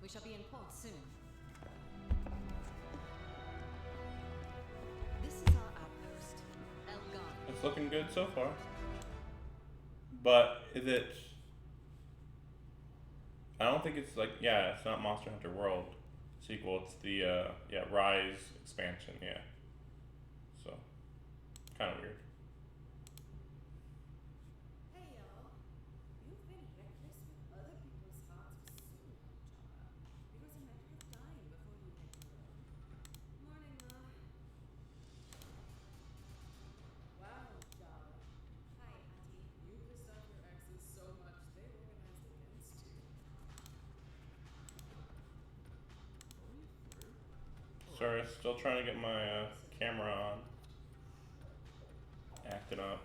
We shall be in port soon. This is our outpost, Elgar. It's looking good so far. But is it? I don't think it's like, yeah, it's not Monster Hunter World sequel. It's the yeah, Rise expansion. Yeah. So kind of weird. Hey y'all, you've been reckless with other people's hearts for so long, Jara. It was a matter of time before you had your own. Morning, Ma. Wow, Jara. Hi, Auntie. You pissed off your exes so much they organized against you. Going through? Sorry, still trying to get my camera on. Acting up.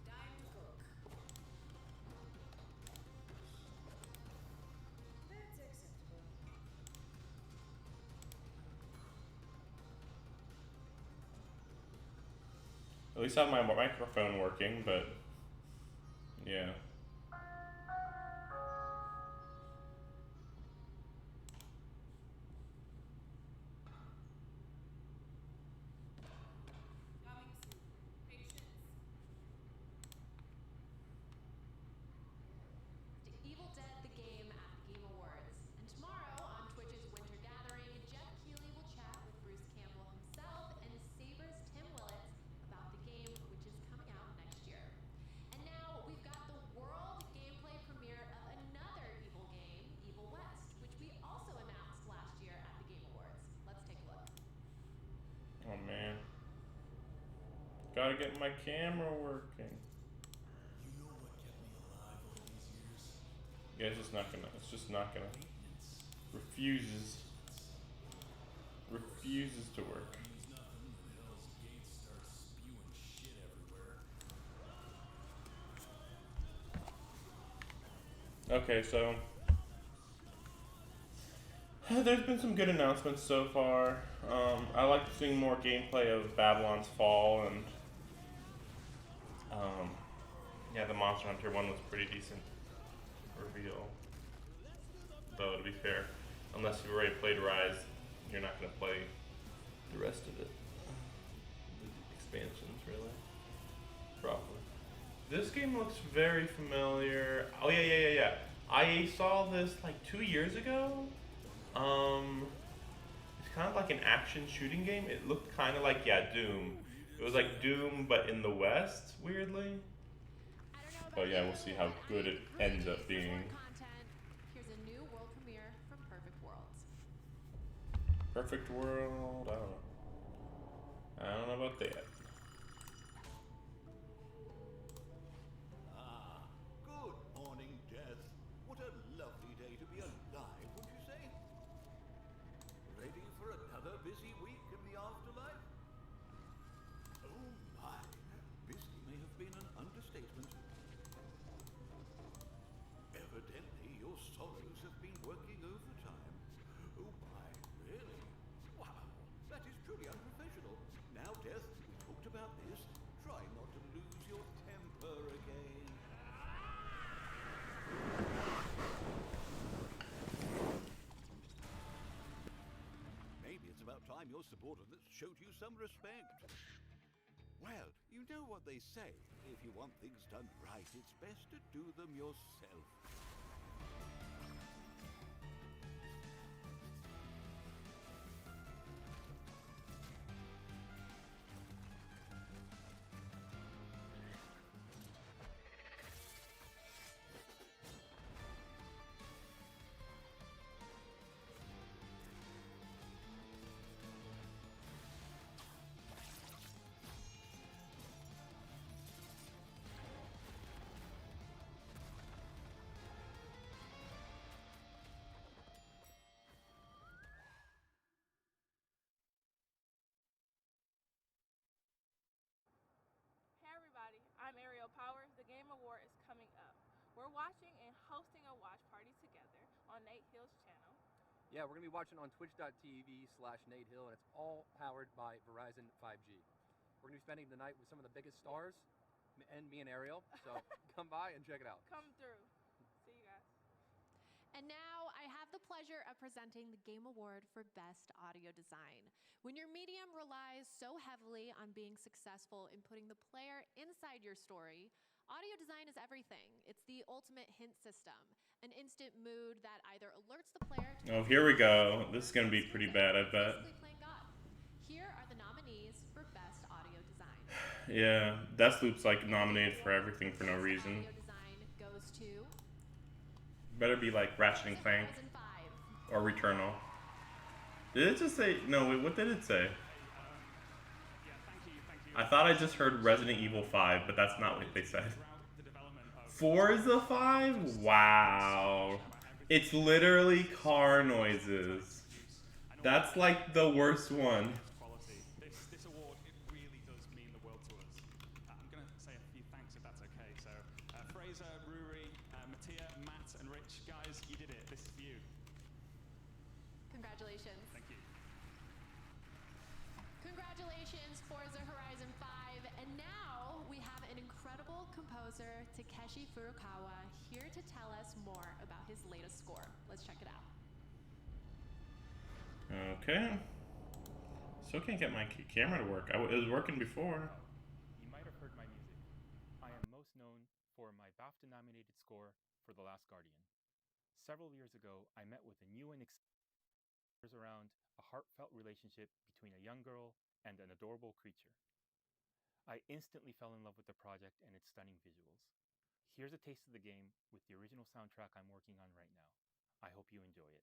Dime cook. That's acceptable. At least I have my microphone working, but yeah. Coming soon. Patience. To Evil Dead the Game at the Game Awards. And tomorrow on Twitch's Winter Gathering, Jeff Keighley will chat with Bruce Campbell himself and Saber's Tim Willits about the game, which is coming out next year. And now we've got the world gameplay premiere of another Evil game, Evil West, which we also announced last year at the Game Awards. Let's take a look. Oh man. Gotta get my camera working. You know what kept me alive all these years? Yeah, it's just not gonna, Maintenance. refuses to work. Means nothing when Hell's Gates starts spewing shit everywhere. Okay, so there's been some good announcements so far. I like seeing more gameplay of Babylon's Fall, and yeah, the Monster Hunter one was pretty decent reveal. Though to be fair, unless you've already played Rise, you're not gonna play the rest of it. The expansions, really, probably. This game looks very familiar. Oh yeah. I saw this like 2 years ago. It's kind of like an action shooting game. It looked kind of like, yeah, Doom. It was like Doom, but in the West, weirdly. I don't know about But yeah, you, we'll see how but good it I'm ends really up being. for more content. Here's a new world premiere from Perfect Worlds. Perfect World. I don't know. I don't know about that. Ah, good morning, Death. What a lovely day to be alive, wouldn't you say? Ready for another busy week in the afterlife? Oh my, busy may have been an understatement. Evidently, your sorrows have been working overtime. Oh my, really? Wow, that is truly unprofessional. Now, Death, we talked about this. Try not to lose your temper again. Maybe it's about time your subordinates showed you some respect. Well, you know what they say. If you want things done right, it's best to do them yourself. Hey everybody, I'm Ariel Power. The Game Award is coming up. We're watching and hosting a watch party together. on Nate Hill's channel. Yeah, we're going to be watching on twitch.tv/Nate Hill, and it's all powered by Verizon 5G. We're going to be spending the night with some of the biggest stars, and me and Ariel, so come by and check it out. Come through. See you guys. And now I have the pleasure of presenting the Game Award for Best Audio Design. When your medium relies so heavily on being successful in putting the player inside your story, audio design is everything. It's the ultimate hint system, an instant mood that either alerts the player to Oh, here we go. This is gonna be pretty bad, I bet. basically playing God. Here are the nominees for Best Audio Design. Yeah, Deathloop's like nominated for everything for no reason. Audio design goes to Better be like Ratchet and Clank Horizon 5. or Returnal. Did it just say? No, wait, what did it say? I thought I just heard Resident Evil 5, but that's not what they said. Forza 5? Wow. It's literally car noises. That's like the worst one. This award, it really does mean the world to us. I'm going to say a few thanks if that's okay. So, Fraser, Ruri, Mattia, Matt, and Rich, guys, you did it. This is for you. Congratulations. Thank you. Congratulations, Forza Horizon 5. And now we have an incredible composer, Takeshi Furukawa, here to tell us more about his latest score. Let's check it out. Okay. Still can't get my camera to work. It was working before. You might have heard my music. I am most known for my BAFTA-nominated score for The Last Guardian. Several years ago, I met with a new and exciting around a heartfelt relationship between a young girl and an adorable creature. I instantly fell in love with the project and its stunning visuals. Here's a taste of the game with the original soundtrack I'm working on right now. I hope you enjoy it.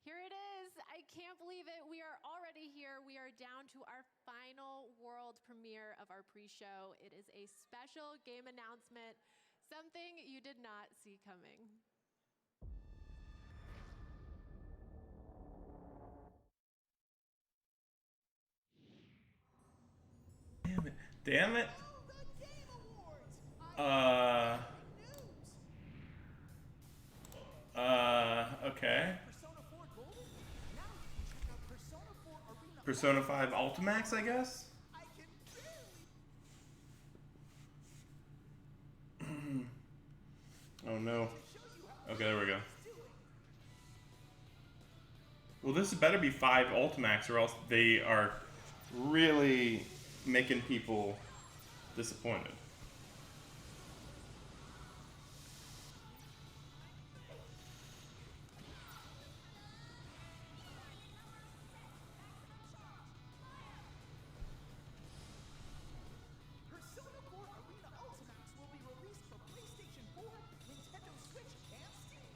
Here it is. I can't believe it. We are already here. We are down to our final world premiere of our pre-show. It is a special game announcement, something you did not see coming. Damn it. Damn it. Okay. Persona 5 Ultimax, I guess? Oh no. Okay, there we go. Well, this better be 5 Ultimax or else they are really making people disappointed. Persona 4 Arena Ultimax will be released for PlayStation 4, Nintendo Switch, and Steam.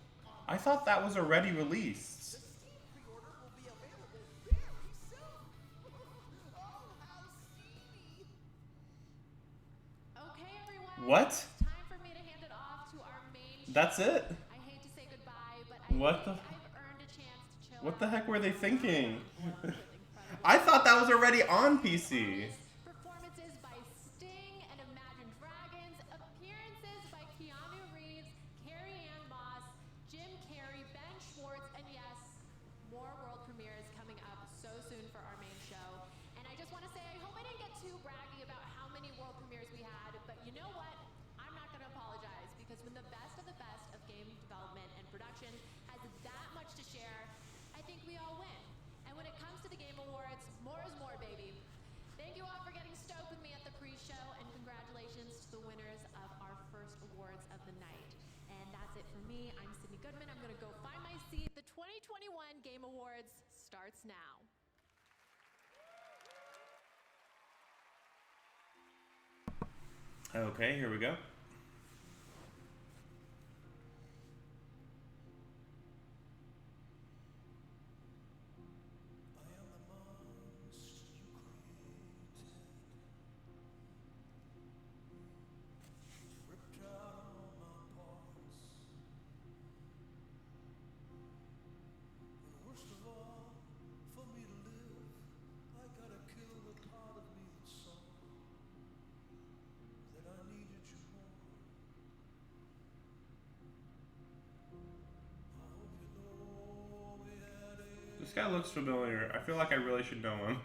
I thought that was already released. The Steam pre-order will be available very soon. Oh, how steamy! Okay, everyone. What? It's time for me to hand it off to our main show. That's it? I hate to say goodbye, but I What think the- I've earned a chance to chill What the out. heck were they thinking? With incredible I thought that was already on PC. performances by Sting and Imagine Dragons, appearances by Keanu Reeves, Carrie Ann Moss, Jim Carrey, Ben Schwartz, and yes, more world premieres coming up so soon for our main show. And I just want to say, I hope I didn't get too braggy about how many world premieres we had, but you know what? I'm not going to apologize because when the best of game development and production has that much to share, I think we all win. And when it comes to the Game Awards, more is more, baby. Thank you all for getting stoked with me at the pre-show, and congratulations to the winners of our first awards of the night. And that's it for me. I'm Sydney Goodman. I'm going to go find my seat. The 2021 Game Awards starts now. Okay, here we go. This guy looks familiar. I feel like I really should know him.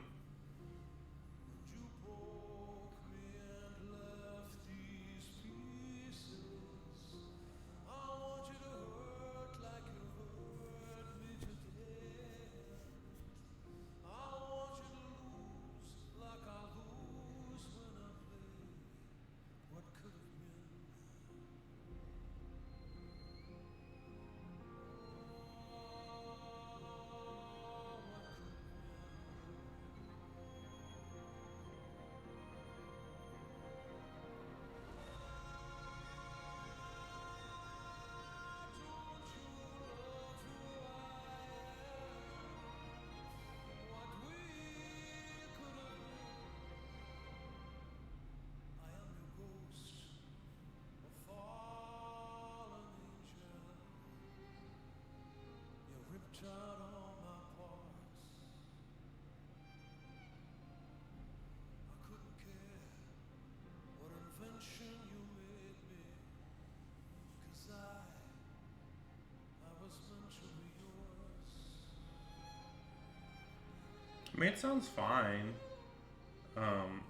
I mean, it sounds fine.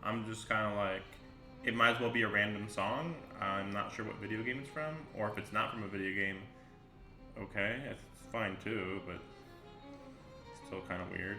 I'm just kind of like, it might as well be a random song. I'm not sure what video game it's from, or if it's not from a video game, okay, it's fine too, but it's still kind of weird.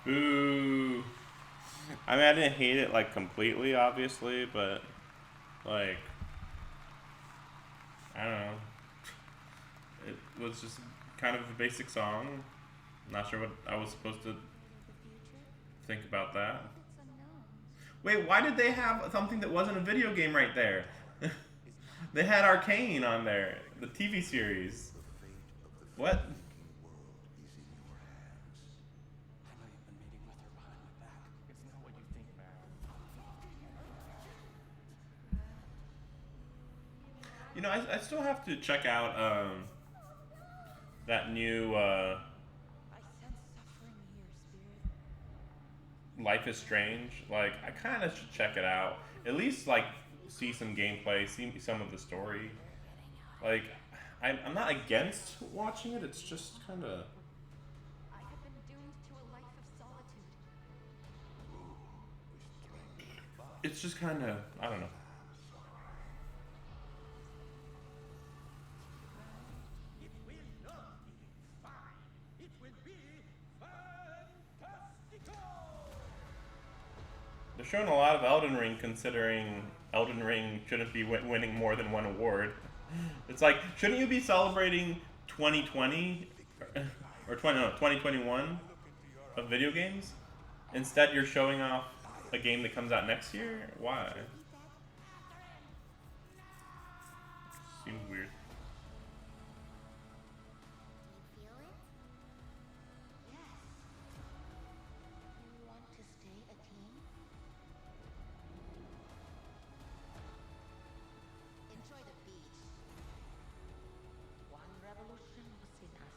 Boo. I mean, I didn't hate it like completely, obviously, but like, I don't know. It was just kind of a basic song. Not sure what I was supposed to think about that. Wait, why did they have something that wasn't a video game right there? They had Arcane on there, the TV series. What? You know, I still have to check out that new Life is Strange. Like, I kind of should check it out. At least, like, see some gameplay, see some of the story. Like, I'm not against watching it. It's just kind of. I have been doomed to a life of solitude. It's just kind of, I don't know. It will not be fine. It will be fantastical. They're showing a lot of Elden Ring, considering Elden Ring shouldn't be winning more than one award. It's like, shouldn't you be celebrating 2020 or 2021 of video games? Instead, you're showing off a game that comes out next year? Why? Seems weird. Do you feel it? Yes. You want to stay a team? Enjoy the beach. One revolution was enough.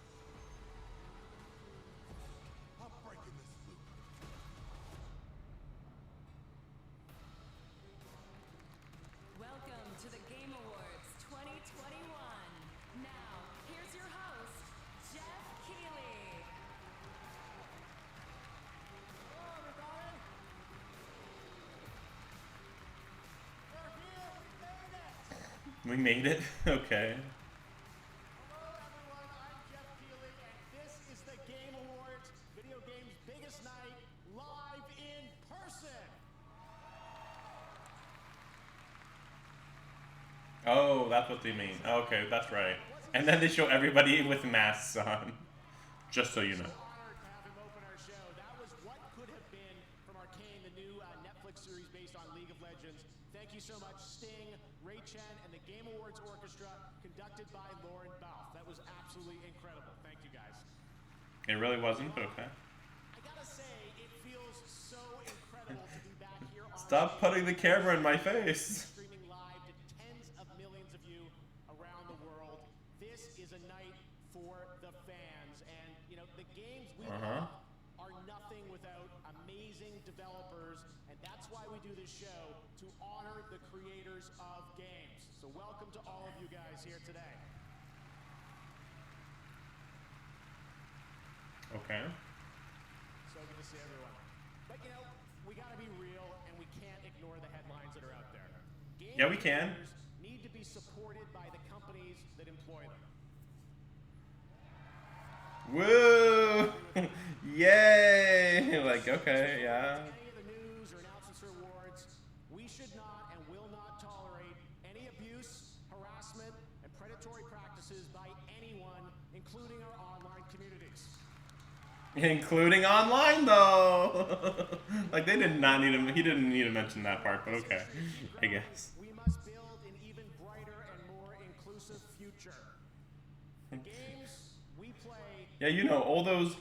I'm breaking this loop. Welcome to the Game Awards 2021. Now, here's your host, Jeff Keighley. Hello, everybody. We're here. We made it. We made it? Okay. Hello, everyone. I'm Jeff Keighley, and this is the Game Awards, video games' biggest night, live in person. Oh, that's what they mean. Okay, that's right. And then they show everybody with masks on. Just so you know. Honored to have him open our show. That was What Could Have Been from Arcane, the new Netflix series based on League of Legends. Thank you so much, Sting, Ray Chen, and the Game Awards Orchestra, conducted by Lauren Balfe. That was absolutely incredible. Thank you, guys. It really wasn't, but okay. I gotta say, it feels so incredible to be back here on Stop putting the camera in my face. streaming live to tens of millions of you around the world. This is a night for the fans, and you know the games we love are nothing without amazing developers, and that's why we do this show, to honor the creators of games. So welcome to all of you guys here today. Okay. So good to see everyone. But you know, we gotta be real, and we can't ignore the headlines that are out there. Game Yeah, we can. creators need to be supported by the companies that employ them. Woo! Yay! Like, okay, yeah. Any of the news or announcements or awards, we should not and will not tolerate any abuse, harassment, and predatory practices by anyone, including our online communities. Including online, though. Like, they did not need him. He didn't need to mention that part, but okay. I guess. We must build an even brighter and more inclusive future. The games we play. Yeah, you know, all those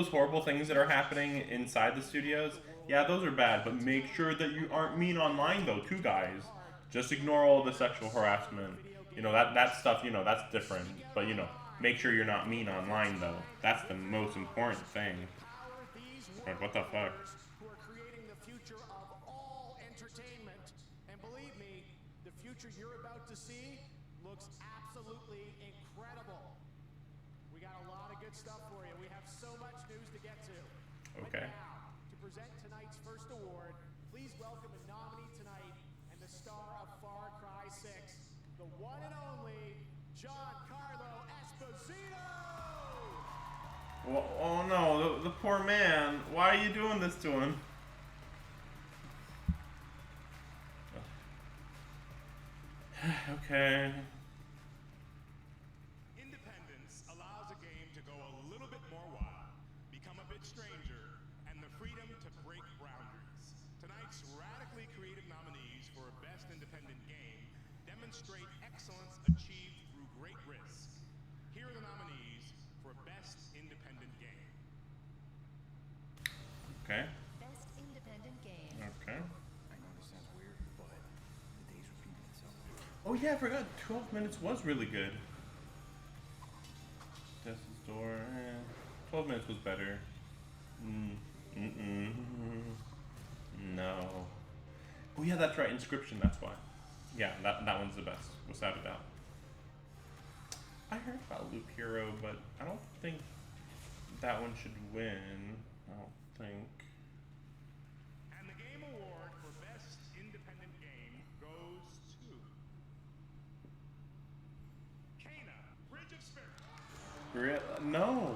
horrible things that are happening inside the studios, yeah, those are bad, but make sure that you aren't mean online, though, too, guys. Just ignore all the sexual harassment. You know, that stuff, you know, that's different. But, you know, make sure you're not mean online, though. That's the most important thing. Like, what the fuck? Who are creating the future of all entertainment. And believe me, the future you're about to see looks absolutely incredible. We got a lot of good stuff for you. We have so much news to get to. Okay. But now, to present tonight's first award, please welcome a nominee tonight and the star of Far Cry 6, the one and only Giancarlo Esposito. Oh no, the poor man. Why are you doing this to him? Okay. Independence allows a game to go a little bit more wild, become a bit stranger, and the freedom to break boundaries. Tonight's radically creative nominees for Best Independent Game demonstrate excellence achieved through great risk. Here are the nominees for Best Independent Game. Okay. Best independent game. Okay. I know this sounds weird, but the day's repeating itself. Oh yeah, I forgot. 12 minutes was really good. Death's Door. 12 minutes was better. No. Oh yeah, that's right. Inscription. That's why. Yeah, that one's the best, without a doubt. I heard about Loop Hero, but I don't think that one should win. I don't think. And the Game Award for Best Independent Game goes to Kena, Bridge of Spirits. No.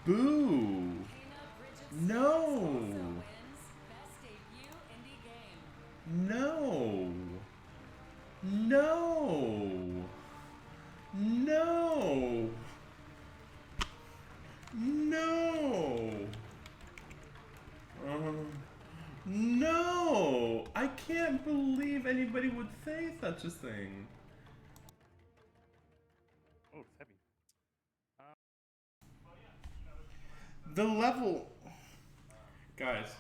Boo. Kena Bridge of Spirits No. also wins Best Debut Indie Game. No. No. No. No. No. I can't believe anybody would say such a thing. Oh, it's heavy. The level. Guys.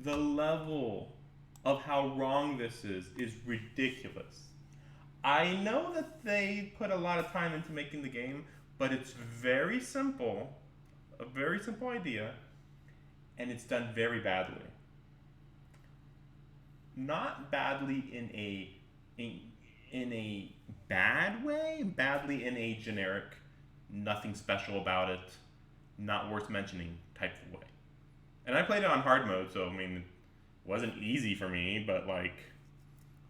The level of how wrong this is ridiculous. I know that they put a lot of time into making the game, but it's very simple, a very simple idea, and it's done very badly. Not badly in a bad way, badly in a generic, nothing special about it, not worth mentioning type of way. And I played it on hard mode, so I mean, it wasn't easy for me, but like,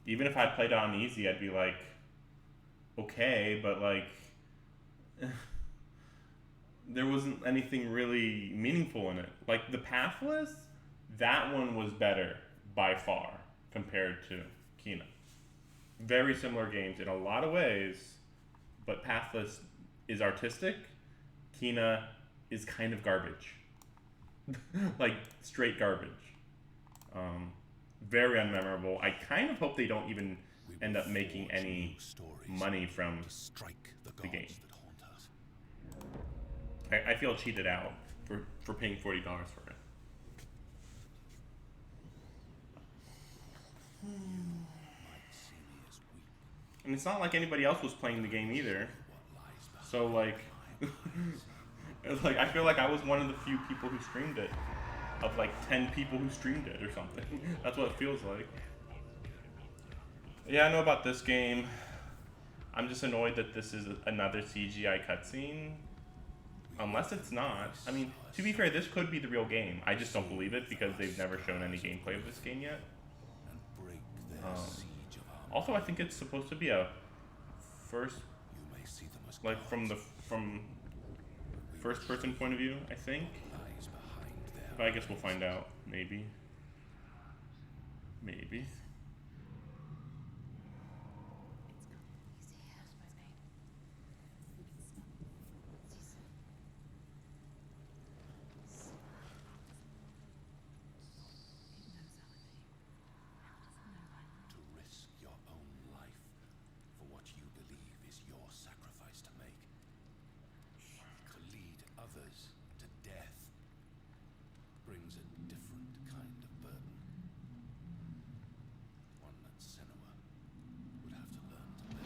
even if I played it on easy, I'd be like, okay, but like, there wasn't anything really meaningful in it. Like the Pathless, that one was better by far compared to Kena. Very similar games in a lot of ways, but Pathless is artistic. Kena is kind of garbage. Like straight garbage. Very unmemorable. I kind of hope they don't even end up making any money from the game. I feel cheated out for paying $40 for it. And it's not like anybody else was playing the game either. So like, like I feel like I was one of the few people who streamed it, of like 10 people who streamed it or something. That's what it feels like. Yeah, I know about this game. I'm just annoyed that this is another CGI cutscene. Unless it's not. I mean, to be fair, this could be the real game. I just don't believe it because they've never shown any gameplay of this game yet. Also, I think it's supposed to be a first, like from first person point of view, I think. But I guess we'll find out. Maybe. Maybe. To risk your own life for what you believe is your sacrifice to make. To lead others to death brings a different kind of burden. One that Senua would have to learn to bear.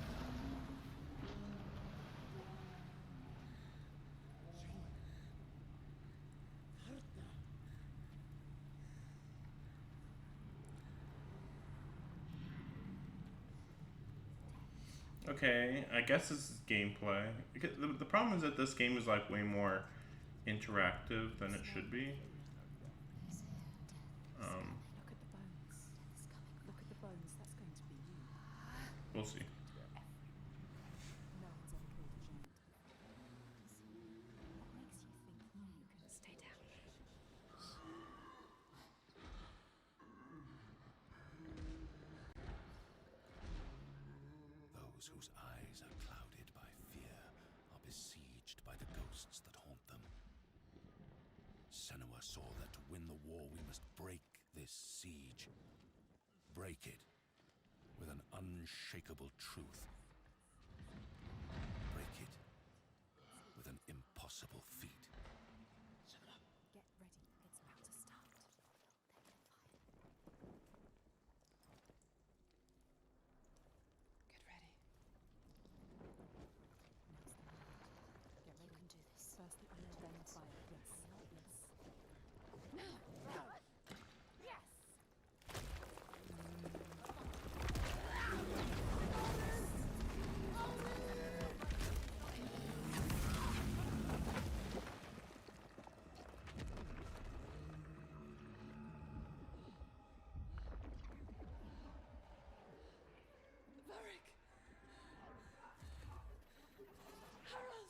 Okay, I guess this is gameplay. Because the problem is that this game is like way more interactive than it should be. Look at the bones. Look at the bones. That's going to be you. We'll see. whose eyes are clouded by fear are besieged by the ghosts that haunt them. Senua saw that to win the war we must break this siege. Break it with an unshakable truth. Break it with an impossible feat. Get ready. It's about to start. Get ready. Get ready. You can do this. First the iron, then the fire. Yes. Yes. Yes! Varric! Harold!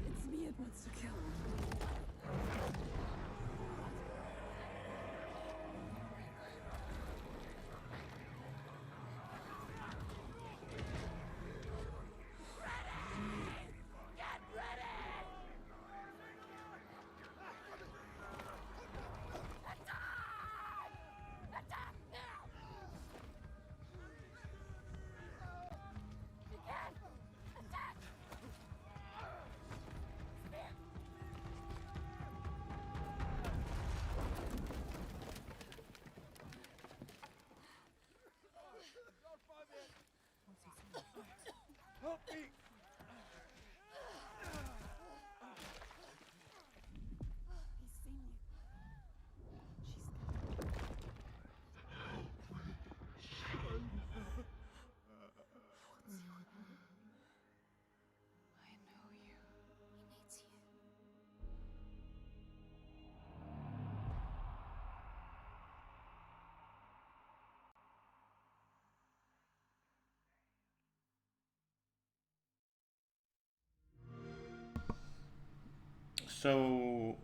It's me it wants to kill. Help me! He's seen you. I know you. He needs you. So,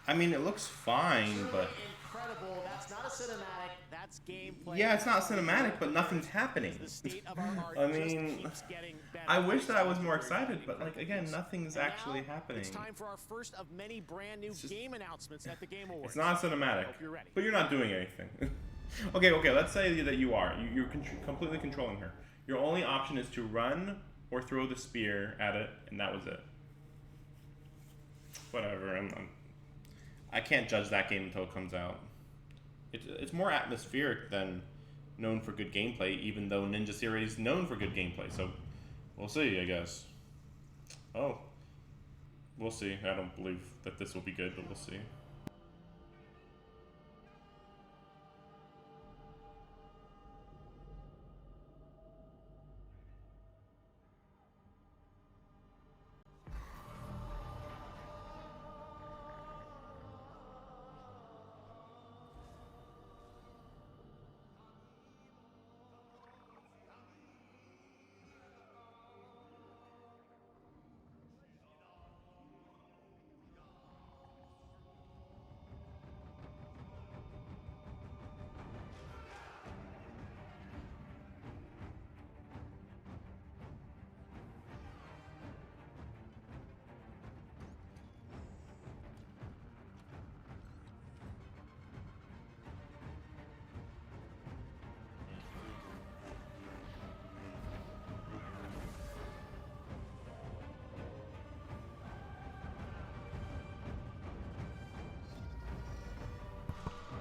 I mean, it looks fine, but Incredible. That's not a cinematic. That's gameplay. yeah, it's not cinematic, but nothing's happening. The state of our art I just mean, keeps getting better. I wish that I was more excited, but like again, nothing's And actually now, happening. It's time for our first of many brand new game announcements at the Game Awards. It's not cinematic, Hope you're ready. but you're not doing anything. okay. Let's say that you are. You're completely controlling her. Your only option is to run or throw the spear at it, and that was it. Whatever. I can't judge that game until it comes out. It's more atmospheric than known for good gameplay, even though Ninja Series is known for good gameplay. So we'll see, I guess. Oh, we'll see. I don't believe that this will be good, but we'll see.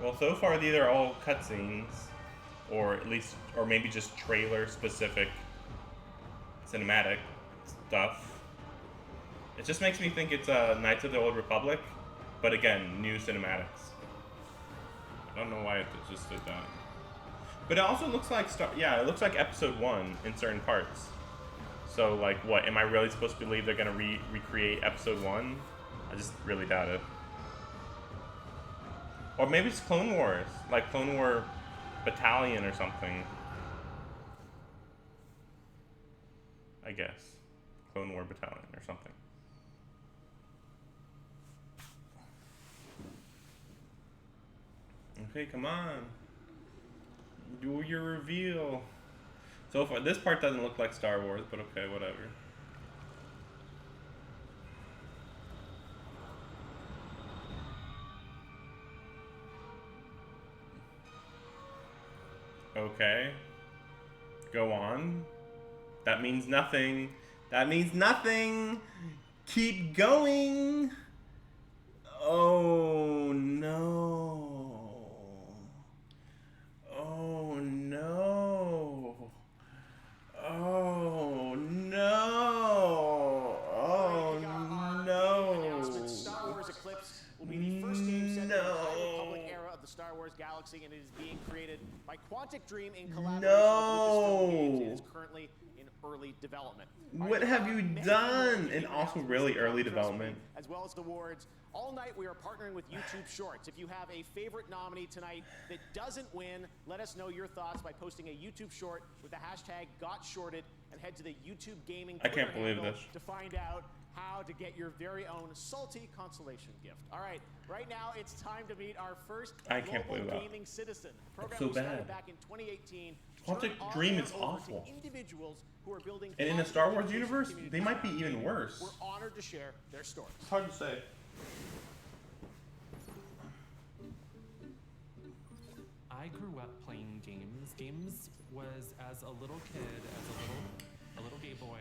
Well, so far these are all cutscenes, or at least, or maybe just trailer-specific cinematic stuff. It just makes me think it's Knights of the Old Republic, but again, new cinematics. I don't know why it just did that. But it also looks like it looks like Episode 1 in certain parts. So, like, what? Am I really supposed to believe they're gonna recreate Episode 1? I just really doubt it. Or maybe it's Clone Wars, like Clone War Battalion or something. I guess. Clone War Battalion or something. Okay, come on. Do your reveal. So far, this part doesn't look like Star Wars, but okay, whatever. Okay. Go on. That means nothing. That means nothing. Keep going. Oh no. Oh no. Oh no. Oh no. Announcement. Star Wars Eclipse will be the first game set in the High Republic era of the Star Wars galaxy, and it is being created by Quantic Dream in collaboration with Lucasfilm Games. It is currently in early development. What have you done? And also really early development. As well as awards. All night we are partnering with YouTube Shorts. If you have a favorite nominee tonight that doesn't win, let us know your thoughts by posting a YouTube short with the hashtag #GotShorted and head to the YouTube Gaming I can't believe handle this. to find out how to get your very own salty consolation gift. All right, right now it's time to meet our first I can't global believe that. gaming citizen. The That's program so was started bad. back in 2018. Quantic Turn Dream our is over to awful. individuals who are building And in the Star Wars universe, they might be even worse. We're honored to share their stories. It's hard to say. I grew up playing games. Games was as a little kid, as a little gay boy,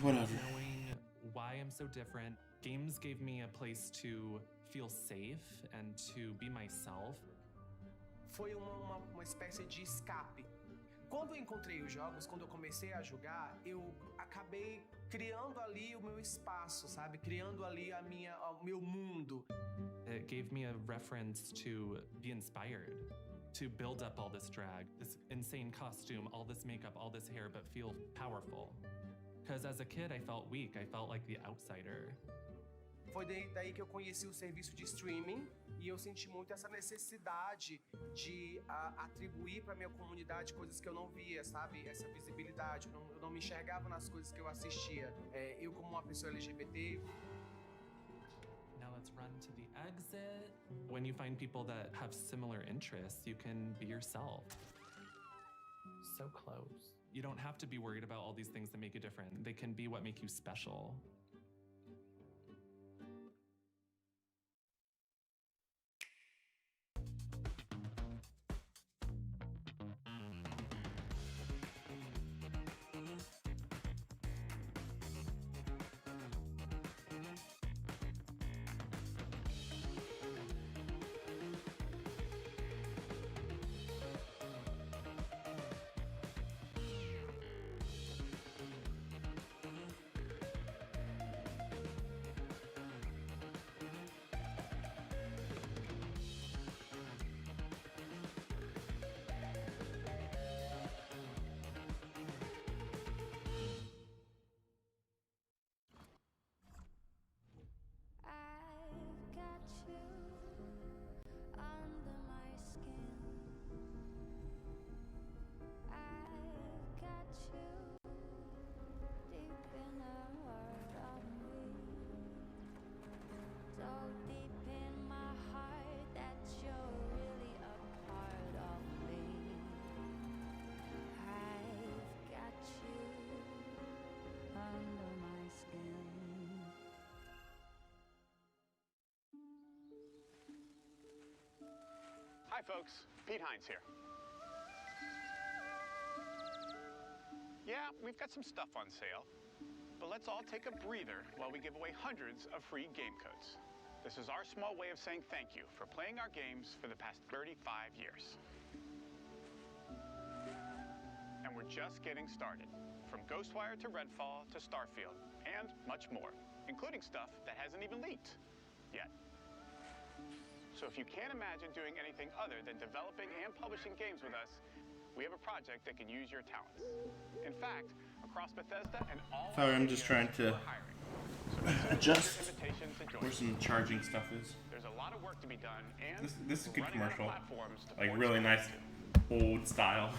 Whatever. knowing why I'm so different. Games gave me a place to feel safe and to be myself. Foi uma espécie de escape. Quando eu encontrei os jogos, quando eu comecei a jogar, eu acabei criando ali o meu espaço, sabe? Criando ali o meu mundo. It gave me a reference to be inspired, to build up all this drag, this insane costume, all this makeup, all this hair, but feel powerful. Because as a kid, I felt weak. I felt like the outsider. Foi daí que eu conheci o serviço de streaming e eu senti muito essa necessidade de atribuir para minha comunidade coisas que eu não via, sabe? Essa visibilidade. Eu não me enxergava nas coisas que eu assistia. Eu como uma pessoa LGBT. Now let's run to the exit. When you find people that have similar interests, you can be yourself. So close. You don't have to be worried about all these things that make you different. They can be what make you special. I've got you under my skin. I've got you deep in the heart of me. So deep in my heart that you're really a part of me. I've got you under my skin. Hi folks, Pete Hines here. Yeah, we've got some stuff on sale, but let's all take a breather while we give away hundreds of free game codes. This is our small way of saying thank you for playing our games for the past 35 years. And we're just getting started. From Ghostwire to Redfall to Starfield, and much more, including stuff that hasn't even leaked yet. So if you can't imagine doing anything other than developing and publishing games with us, we have a project that can use your talents. In fact, across Bethesda and all Sorry, I'm just trying to adjust where some charging stuff is. There's a lot of work to be done, and This is a good we're running out of commercial. platforms to Like port really stuff nice to. old style.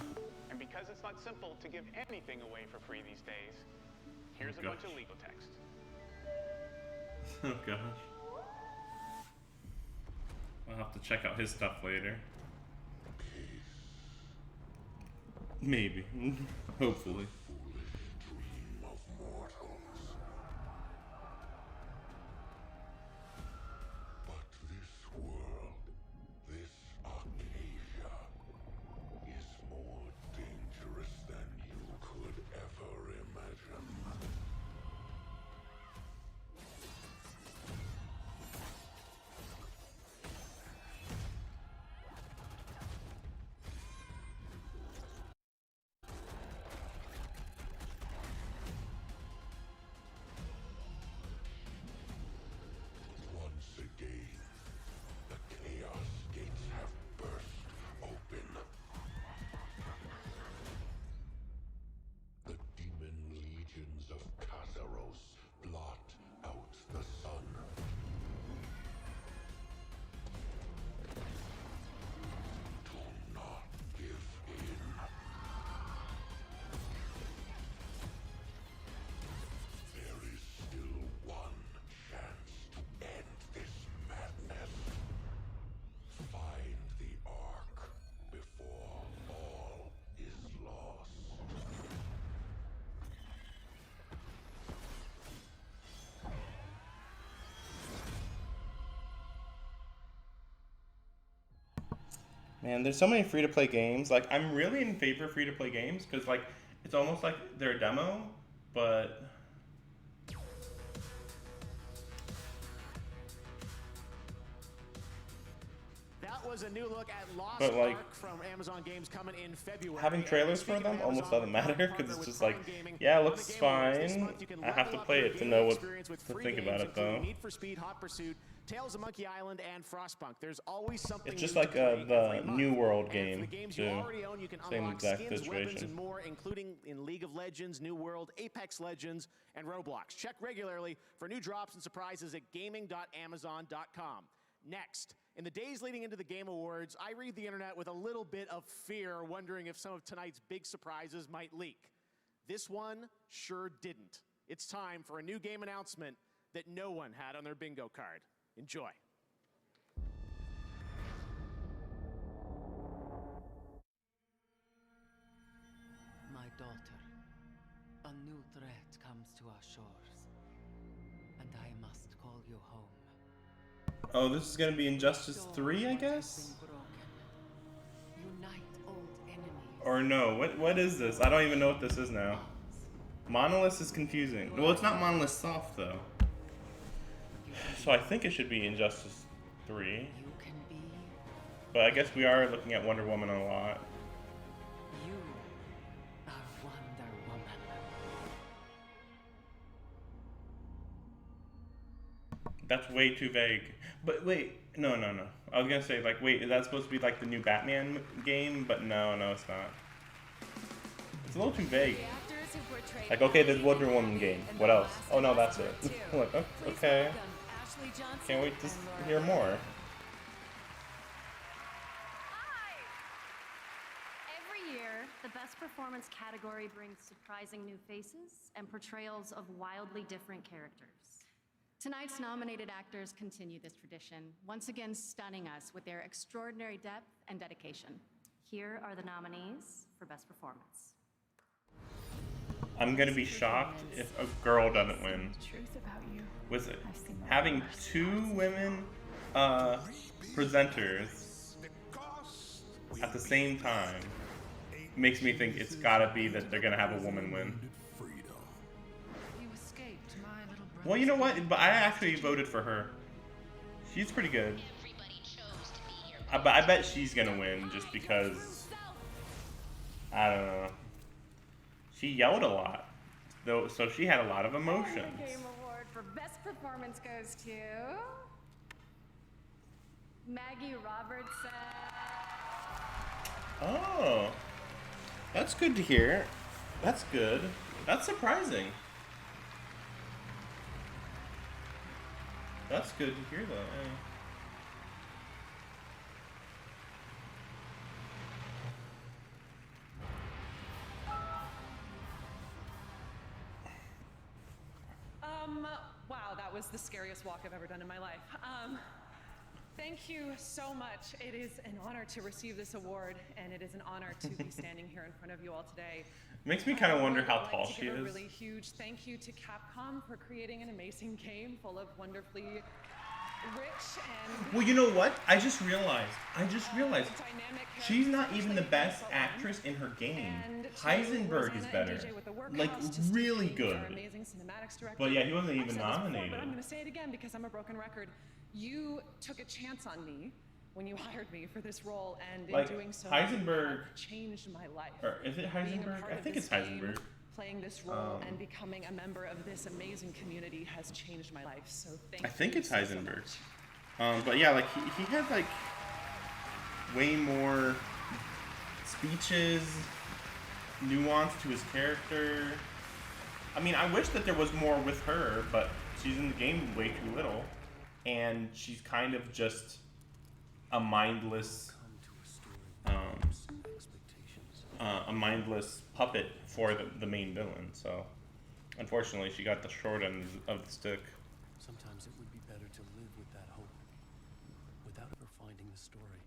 And because it's not simple to give anything away for free these days, here's a bunch of legal text. Oh gosh. I'll have to check out his stuff later. Maybe. Hopefully. But this world, this Arcadia, is more dangerous than you could ever imagine. Once again, the Chaos Gates have burst open. The demon legions of Kazaros blot out the sun. Do not give in. There is still one chance to end this madness. Find the Ark before all is lost. Man, there's so many free-to-play games. Like, I'm really in favor of free-to-play games because, like, it's almost like they're a demo, but That was a new look at Lost But, like, Ark from Amazon Games coming in February. having trailers for them almost doesn't matter because it's just like, yeah, it looks fine. I have to play it to know what to think about it, though. Need for Speed, Hot Pursuit, Tales of Monkey Island, and Frostpunk. There's always something It's just new like to play the every month. New World And for game, the games too. you already own, you can Same unlock exact skins, weapons, situation. and more, including in League of Legends, New World, Apex Legends, and Roblox. Check regularly for new drops and surprises at gaming.amazon.com. Next, in the days leading into the Game Awards, I read the internet with a little bit of fear, wondering if some of tonight's big surprises might leak. This one sure didn't. It's time for a new game announcement that no one had on their bingo card. Enjoy. My daughter, a new threat comes to our shores, and I must call you home. Oh, this is gonna be Injustice 3, I guess? Unite old enemies. Or no, what is this? I don't even know what this is now. Monolith is confusing. Well, it's not Monolith Soft, though. So I think it should be Injustice 3. But I guess we are looking at Wonder Woman a lot. You are Wonder Woman. That's way too vague. But wait, no. I was gonna say, like, wait, is that supposed to be like the new Batman game? But no, it's not. It's a little too vague. Like, okay, there's Wonder Woman game. What else? Oh no, that's it. I'm like, oh, okay. Can't wait to hear more. Every year, the Best Performance category brings surprising new faces and portrayals of wildly different characters. Tonight's nominated actors continue this tradition, once again stunning us with their extraordinary depth and dedication. Here are the nominees for Best Performance. I'm gonna be shocked if a girl doesn't win. With it, having two women presenters at the same time makes me think it's gotta be that they're gonna have a woman win. Well, you know what? But I actually voted for her. She's pretty good. But I bet she's gonna win just because, I don't know. She yelled a lot, though, so she had a lot of emotions. The Game Award for Best Performance goes to Maggie Robertson. Oh, that's good to hear. That's good. That's surprising. That's good to hear, though. Yeah. Wow, that was the scariest walk I've ever done in my life. Thank you so much. It is an honor to receive this award, and it is an honor to be standing here in front of you all today. Makes me kind of wonder how I'd tall like to she give is. a really huge thank you to Capcom for creating an amazing game full of wonderfully rich and Well, you know what? I just realized. dynamic She's not even the best actress in her game. Heisenberg is better. Like, really good. But yeah, he wasn't even nominated. But I'm going to say it again because I'm a broken record. You took a chance on me when you hired me for this role, and in Like, doing so, Heisenberg- you have changed my life. Or is it Being a Heisenberg? part I of think this it's game, Heisenberg. Playing this role and becoming a member of this amazing community has changed my life. So thank you. I think it's so Heisenberg. much. But yeah, like he had like way more speeches, nuance to his character. I mean, I wish that there was more with her, but she's in the game way too little, and she's kind of just a mindless, puppet for the main villain. So, unfortunately, she got the short end of the stick. Sometimes it would be better to live with that hope, without ever finding the story.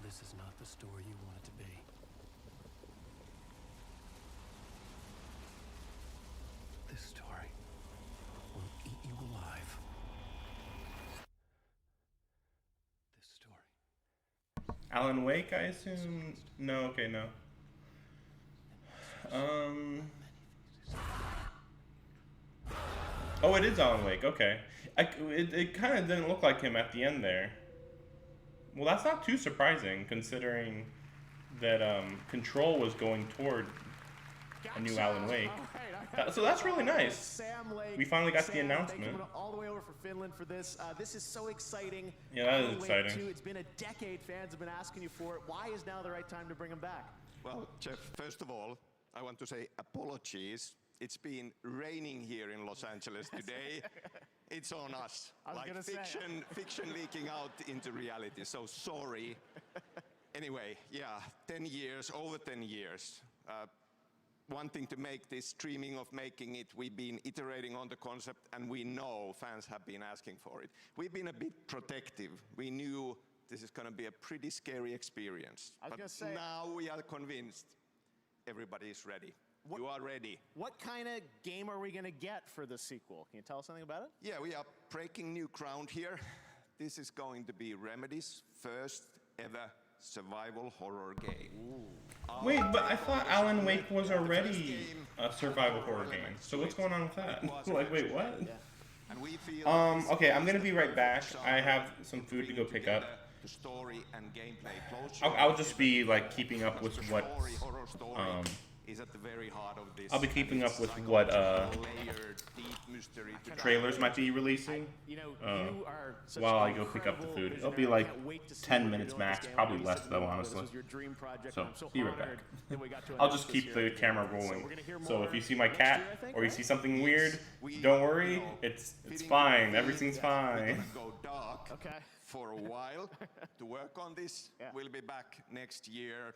This is not the story you want it to be. This story will eat you alive. This story. Alan Wake, I assume? No, okay, no. Oh, it is Alan Wake, okay. It kind of didn't look like him at the end there. Well, that's not too surprising, considering that Control was going toward a new Alan Wake. So that's really nice. Sam Lake. We finally got the Sam, announcement. Thank you for coming all the way over for Finland for this. This is so exciting. Yeah, that is Alan Wake exciting. 2, it's been a decade. Fans have been asking you for it. Why is now the right time to bring him back? Well, Jeff, first of all, I want to say apologies. It's been raining here in Los Angeles today. It's on us. I was like gonna say. fiction leaking out into reality. So sorry. Anyway, yeah, 10 years, over 10 years. Wanting to make this, dreaming of making it, we've been iterating on the concept, and we know fans have been asking for it. We've been a bit protective. We knew this is going to be a pretty scary experience. I was But gonna say- now we are convinced everybody is ready. You are ready. What kind of game are we going to get for the sequel? Can you tell us something about it? Yeah, we are breaking new ground here. This is going to be Remedy's first ever survival horror game. Wait, but I thought Alan Wake was already a survival horror game. So what's going on with that? Like, wait, what? And we feel Okay, I'm gonna be right back. I have some food to go pick up. the story and gameplay closer. I'll just be like keeping up with what horror story is at the very heart of this. I'll be keeping up with what layered, deep mystery to trailers might be releasing while I go pick up the food. It'll be like 10 minutes max, probably less though, honestly. So, be right back. I'll just keep the camera rolling. So if you see my cat or you see something weird, don't worry, it's fine. Everything's fine. go dark for a while to work on this. We'll be back next year,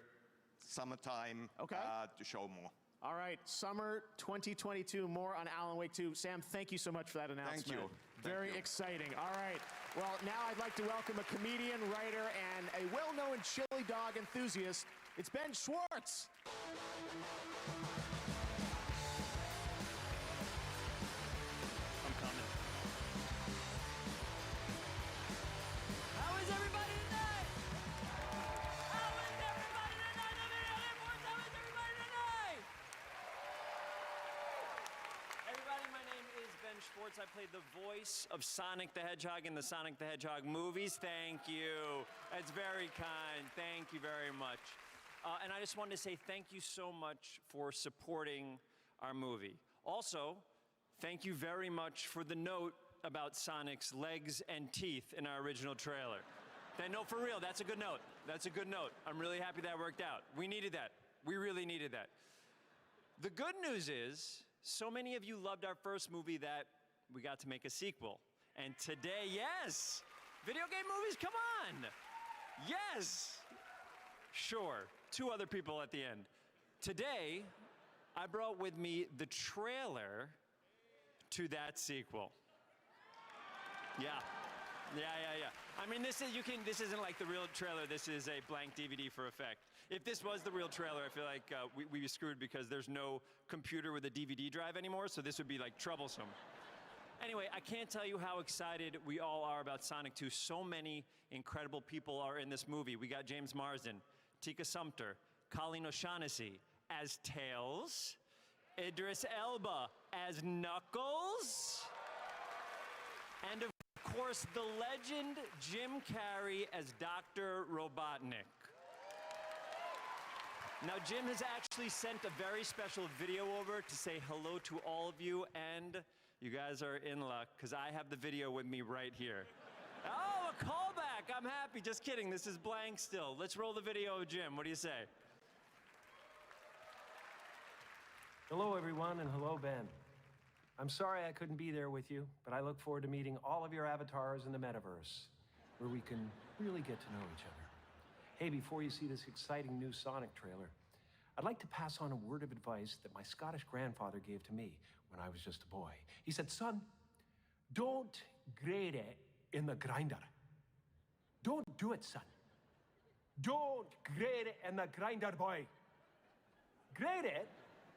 summertime, to show more. All right, summer 2022, more on Alan Wake 2. Sam, thank you so much for that announcement. you. Very exciting. All right. Well, now I'd like to welcome a comedian, writer, and a well-known chili dog enthusiast. It's Ben Schwartz. I'm coming. How is everybody tonight? How is everybody tonight? How is everybody tonight? Schwartz. I played the voice of Sonic the Hedgehog in the Sonic the Hedgehog movies. Thank you. That's very kind. Thank you very much. And I just wanted to say thank you so much for supporting our movie. Also, thank you very much for the note about Sonic's legs and teeth in our original trailer. That note, for real, that's a good note. That's a good note. I'm really happy that worked out. We needed that. We really needed that. The good news is, so many of you loved our first movie that we got to make a sequel. And today, yes, video game movies, come on. Yes, sure, 2 other people at the end. Today, I brought with me the trailer to that sequel. Yeah. I mean, this isn't like the real trailer. This is a blank DVD for effect. If this was the real trailer, I feel like we'd be screwed because there's no computer with a DVD drive anymore, so this would be like troublesome. Anyway, I can't tell you how excited we all are about Sonic 2. So many incredible people are in this movie. We got James Marsden, Tika Sumpter, Colleen O'Shaughnessy as Tails, Idris Elba as Knuckles, and of course, the legend Jim Carrey as Dr. Robotnik. Now, Jim has actually sent a very special video over to say hello to all of you, and you guys are in luck, because I have the video with me right here. Oh, a callback! I'm happy. Just kidding. This is blank still. Let's roll the video of Jim. What do you say? Hello, everyone, and hello, Ben. I'm sorry I couldn't be there with you, but I look forward to meeting all of your avatars in the metaverse, where we can really get to know each other. Hey, before you see this exciting new Sonic trailer, I'd like to pass on a word of advice that my Scottish grandfather gave to me when I was just a boy. He said, son, don't grate it in the grinder. Don't do it, son. Don't grate it in the grinder, boy. Grate it,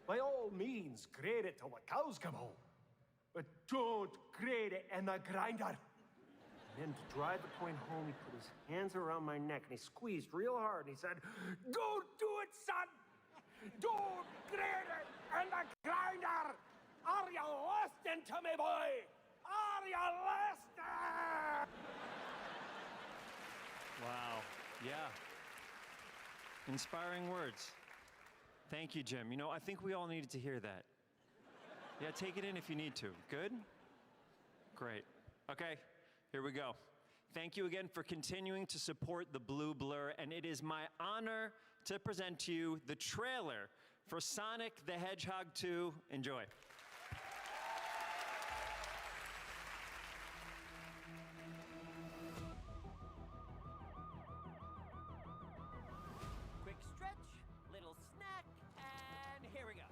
by all means, grate it till the cows come home. But don't grate it in the grinder. And then to drive the point home, he put his hands around my neck and he squeezed real hard and he said, don't do it, son! Don't grate it in the grinder! Are you listening to me, boy? Are you listening? Wow. Yeah. Inspiring words. Thank you, Jim. You know, I think we all needed to hear that. Yeah, take it in if you need to. Good? Great. Okay, here we go. Thank you again for continuing to support the Blue Blur, and it is my honor to present to you the trailer for Sonic the Hedgehog 2. Enjoy. Quick stretch, little snack, and here we go.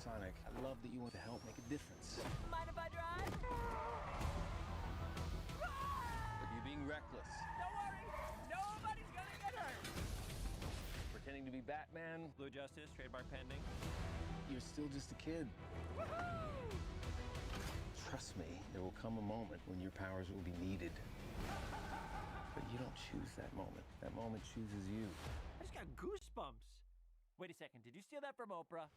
Sonic, I love that you want to help make a difference. Mind if I drive? But you're being reckless. Don't worry, nobody's gonna get hurt. Pretending to be Batman. Blue Justice, trademark pending. You're still just a kid. Woohoo! Trust me, there will come a moment when your powers will be needed. But you don't choose that moment. That moment chooses you. I just got goosebumps. Wait a second, did you steal that from Oprah?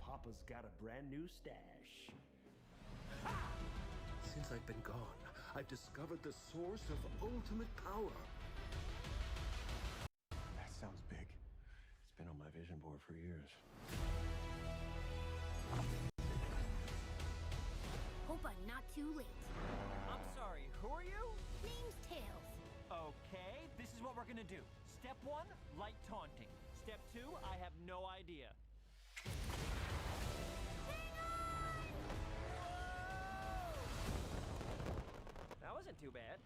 Papa's got a brand new stash. Since I've been gone, I've discovered the source of ultimate power. That sounds big. It's been on my vision board for years. Hope I'm not too late. I'm sorry, who are you? Name's Tails. Okay, this is what we're gonna do. Step 1, light taunting. Step 2, I have no idea. That wasn't too bad.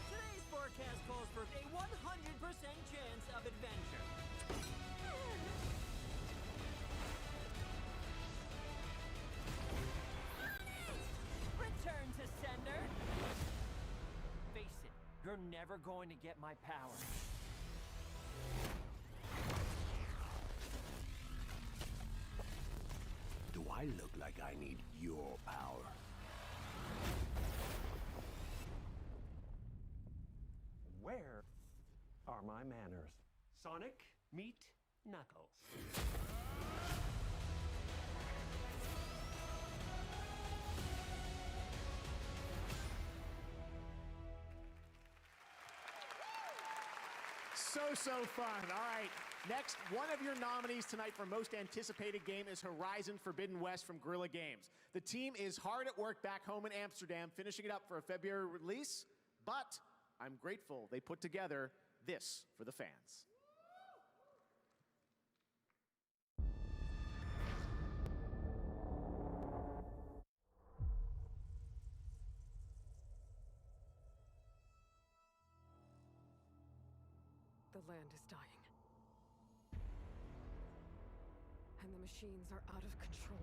Today's forecast calls for a 100% chance of adventure. Return to sender. Face it, you're never going to get my power. Do I look like I need your power? are my manners. Sonic, meet Knuckles. So fun. All right. Next, one of your nominees tonight for most anticipated game is Horizon Forbidden West from Guerrilla Games. The team is hard at work back home in Amsterdam, finishing it up for a February release, but I'm grateful they put together this for the fans. The land is dying. And the machines are out of control.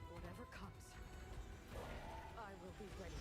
Whatever comes, I will be ready.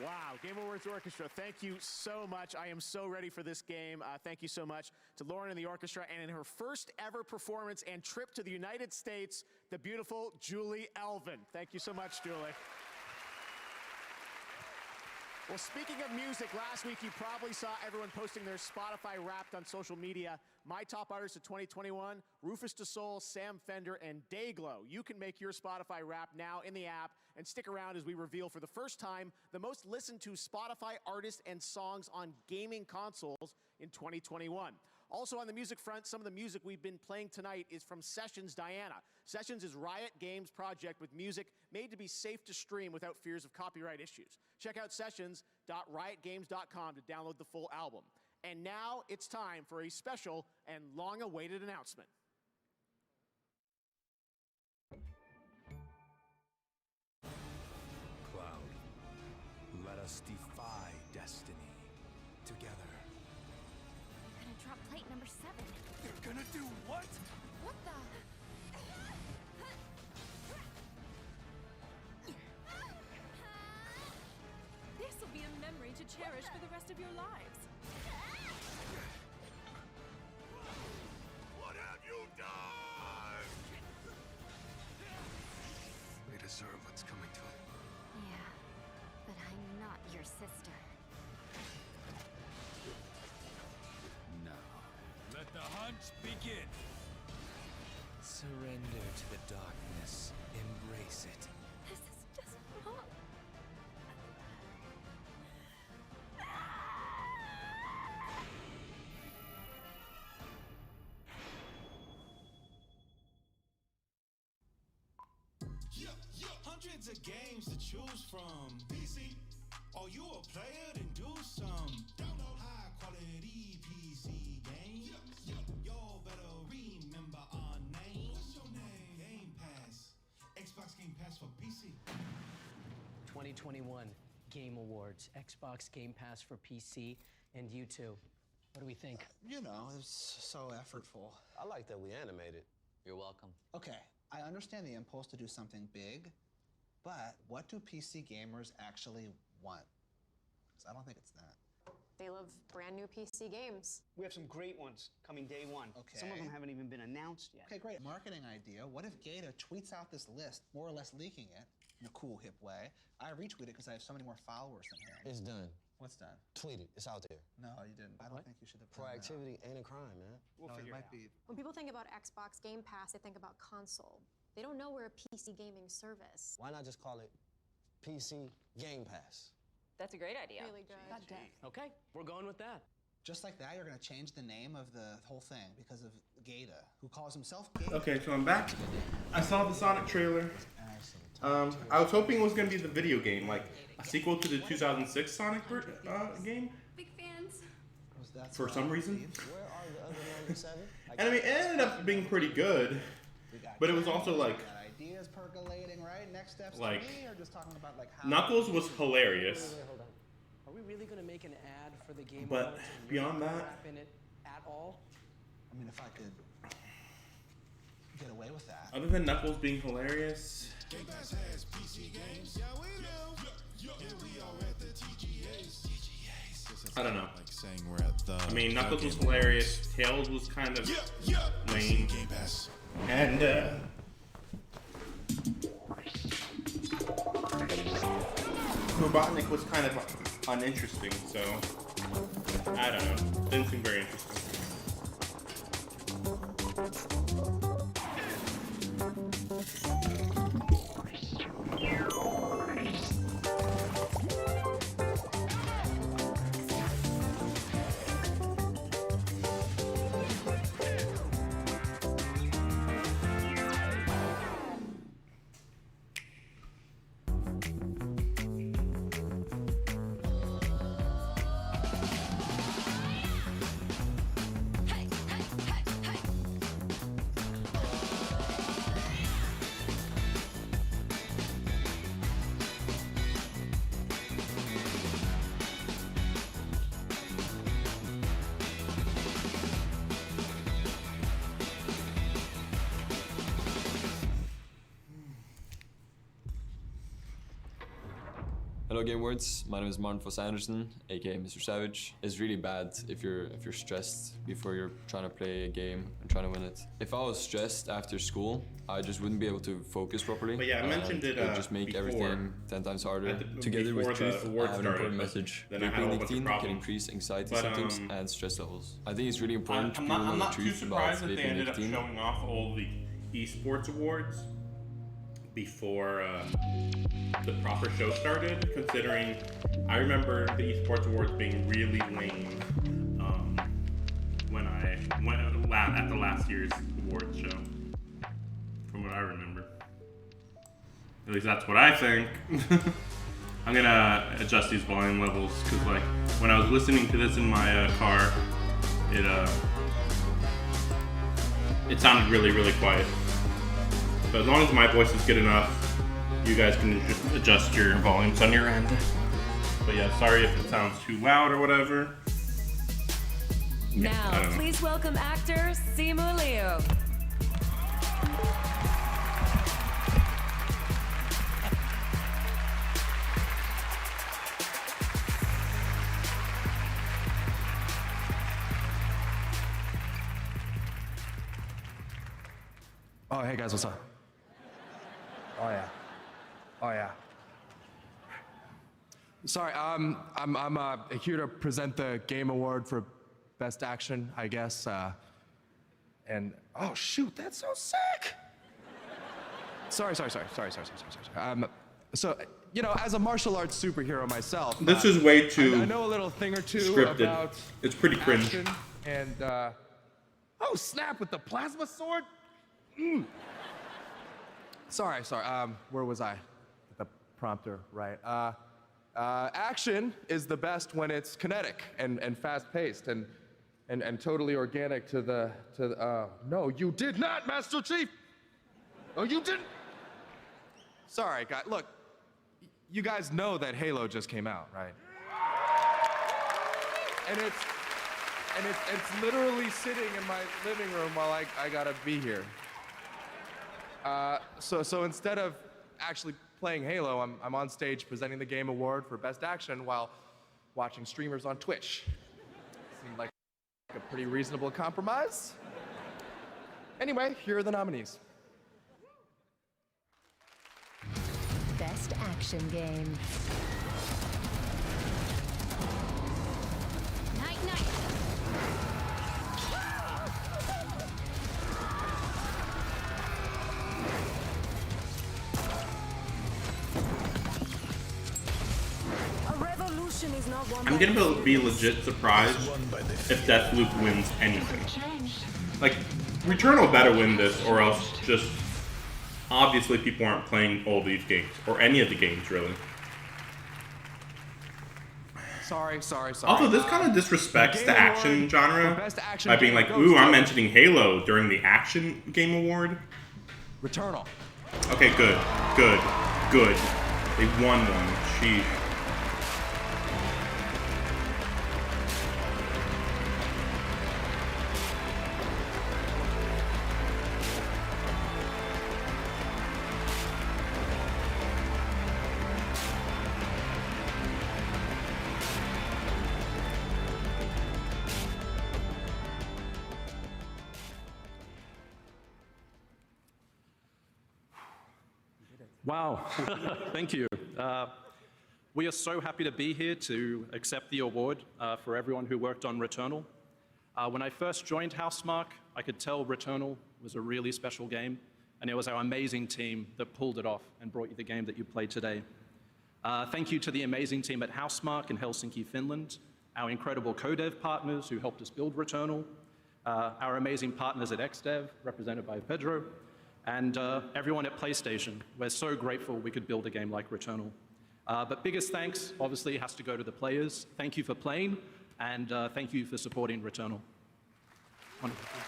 Wow, Game Awards Orchestra, thank you so much. I am so ready for this game. Thank you so much to Lauren and the orchestra, and in her first ever performance and trip to the United States, the beautiful Julie Elvin. Thank you so much, Julie. Well, speaking of music, last week you probably saw everyone posting their Spotify Wrapped on social media. My top artists of 2021, Rufus Du Sol, Sam Fender, and Dayglow. You can make your Spotify Wrapped now in the app, and stick around as we reveal for the first time the most listened to Spotify artists and songs on gaming consoles in 2021. Also on the music front, some of the music we've been playing tonight is from Sessions Diana. Sessions is Riot Games' project with music made to be safe to stream without fears of copyright issues. Check out sessions.riotgames.com to download the full album. And now it's time for a special and long-awaited announcement. Cloud, let us defy destiny together. Gonna drop plate number 7. You're gonna do what? What the? This will be a memory to cherish for the rest of your lives. What have you done? They deserve what's coming to them. Yeah, but I'm not your sister. Punch begin. Surrender to the darkness. Embrace it. This is just wrong. Hundreds of games to choose from. PC, are you a player? Then do some. Download high quality PC games. Y'all better remember our name. What's your name? Game Pass. Xbox Game Pass for PC. 2021 Game Awards, Xbox Game Pass for PC, and you too. What do we think? You know, it's so effortful. I like that we animated. You're welcome. Okay, I understand the impulse to do something big, but what do PC gamers actually want? Because I don't think it's that. They love brand new PC games. We have some great ones coming day one. Okay. Some of them haven't even been announced yet. Okay, great. Marketing idea. What if Gata tweets out this list, more or less leaking it in a cool, hip way? I retweet it because I have so many more followers than him. It's done. What's done? Tweet it. It's out there. No, you didn't. I don't think you should have done that. Proactivity ain't a crime, man. We'll figure it out. When people think about Xbox Game Pass, they think about console. They don't know we're a PC gaming service. Why not just call it PC Game Pass? That's a great idea. Really good. Okay, we're going with that. Just like that, you're gonna change the name of the whole thing because of Gata, who calls himself Gata. Okay, so I'm back. I saw the Sonic trailer. I was hoping it was gonna be the video game, like a sequel to the 2006 Sonic game. Big fans. For some reason. Where are the other 97? And I mean, it ended up being pretty good, but it was also like, Ideas percolating, right? Next steps like, to me, or just talking about like how Knuckles was hilarious. Hold on. Are we really gonna make an ad for the Game But Awards and beyond really that- crap in it at all? I mean, if I could get away with that. Other than Knuckles being hilarious, Game Pass has PC games. Yeah, we do. Yeah, we are at the TGAs. I don't know. Like saying we're at the. I mean, Knuckles was hilarious. Tails was kind of lame. Game Pass. And Robotnik was kind of uninteresting, so I don't know. Didn't seem very interesting. Hello Game Words, my name is Martin Foss Anderson, aka Mr. Savage. It's really bad if you're stressed before you're trying to play a game and trying to win it. If I was stressed after school, I just wouldn't be able to focus properly. But yeah, I mentioned it would just make before. everything 10 times harder. Together before with the Truth, I awards have an started, important but message. then I had a whole bunch of Nicotine can problems. increase anxiety But, symptoms and stress levels. I think it's really important for I'm people to know not the too truth about surprised that they vaping ended up nicotine. showing off all the esports awards before the proper show started, considering I remember the esports awards being really lame when I went at the last year's awards show, from what I remember. At least that's what I think. I'm gonna adjust these volume levels because, like, when I was listening to this in my car, it sounded really, really quiet. But as long as my voice is good enough, you guys can just adjust your volumes on your end. But yeah, sorry if it sounds too loud or whatever. I Now, don't know. please welcome actor Simu Liu. Oh, hey guys, what's up? Oh yeah. Oh yeah. Sorry, I'm here to present the Game Award for Best Action, I guess. And oh shoot, that's so sick. Sorry. So, you know, as a martial arts superhero myself, This is way too I know a little thing or two scripted. about It's pretty cringe. action and oh snap with the plasma sword. Sorry. Where was I? The prompter, right? Action is the best when it's kinetic and fast-paced and totally organic to the. No, you did not, Master Chief. Oh, you didn't. Sorry, guys. Look, you guys know that Halo just came out, right? And it's literally sitting in my living room while I gotta be here. So instead of actually playing Halo, I'm on stage presenting the Game Award for Best Action while watching streamers on Twitch. Seemed like a pretty reasonable compromise. Anyway, here are the nominees. Best action game. Night, night. A revolution is not one. I'm gonna be legit surprised if Deathloop wins anything. Like, Returnal better win this, or else just obviously people aren't playing all these games, or any of the games really. Sorry. Also, this kind of disrespects the action for genre Best Action by being Game like, goes ooh, I'm to- mentioning Halo during the Action Game Award. Returnal. Okay, good. They won one. Sheesh. Wow, thank you. We are so happy to be here to accept the award for everyone who worked on Returnal. When I first joined Housemarque, I could tell Returnal was a really special game, and it was our amazing team that pulled it off and brought you the game that you played today. Thank you to the amazing team at Housemarque in Helsinki, Finland, our incredible co-dev partners who helped us build Returnal, our amazing partners at XDev, represented by Pedro, and everyone at PlayStation. We're so grateful we could build a game like Returnal. But biggest thanks, obviously, has to go to the players. Thank you for playing, and thank you for supporting Returnal. Wonderful.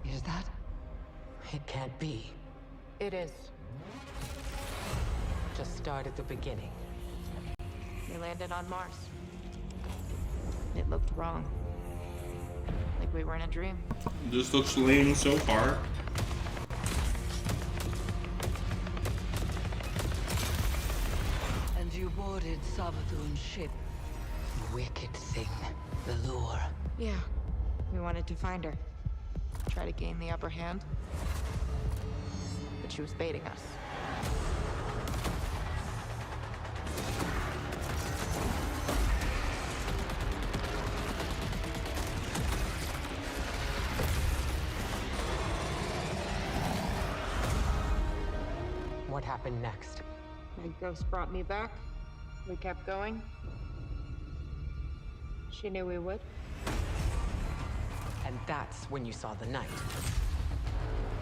Is that? It can't be. It is. Just start at the beginning. We landed on Mars. It looked wrong. Like we were in a dream. This looks lame so far. And you boarded Savathun's ship. Wicked thing. The lure. Yeah. We wanted to find her. Try to gain the upper hand. But she was baiting us. What happened next? My ghost brought me back. We kept going. She knew we would. And that's when you saw the night.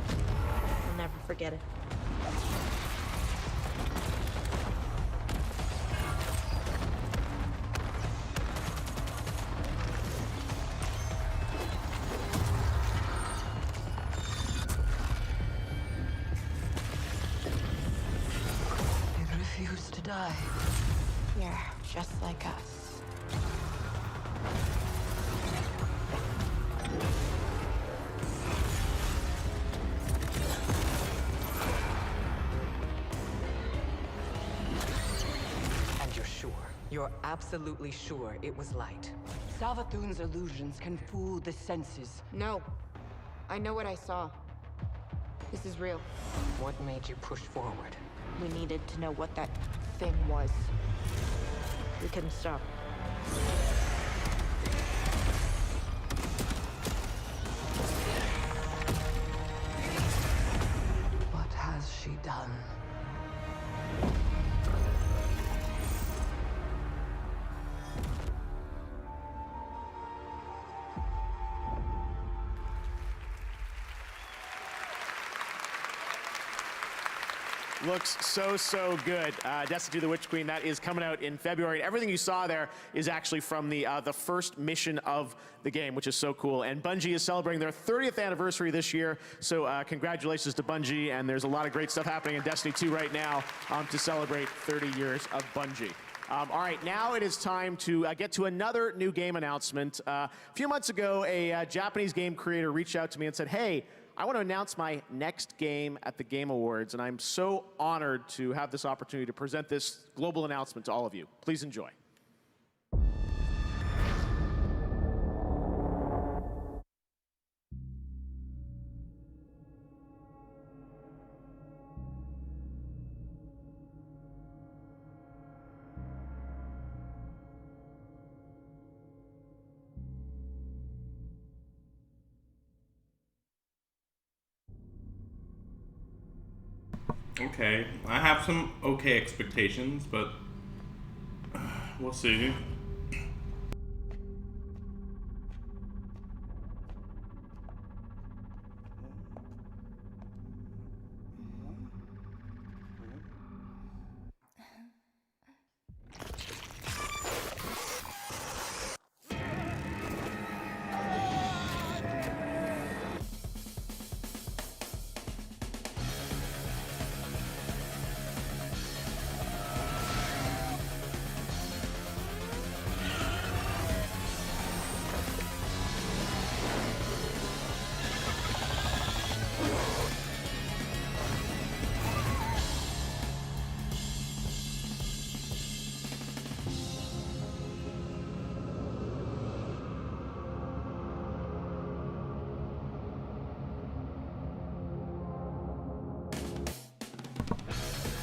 I'll never forget it. It refused to die. Yeah, just like us. You're absolutely sure it was light? Savathun's illusions can fool the senses. No. I know what I saw. This is real. What made you push forward? We needed to know what that thing was. We couldn't stop. What has she done? Looks so good. Destiny 2: The Witch Queen, that is coming out in February. And everything you saw there is actually from the first mission of the game, which is so cool. And Bungie is celebrating their 30th anniversary this year, so congratulations to Bungie. And there's a lot of great stuff happening in Destiny 2 right now to celebrate 30 years of Bungie. All right, now it is time to get to another new game announcement. A few months ago, a Japanese game creator reached out to me and said, hey, I want to announce my next game at the Game Awards, and I'm so honored to have this opportunity to present this global announcement to all of you. Please enjoy. Okay, I have some okay expectations, but we'll see.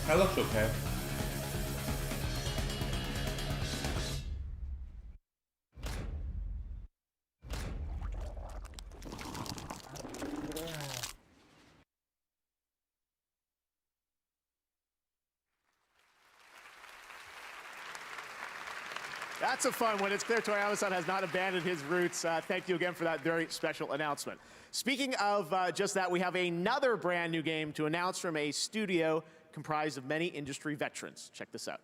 That looks okay. That's a fun one. It's clear Toyama-san has not abandoned his roots. Thank you again for that very special announcement. Speaking of just that, we have another brand new game to announce from a studio comprised of many industry veterans. Check this out.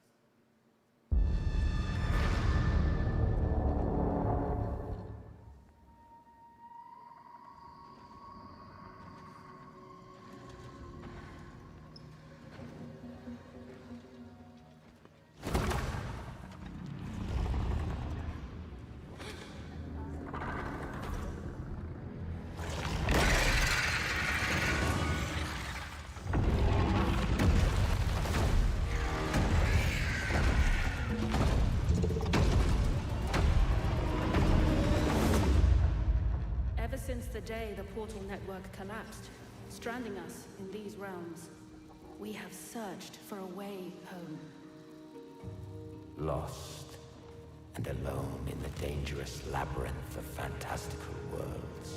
Since the day the portal network collapsed, stranding us in these realms, we have searched for a way home. Lost and alone in the dangerous labyrinth of fantastical worlds.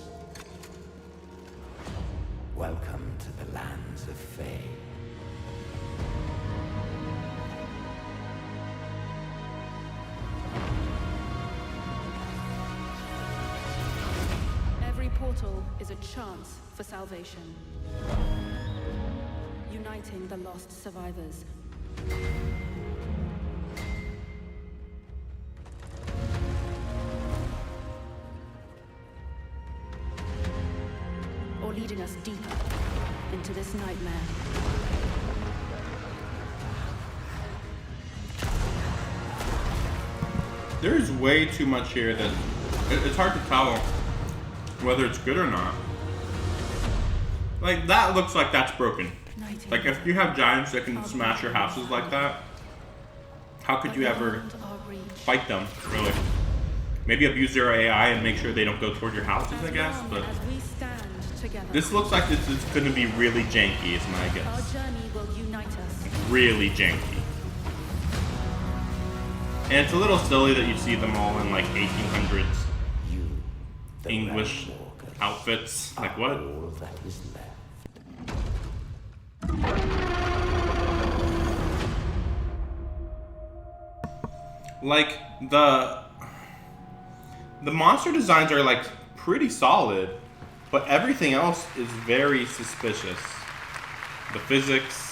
Welcome to the lands of Fae. Every portal is a chance for salvation. Uniting the lost survivors. Or leading us deeper into this nightmare. There's way too much here that it's hard to tell whether it's good or not. Like, that looks like that's broken. Like, if you have giants that can smash your houses like that, how could you ever fight them, really? Maybe abuse their AI and make sure they don't go toward your houses, I guess, but this looks like this is going to be really janky, is my guess. Our journey will unite us. Really janky. And it's a little silly that you see them all in like 1800s English outfits. Like what? All that is left. Like the monster designs are like pretty solid, but everything else is very suspicious. The physics,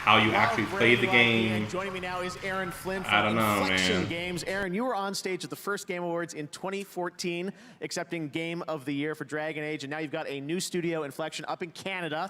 how you actually play the game. Joining me now is Aaron Flynn from I don't know, Inflection man. Games. Aaron, you were on stage at the first Game Awards in 2014, accepting Game of the Year for Dragon Age, and now you've got a new studio, Inflection, up in Canada.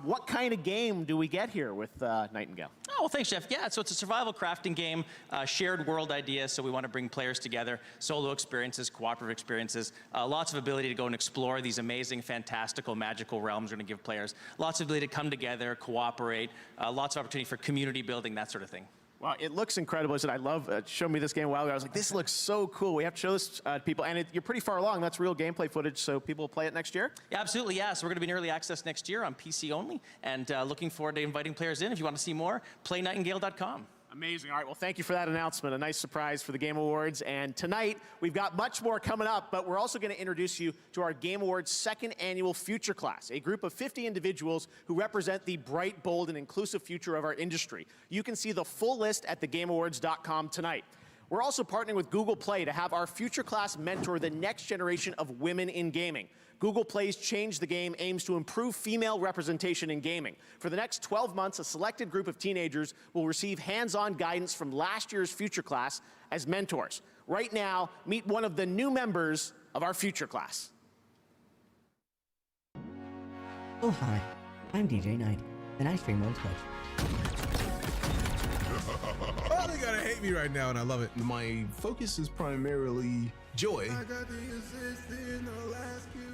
What kind of game do we get here with Nightingale? Oh, well, thanks, Jeff. Yeah, so it's a survival crafting game, shared world idea, so we want to bring players together, solo experiences, cooperative experiences, lots of ability to go and explore these amazing, fantastical, magical realms we're going to give players, lots of ability to come together, cooperate, lots of opportunity for community building, that sort of thing. Wow, it looks incredible. I love, showed me this game a while ago. I was like, this looks so cool. We have to show this to people. And you're pretty far along. That's real gameplay footage, so people will play it next year? Yeah, absolutely, yeah. So we're going to be in early access next year on PC only, and looking forward to inviting players in. If you want to see more, playnightingale.com. Amazing. All right, well, thank you for that announcement. A nice surprise for the Game Awards. And tonight, we've got much more coming up, but we're also going to introduce you to our Game Awards second annual Future Class, a group of 50 individuals who represent the bright, bold, and inclusive future of our industry. You can see the full list at thegameawards.com tonight. We're also partnering with Google Play to have our Future Class mentor the next generation of women in gaming. Google Play's Change the Game aims to improve female representation in gaming. For the next 12 months, a selected group of teenagers will receive hands-on guidance from last year's Future Class as mentors. Right now, meet one of the new members of our Future Class. Oh, hi. I'm DJ Knight, and I stream on Twitch. Oh, they gotta hate me right now, and I love it. My focus is primarily joy.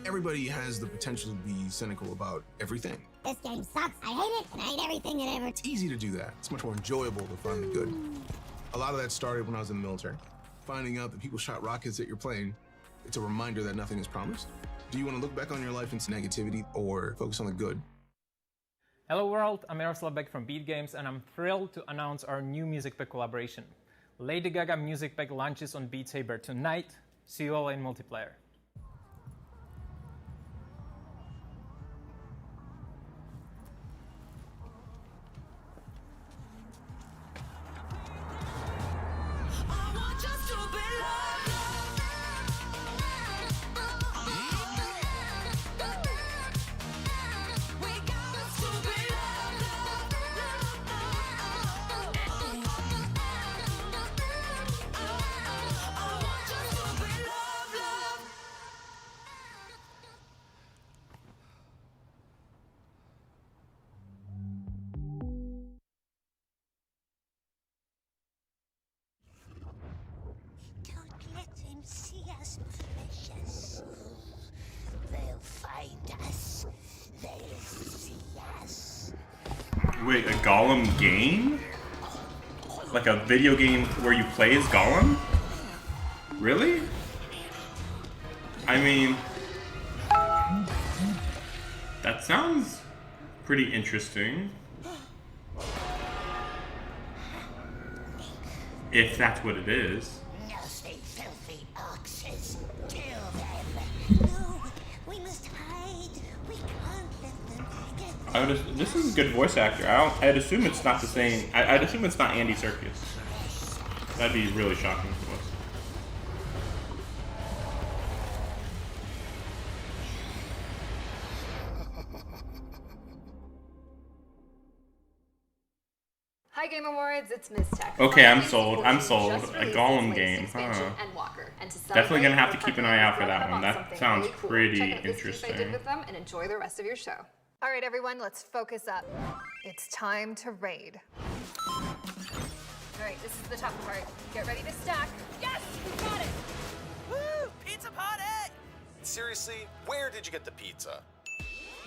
Everybody has the potential to be cynical about everything. This game sucks. I hate it, and I hate everything in it. It's easy to do that. It's much more enjoyable to find the good. A lot of that started when I was in the military. Finding out that people shot rockets at your plane, it's a reminder that nothing is promised. Do you want to look back on your life into negativity or focus on the good? Hello world, I'm Miroslav Beck from Beat Games, and I'm thrilled to announce our new Music Pack collaboration. Lady Gaga Music Pack launches on Beat Saber tonight. See you all in multiplayer. Wait, a Gollum game? Like a video game where you play as Gollum? Really? I mean, that sounds pretty interesting. If that's what it is. Nasty, filthy oxes. Kill them. No, we must hide. We can't let them get I would, this is a good voice actor. I'd assume it's not the same. I'd assume it's not Andy Serkis. That'd be really shocking to us. Hi Game Awards, it's Ms. Tech. Okay, I'm sold. I'm sold. A Gollum game, Expansion huh? and Walker. And to Definitely gonna have to celebrate, keep an we're eye out for partnering that with one. them on That something sounds really cool. pretty Check out this piece I interesting. did with them and enjoy the rest of your show. All right, everyone, let's focus up. It's time to raid. All right, this is the tough part. Get ready to stack. Yes, we got it. Woo! Pizza party! Seriously, where did you get the pizza?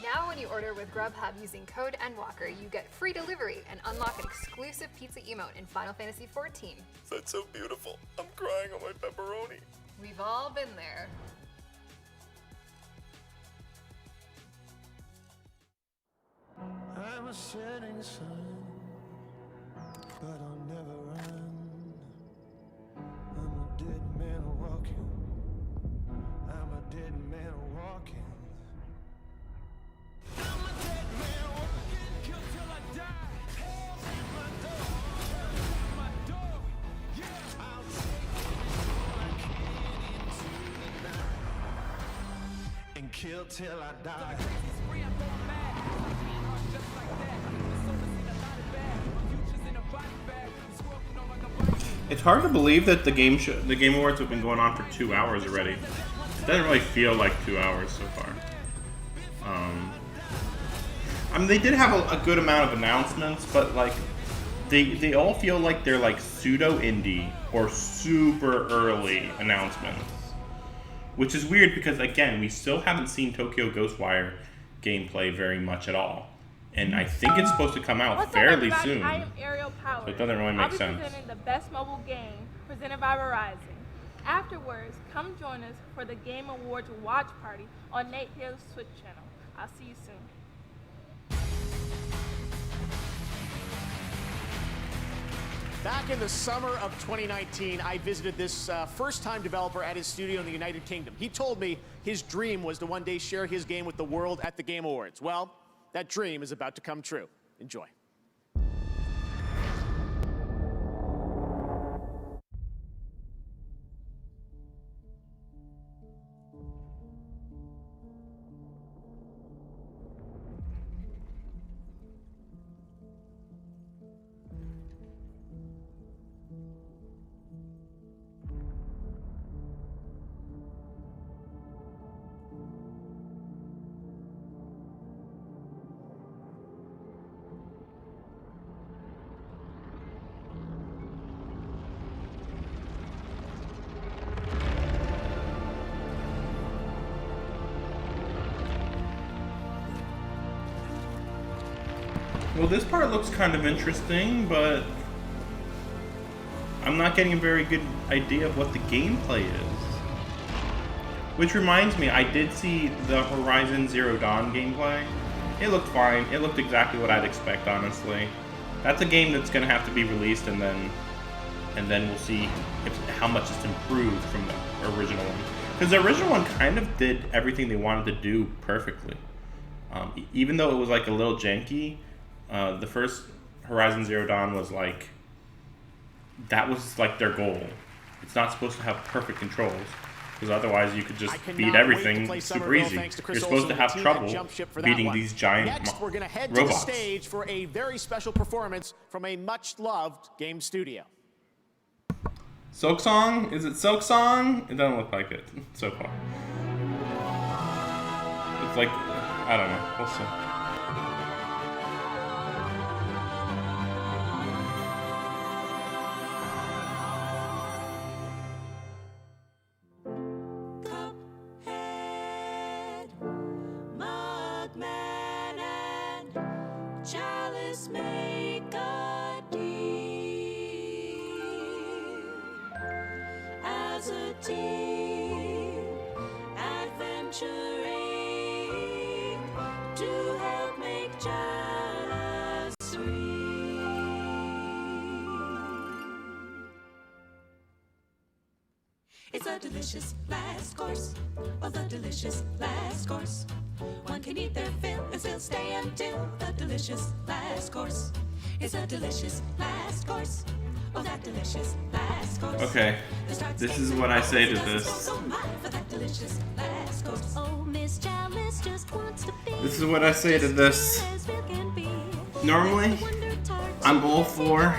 Now when you order with Grubhub using code NWalker, you get free delivery and unlock an exclusive pizza emote in Final Fantasy XIV. That's so beautiful. I'm crying on my pepperoni. We've all been there. I'm a setting sun, but I'll never run. I'm a dead man walking. I'm a dead man walking. I'm a dead man walking, kill till I die. Hell's at my door, hell's at my door. Yeah, I'll take all I can into the night and kill till I die. It's hard to believe that the Game Awards have been going on for 2 hours already. It doesn't really feel like 2 hours so far. I mean, they did have a good amount of announcements, but like, they all feel like they're like pseudo indie or super early announcements, which is weird because again, we still haven't seen Tokyo Ghostwire gameplay very much at all. And I think it's supposed to come out fairly soon. I am Ariel Power. So it doesn't really make sense. I'll be presenting the best mobile game presented by Verizon. Afterwards, come join us for the Game Awards watch party on Nate Hill's Twitch channel. I'll see you soon. Back in the summer of 2019, I visited this first-time developer at his studio in the United Kingdom. He told me his dream was to one day share his game with the world at the Game Awards. Well, that dream is about to come true. Enjoy. Well, this part looks kind of interesting, but I'm not getting a very good idea of what the gameplay is. Which reminds me, I did see the Horizon Zero Dawn gameplay. It looked fine. It looked exactly what I'd expect, honestly. That's a game that's going to have to be released, and then we'll see how much it's improved from the original one. Because the original one kind of did everything they wanted to do perfectly. Even though it was like a little janky, the first Horizon Zero Dawn was like, that was like their goal. It's not supposed to have perfect controls, because otherwise you could just beat everything super easy. You're supposed to have trouble beating these giant Next, we're going to head robots. to the stage for a very special performance from a much-loved game studio. Silksong? Is it Silksong? It doesn't look like it so far. It's like, I don't know. We'll see. It's a delicious last course. Oh, the delicious last course. One can eat their fill and still stay until the delicious last course. It's a delicious last course. Oh, that delicious last course. Okay, this is what I say to this. This is what I say to this. Normally, I'm all for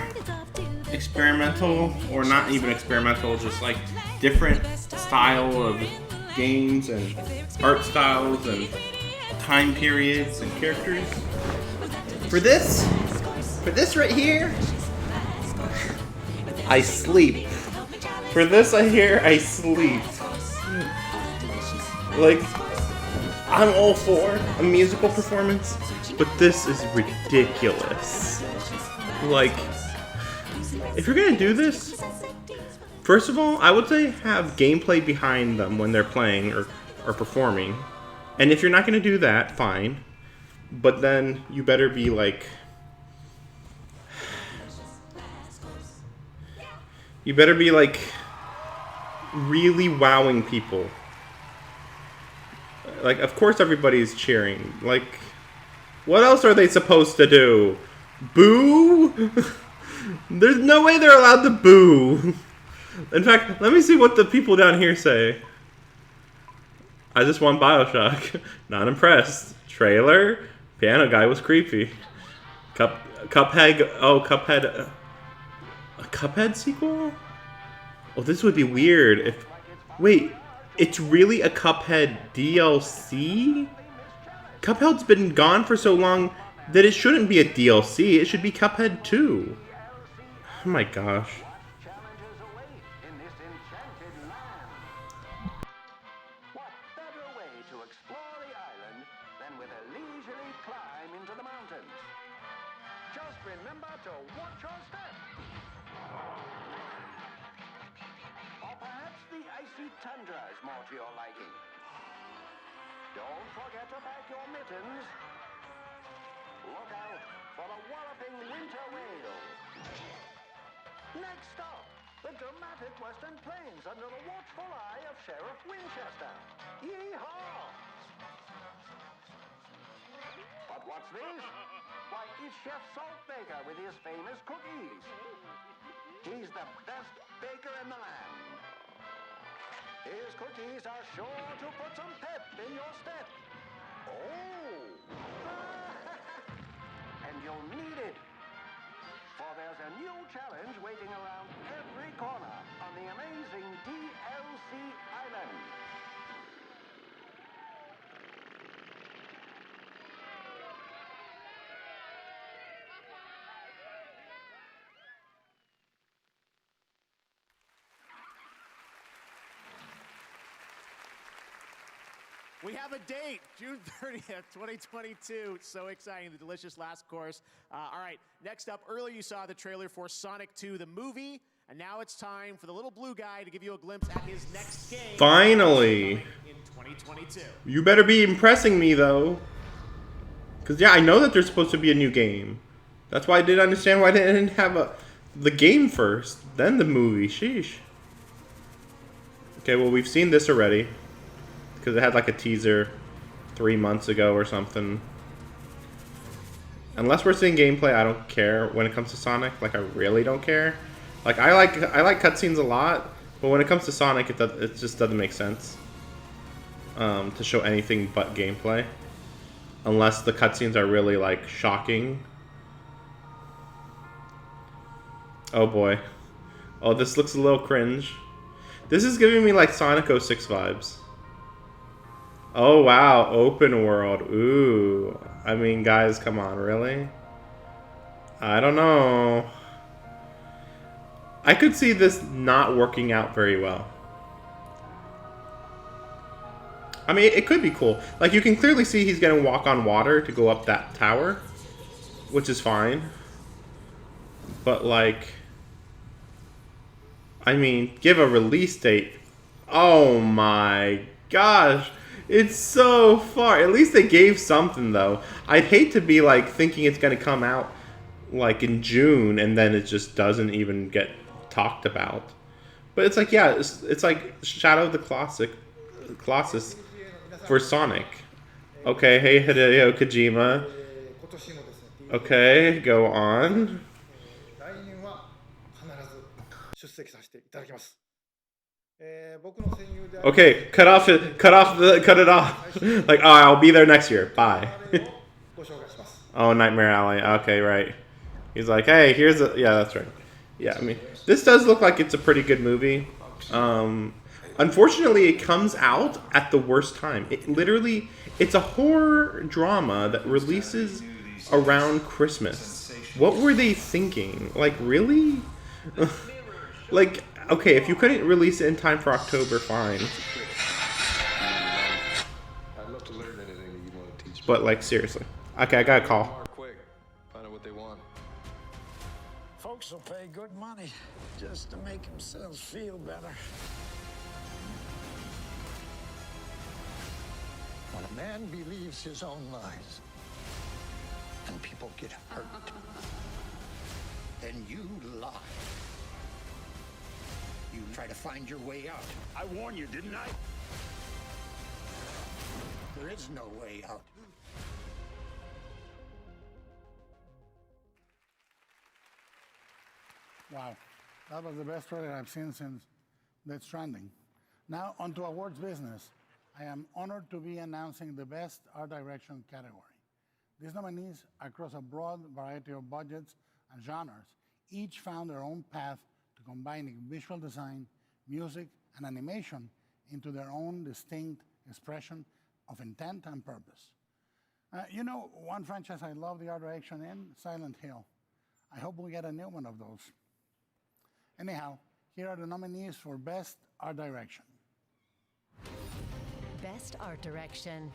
experimental, or not even experimental, just like different style of games and art styles and time periods and characters. For this right here, I sleep. For this I sleep. Like, I'm all for a musical performance, but this is ridiculous. Like, if you're gonna do this, first of all, I would say have gameplay behind them when they're playing or performing. And if you're not gonna do that, fine. But then you better be like... You better be like really wowing people. Like, of course everybody's cheering. Like, what else are they supposed to do? Boo? There's no way they're allowed to boo. In fact, let me see what the people down here say. I just won BioShock. Not impressed. Trailer? Piano guy was creepy. Cuphead. Oh, Cuphead. A Cuphead sequel? Oh, this would be weird if... Wait, it's really a Cuphead DLC? Cuphead's been gone for so long that it shouldn't be a DLC. It should be Cuphead 2. Oh my gosh. Tundra is more to your liking. Don't forget to pack your mittens. Look out for the walloping winter whale. Next stop, the dramatic Western Plains under the watchful eye of Sheriff Winchester. Yee-haw! But what's this? Why, it's Chef Saltbaker with his famous cookies. He's the best baker in the land. His cookies are sure to put some pep in your step. Oh! And you'll need it. For there's a new challenge waiting around every corner on the amazing DLC Island. We have a date, June 30th, 2022. So exciting, the delicious last course. All right, next up, earlier you saw the trailer for Sonic 2, the movie, and now it's time for the little blue guy to give you a glimpse at his next game. Finally. In 2022. You better be impressing me, though. Because, yeah, I know that there's supposed to be a new game. That's why I didn't understand why they didn't have the game first, then the movie. Sheesh. Okay, well, we've seen this already. Because it had like a teaser 3 months ago or something. Unless we're seeing gameplay, I don't care when it comes to Sonic. Like, I really don't care. Like, I like cutscenes a lot, but when it comes to Sonic, it just doesn't make sense to show anything but gameplay. Unless the cutscenes are really, like, shocking. Oh boy. Oh, this looks a little cringe. This is giving me, like, Sonic 06 vibes. Oh, wow. Open world. Ooh. I mean, guys, come on. Really? I don't know. I could see this not working out very well. I mean, it could be cool. Like, you can clearly see he's going to walk on water to go up that tower, which is fine. But, like, I mean, give a release date. Oh, my gosh. It's so far. At least they gave something, though. I'd hate to be, like, thinking it's going to come out, like, in June, and then it just doesn't even get talked about. But it's like, yeah, it's like Shadow of the Colossus for Sonic. Okay, hey, Hideo Kojima. Okay, go on. Okay, cut it off. Like, oh, I'll be there next year. Bye. Oh, Nightmare Alley. Okay, right. He's like, hey, here's a... Yeah, that's right. Yeah, I mean, this does look like it's a pretty good movie. Unfortunately, it comes out at the worst time. It literally... It's a horror drama that releases around Christmas. What were they thinking? Like, really? Like... Okay, if you couldn't release it in time for October, fine. I'd love to learn but like seriously. Okay, I got a call. Quick, find out what they want. Folks will pay good money just to make themselves feel better. When a man believes his own lies and people get hurt, then you lie. You try to find your way out. I warned you, didn't I? There is no way out. Wow, that was the best trailer I've seen since Death Stranding. Now, on to awards business. I am honored to be announcing the Best Art Direction category. These nominees, across a broad variety of budgets and genres, each found their own path to combining visual design, music, and animation into their own distinct expression of intent and purpose. You know, one franchise I love the art direction in, Silent Hill. I hope we get a new one of those. Anyhow, here are the nominees for Best Art Direction. Best Art Direction.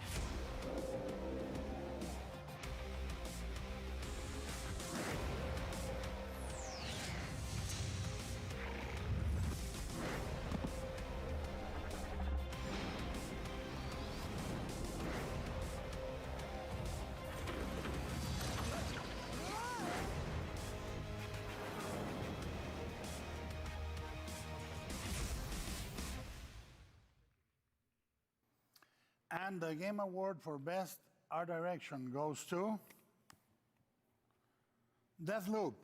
And the Game Award for Best Art Direction goes to Deathloop.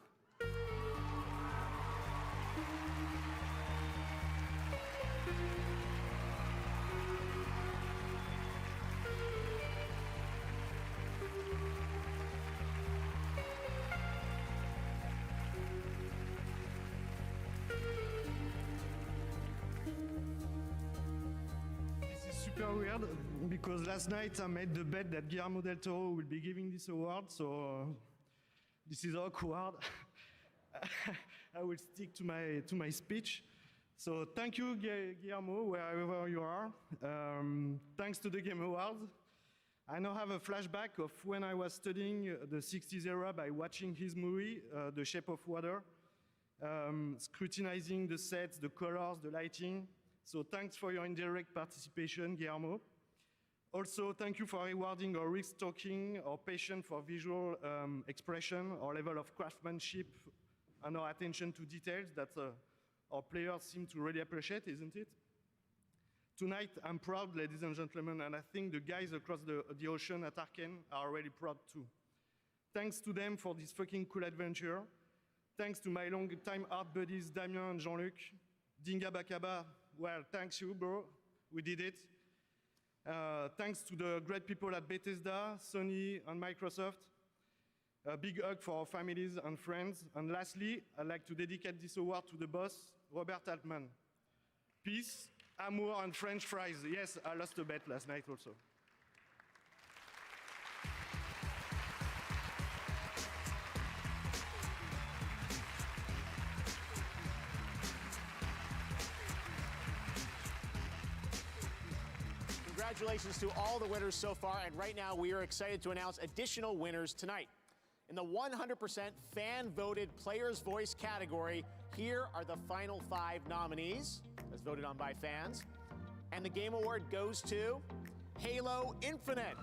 Super weird because last night I made the bet that Guillermo del Toro will be giving this award, so this is awkward. I will stick to my speech. So thank you, Guillermo, wherever you are. Thanks to the Game Awards. I now have a flashback of when I was studying the 60s era by watching his movie, The Shape of Water, scrutinizing the sets, the colors, the lighting. So thanks for your indirect participation, Guillermo. Also, thank you for rewarding our risk-taking, our passion for visual expression, our level of craftsmanship, and our attention to details that our players seem to really appreciate, isn't it? Tonight, I'm proud, ladies and gentlemen, and I think the guys across the ocean at Arkane are really proud too. Thanks to them for this fucking cool adventure. Thanks to my long-time art buddies, Damien and Jean-Luc. Dinga Bakaba, well, thanks you, bro. We did it. Thanks to the great people at Bethesda, Sony, and Microsoft. A big hug for our families and friends. And lastly, I'd like to dedicate this award to the boss, Robert Altman. Peace, amour, and French fries. Yes, I lost a bet last night also. Congratulations to all the winners so far, and right now we are excited to announce additional winners tonight. In the 100% fan-voted Player's Voice category, here are the final 5 nominees, as voted on by fans. And the Game Award goes to Halo Infinite.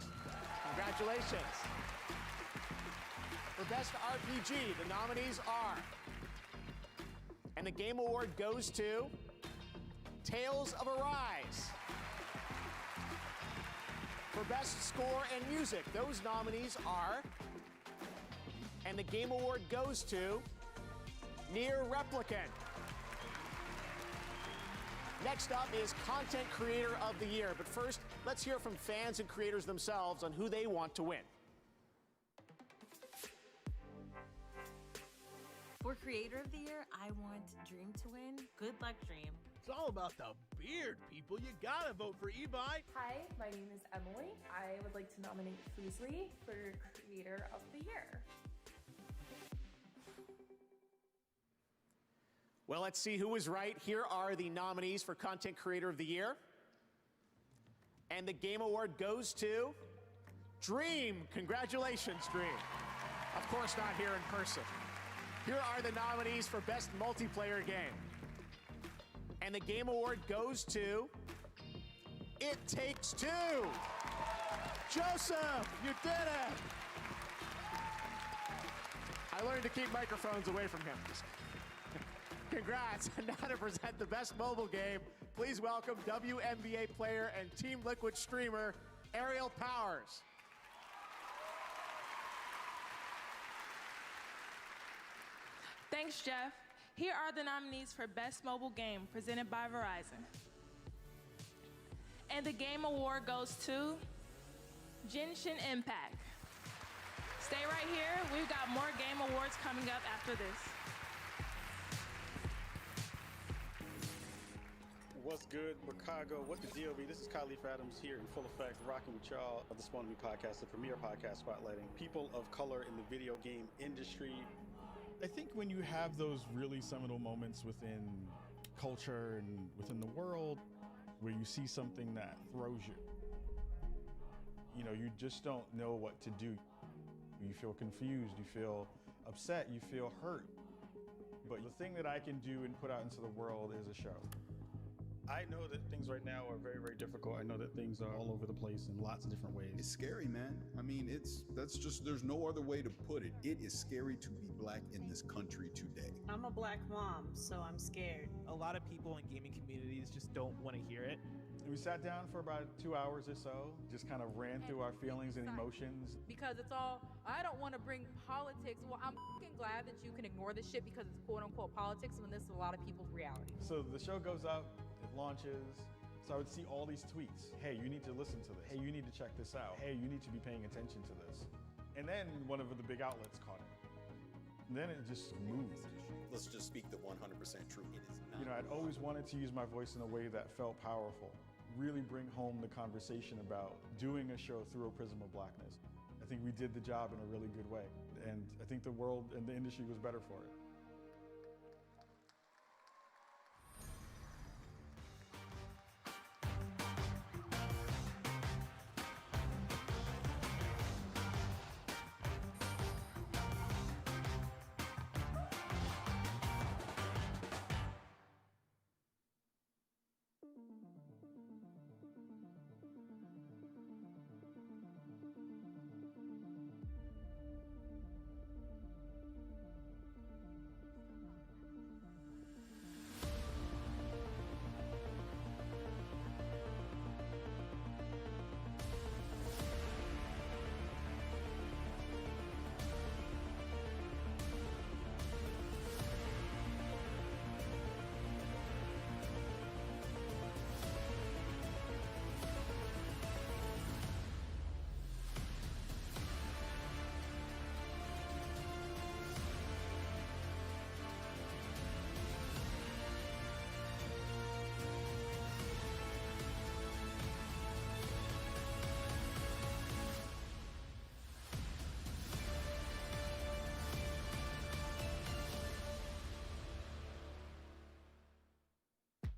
Congratulations. For Best RPG, the nominees are, and the Game Award goes to Tales of Arise. For Best Score and Music, those nominees are, and the Game Award goes to Nier Replicant. Next up is Content Creator of the Year, but first, let's hear from fans and creators themselves on who they want to win. For Creator of the Year, I want Dream to win. Good luck, Dream. It's all about the beard, people. You gotta vote for Ebi. Hi, my name is Emily. I would like to nominate Fuslie for Creator of the Year. Well, let's see who was right. Here are the nominees for Content Creator of the Year. And the Game Award goes to Dream. Congratulations, Dream. Of course not here in person. Here are the nominees for Best Multiplayer Game. And the Game Award goes to It Takes Two. Joseph, you did it. I learned to keep microphones away from him. Congrats. And now to present the Best Mobile Game, please welcome WNBA player and Team Liquid streamer, Aerial Powers. Thanks, Jeff. Here are the nominees for Best Mobile Game presented by Verizon. And the Game Award goes to Genshin Impact. Stay right here. We've got more Game Awards coming up after this. What's good, Chicago? What the deal be? This is Khalif Adams here in full effect, rocking with y'all of the Spawn Me podcast, the premier podcast spotlighting people of color in the video game industry. I think when you have those really seminal moments within culture and within the world where you see something that throws you, you just don't know what to do. You feel confused, you feel upset, you feel hurt. But the thing that I can do and put out into the world is a show. I know that things right now are very, very difficult. I know that things are all over the place in lots of different ways. It's scary, man. I mean, there's no other way to put it. It is scary to be black in this country today. I'm a black mom, so I'm scared. A lot of people in gaming communities just don't want to hear it. We sat down for about 2 hours or so, just kind of ran through our feelings and emotions. Because it's all, I don't want to bring politics. Well, I'm fucking glad that you can ignore this shit because it's quote unquote politics when this is a lot of people's reality. So the show goes up, it launches. So I would see all these tweets. Hey, you need to listen to this. Hey, you need to check this out. Hey, you need to be paying attention to this. And then one of the big outlets caught it. And then it just moved. Let's just speak the 100% truth. It is not. I'd always wanted to use my voice in a way that felt powerful. Really bring home the conversation about doing a show through a prism of blackness. I think we did the job in a really good way. And I think the world and the industry was better for it.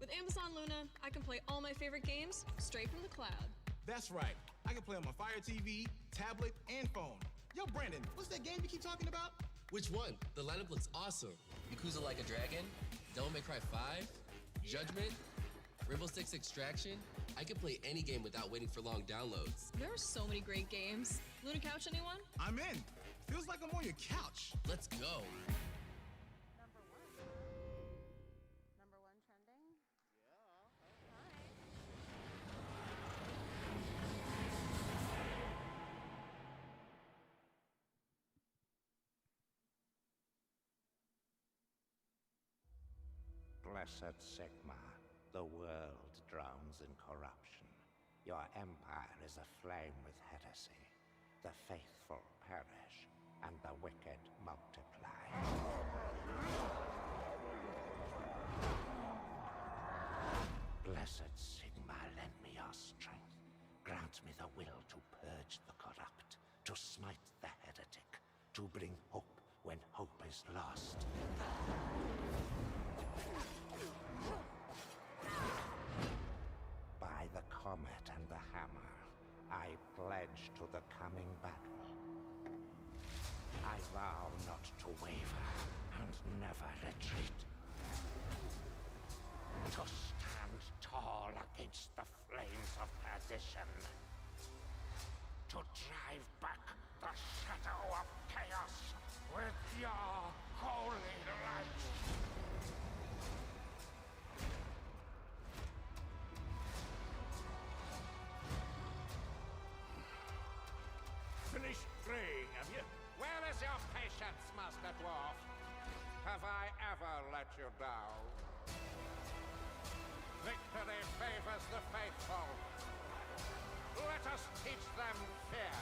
With Amazon Luna, I can play all my favorite games straight from the cloud. That's right. I can play on my Fire TV, tablet, and phone. Yo, Brandon, what's that game you keep talking about? Which one? The lineup looks awesome. Yakuza Like a Dragon, Devil May Cry 5, Judgment, Rainbow Six Extraction. I can play any game without waiting for long downloads. There are so many great games. Luna Couch, anyone? I'm in. Feels like I'm on your couch. Let's go. Blessed Sigma, the world drowns in corruption. Your empire is aflame with heresy. The faithful perish, and the wicked multiply. Blessed Sigma, lend me your strength. Grant me the will to purge the corrupt, to smite the heretic, to bring hope when hope is lost. By the comet and the hammer, I pledge to the coming you down. Victory favors the faithful. Let us teach them fear.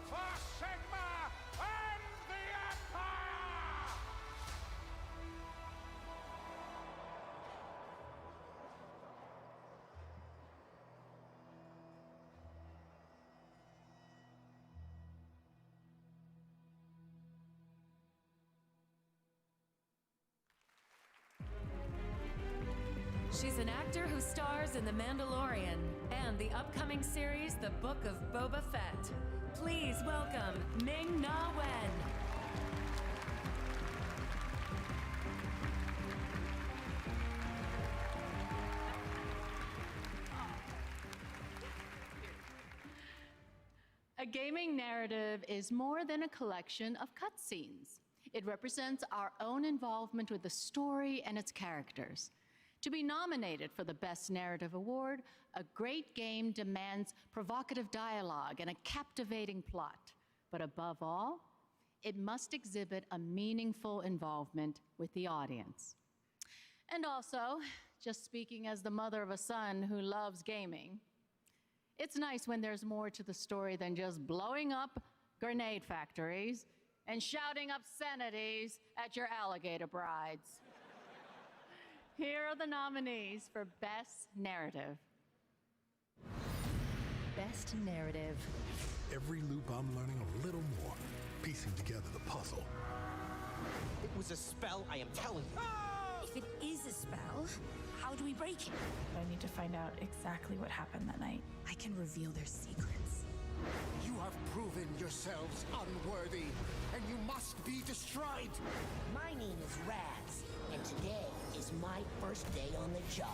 For Sigma and the Empire! She's an actor who stars in The Mandalorian and the upcoming series The Book of Boba Fett. Please welcome Ming-Na Wen. A gaming narrative is more than a collection of cutscenes. It represents our own involvement with the story and its characters. To be nominated for the Best Narrative Award, a great game demands provocative dialogue and a captivating plot. But above all, it must exhibit a meaningful involvement with the audience. And also, just speaking as the mother of a son who loves gaming, it's nice when there's more to the story than just blowing up grenade factories and shouting obscenities at your alligator brides. Here are the nominees for Best Narrative. Best Narrative. Every loop I'm learning a little more, piecing together the puzzle. It was a spell, I am telling you. If it is a spell, how do we break it? I need to find out exactly what happened that night. I can reveal their secrets. You have proven yourselves unworthy, and you must be destroyed. My name is Raz, and today is my first day on the job.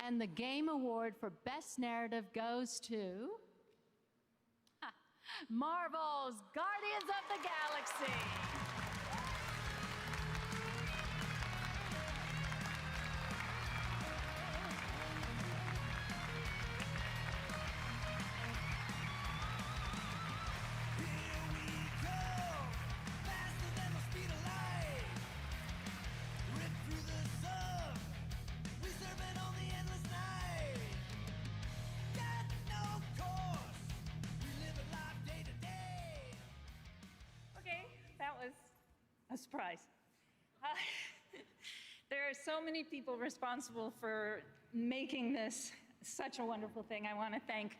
And the Game Award for Best Narrative goes to Marvel's Guardians of the Galaxy. A surprise. There are so many people responsible for making this such a wonderful thing. I want to thank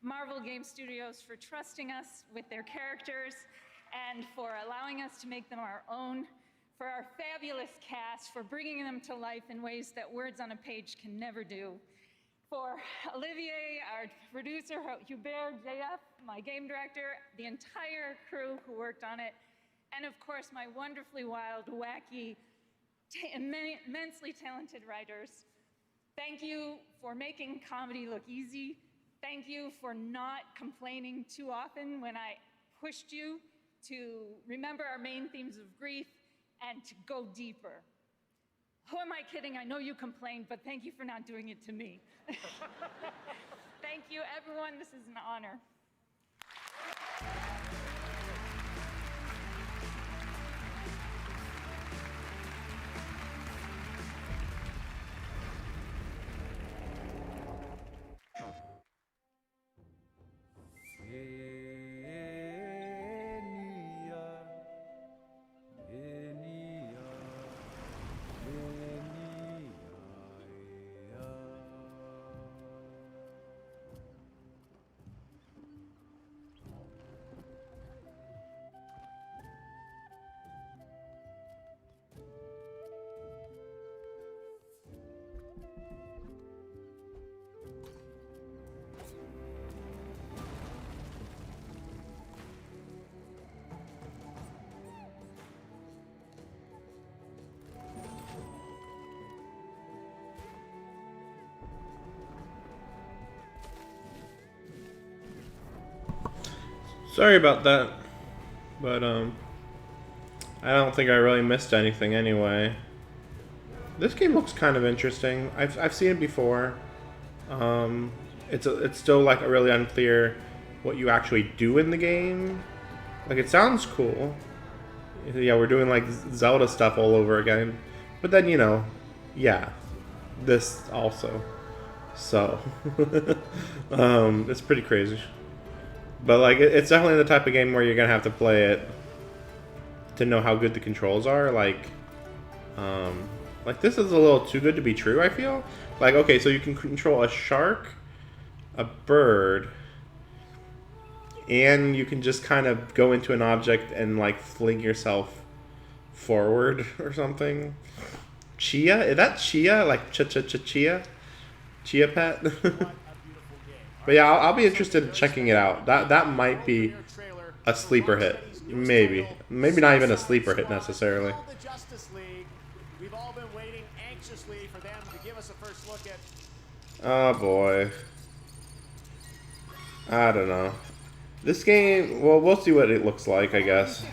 Marvel Game Studios for trusting us with their characters and for allowing us to make them our own, for our fabulous cast, for bringing them to life in ways that words on a page can never do, for Olivier, our producer, Hubert, JF, my game director, the entire crew who worked on it, and of course, my wonderfully wild, wacky, immensely talented writers. Thank you for making comedy look easy. Thank you for not complaining too often when I pushed you to remember our main themes of grief and to go deeper. Who am I kidding? I know you complained, but thank you for not doing it to me. Thank you, everyone. This is an honor. Sorry about that, but I don't think I really missed anything anyway. This game looks kind of interesting. I've seen it before. It's still like really unclear what you actually do in the game. Like, it sounds cool. Yeah, we're doing like Zelda stuff all over again. But then, you know, yeah, this also. So, it's pretty crazy. But like, it's definitely the type of game where you're gonna have to play it to know how good the controls are. Like this is a little too good to be true, I feel. Like, okay, so you can control a shark, a bird, and you can just kind of go into an object and like fling yourself forward or something. Chia? Is that Chia? Like Chia? Chia Pet? But yeah, I'll be interested in checking it out. That might be a sleeper hit. Maybe not even a sleeper hit necessarily. The Justice League. We've all been waiting anxiously for them to give us a first look at. Oh boy. I don't know. This game, well, we'll see what it looks like, I guess.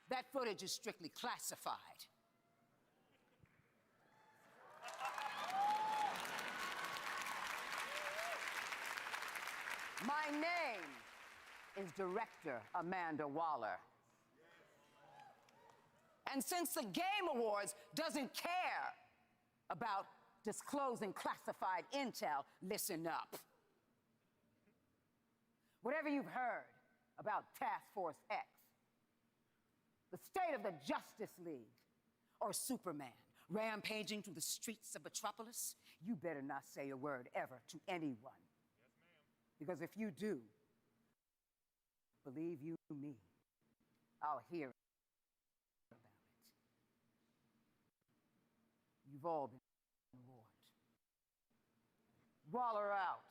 That footage is strictly classified. My name is Director Amanda Waller. And since the Game Awards doesn't care about disclosing classified intel, listen up. Whatever you've heard about Task Force X, the state of the Justice League, or Superman rampaging through the streets of Metropolis, you better not say a word ever to anyone. Because if you do, believe you me, I'll hear about it. You've all been warned. Waller out.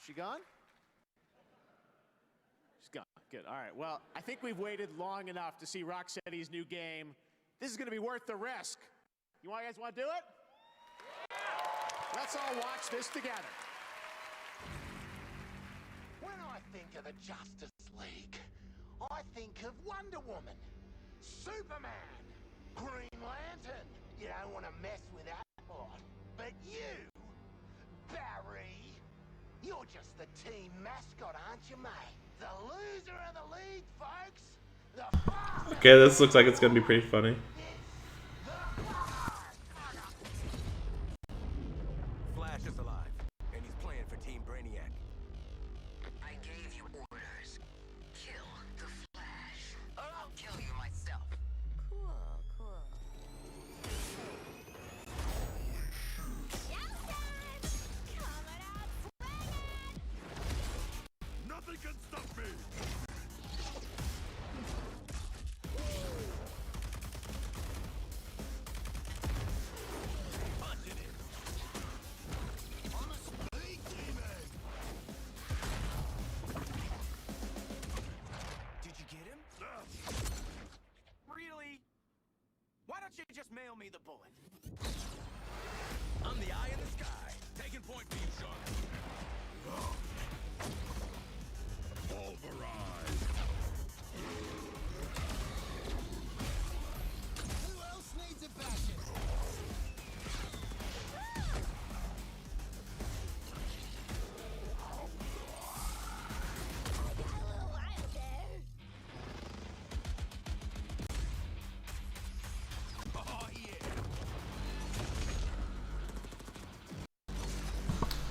She gone? She's gone. Good. All right. Well, I think we've waited long enough to see Rocksteady's new game. This is going to be worth the risk. You guys want to do it? Let's all watch this together. When I think of the Justice League, I think of Wonder Woman, Superman, Green Lantern. You don't want to mess with that lot. But you, Barry, you're just the team mascot, aren't you, mate? The loser of the league, folks. Okay, this looks like it's gonna be pretty funny. Flash is alive, and he's playing for Team Brainiac. I gave you orders. Kill the Flash, or I'll kill you myself. Cool. Nothing can stop me! Did you get him? Really? Why don't you just mail me the bullet? I'm the eye in the sky. Taking point for you, Sean. Pulverize. Who else needs a bastion?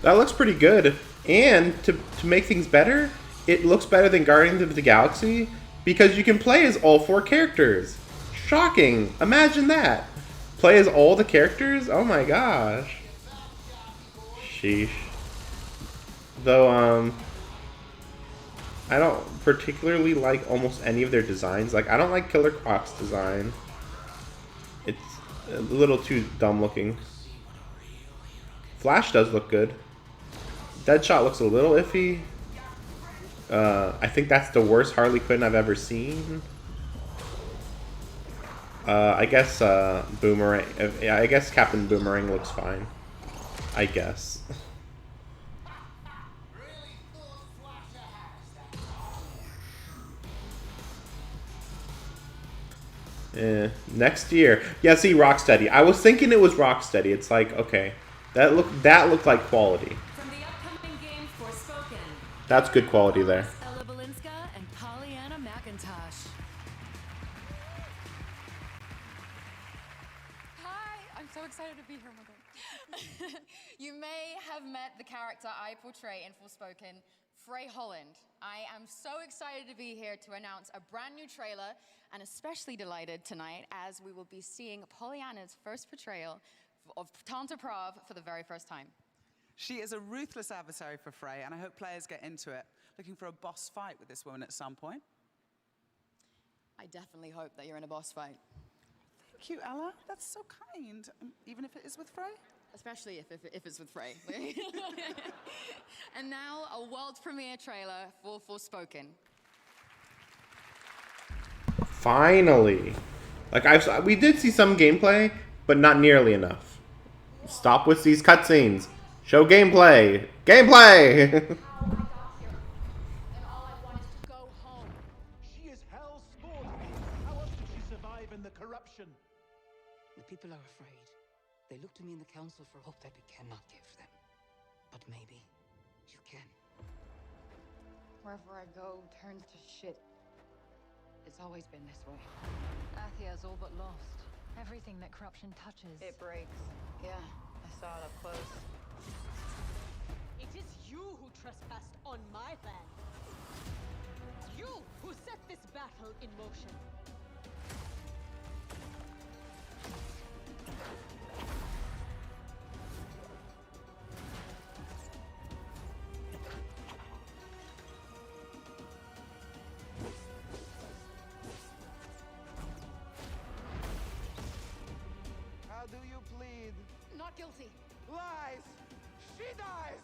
That looks pretty good. And to make things better, it looks better than Guardians of the Galaxy because you can play as all 4 characters. Shocking. Imagine that. Play as all the characters? Oh my gosh. Sheesh. Though, I don't particularly like almost any of their designs. Like, I don't like Killer Croc's design. It's a little too dumb looking. Flash does look good. Deadshot looks a little iffy. I think that's the worst Harley Quinn I've ever seen. I guess Boomerang. I guess Captain Boomerang looks fine. I guess. Next year. Yeah, see, Rocksteady. I was thinking it was Rocksteady. It's like, okay, that looked like quality. From the upcoming game Forspoken. That's good quality there. Ella Balinska and Pollyanna McIntosh. Hi, I'm so excited to be here, Mother. You may have met the character I portray in Forspoken, Frey Holland. I am so excited to be here to announce a brand new trailer, and especially delighted tonight as we will be seeing Pollyanna's first portrayal of Tanta Prav for the very first time. She is a ruthless adversary for Frey, and I hope players get into it, looking for a boss fight with this woman at some point. I definitely hope that you're in a boss fight. Thank you, Ella. That's so kind. Even if it is with Frey? Especially if it's with Frey. And now, a world premiere trailer for Forspoken. Finally. Like, we did see some gameplay, but not nearly enough. Stop with these cutscenes. Show gameplay. Gameplay! She is hell spawned. How else did she survive in the corruption? The people are afraid. They look to me in the council for hope that we cannot give them. But maybe you can. Wherever I go turns to shit. It's always been this way. Athia's all but lost. Everything that corruption touches. It breaks. Yeah, I saw it up close. It is you who trespassed on my land. You who set this battle in motion. How do you plead? Not guilty. Lies! She dies!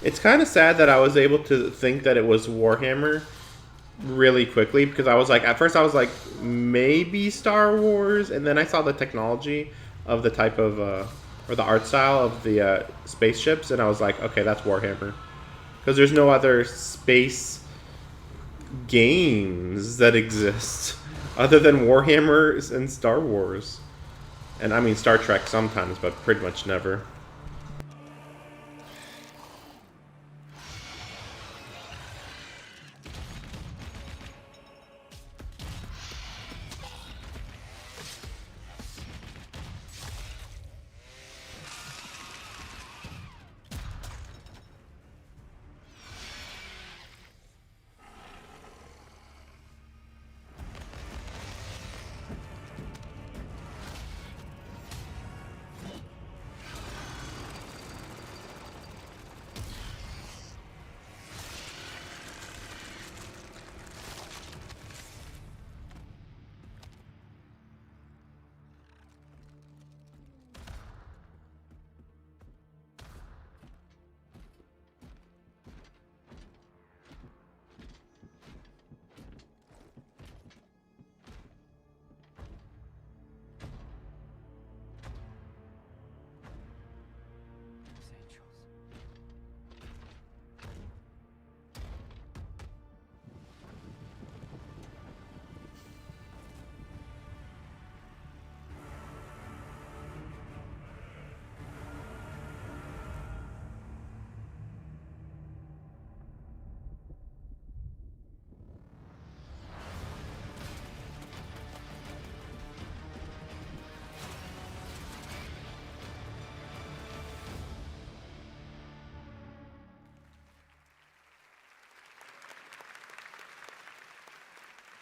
It's kind of sad that I was able to think that it was Warhammer really quickly, because I was like, at first I was like, maybe Star Wars, and then I saw the technology of the type of, or the art style of the spaceships, and I was like, okay, that's Warhammer. Because there's no other space games that exist other than Warhammer and Star Wars. And I mean Star Trek sometimes, but pretty much never.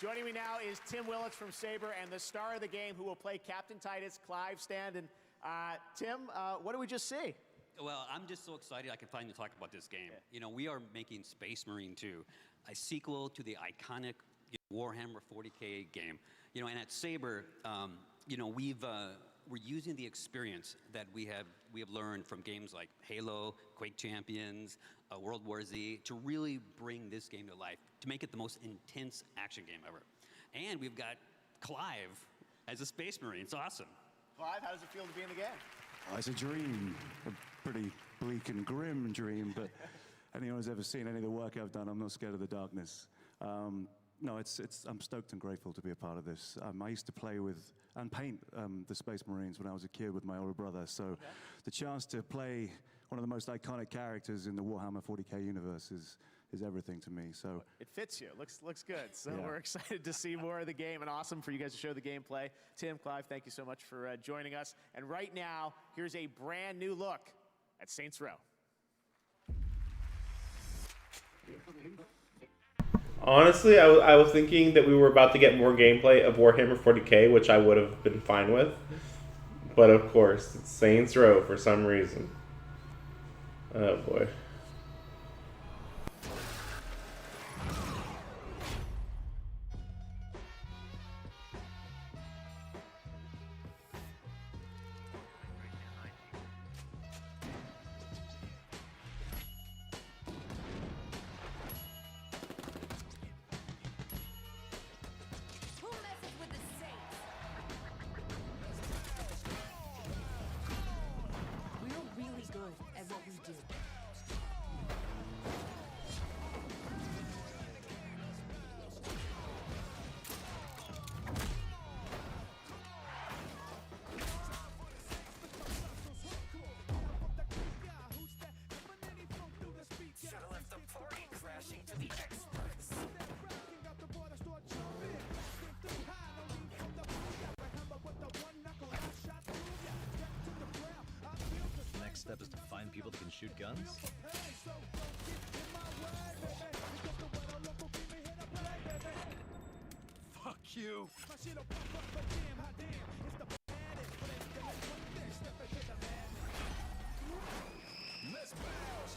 Joining me now is Tim Willits from Saber and the star of the game who will play Captain Titus, Clive Standen. Tim, what did we just see? Well, I'm just so excited I can finally talk about this game. You know, we are making Space Marine 2, a sequel to the iconic Warhammer 40K game. You know, and at Saber, you know, we're using the experience that we have learned from games like Halo, Quake Champions, World War Z, to really bring this game to life, to make it the most intense action game ever. And we've got Clive as a Space Marine. It's awesome. Clive, how does it feel to be in the game? Oh, it's a dream, a pretty bleak and grim dream, but anyone who's ever seen any of the work I've done, I'm not scared of the darkness. No, I'm stoked and grateful to be a part of this. I used to play with and paint the Space Marines when I was a kid with my older brother, so the chance to play one of the most iconic characters in the Warhammer 40K universe is everything to me. So it fits you. Looks good. So Yeah. we're excited to see more of the game, and awesome for you guys to show the gameplay. Tim, Clive, thank you so much for joining us. And right now, here's a brand new look at Saints Row. Honestly, I was thinking that we were about to get more gameplay of Warhammer 40K, which I would have been fine with. But of course, it's Saints Row for some reason. Oh boy. Who messes with the Saints? We're really good at what we do. Should've left the party crashing to the experts. Next step is to find people that can shoot guns. Fuck you. Let's bounce.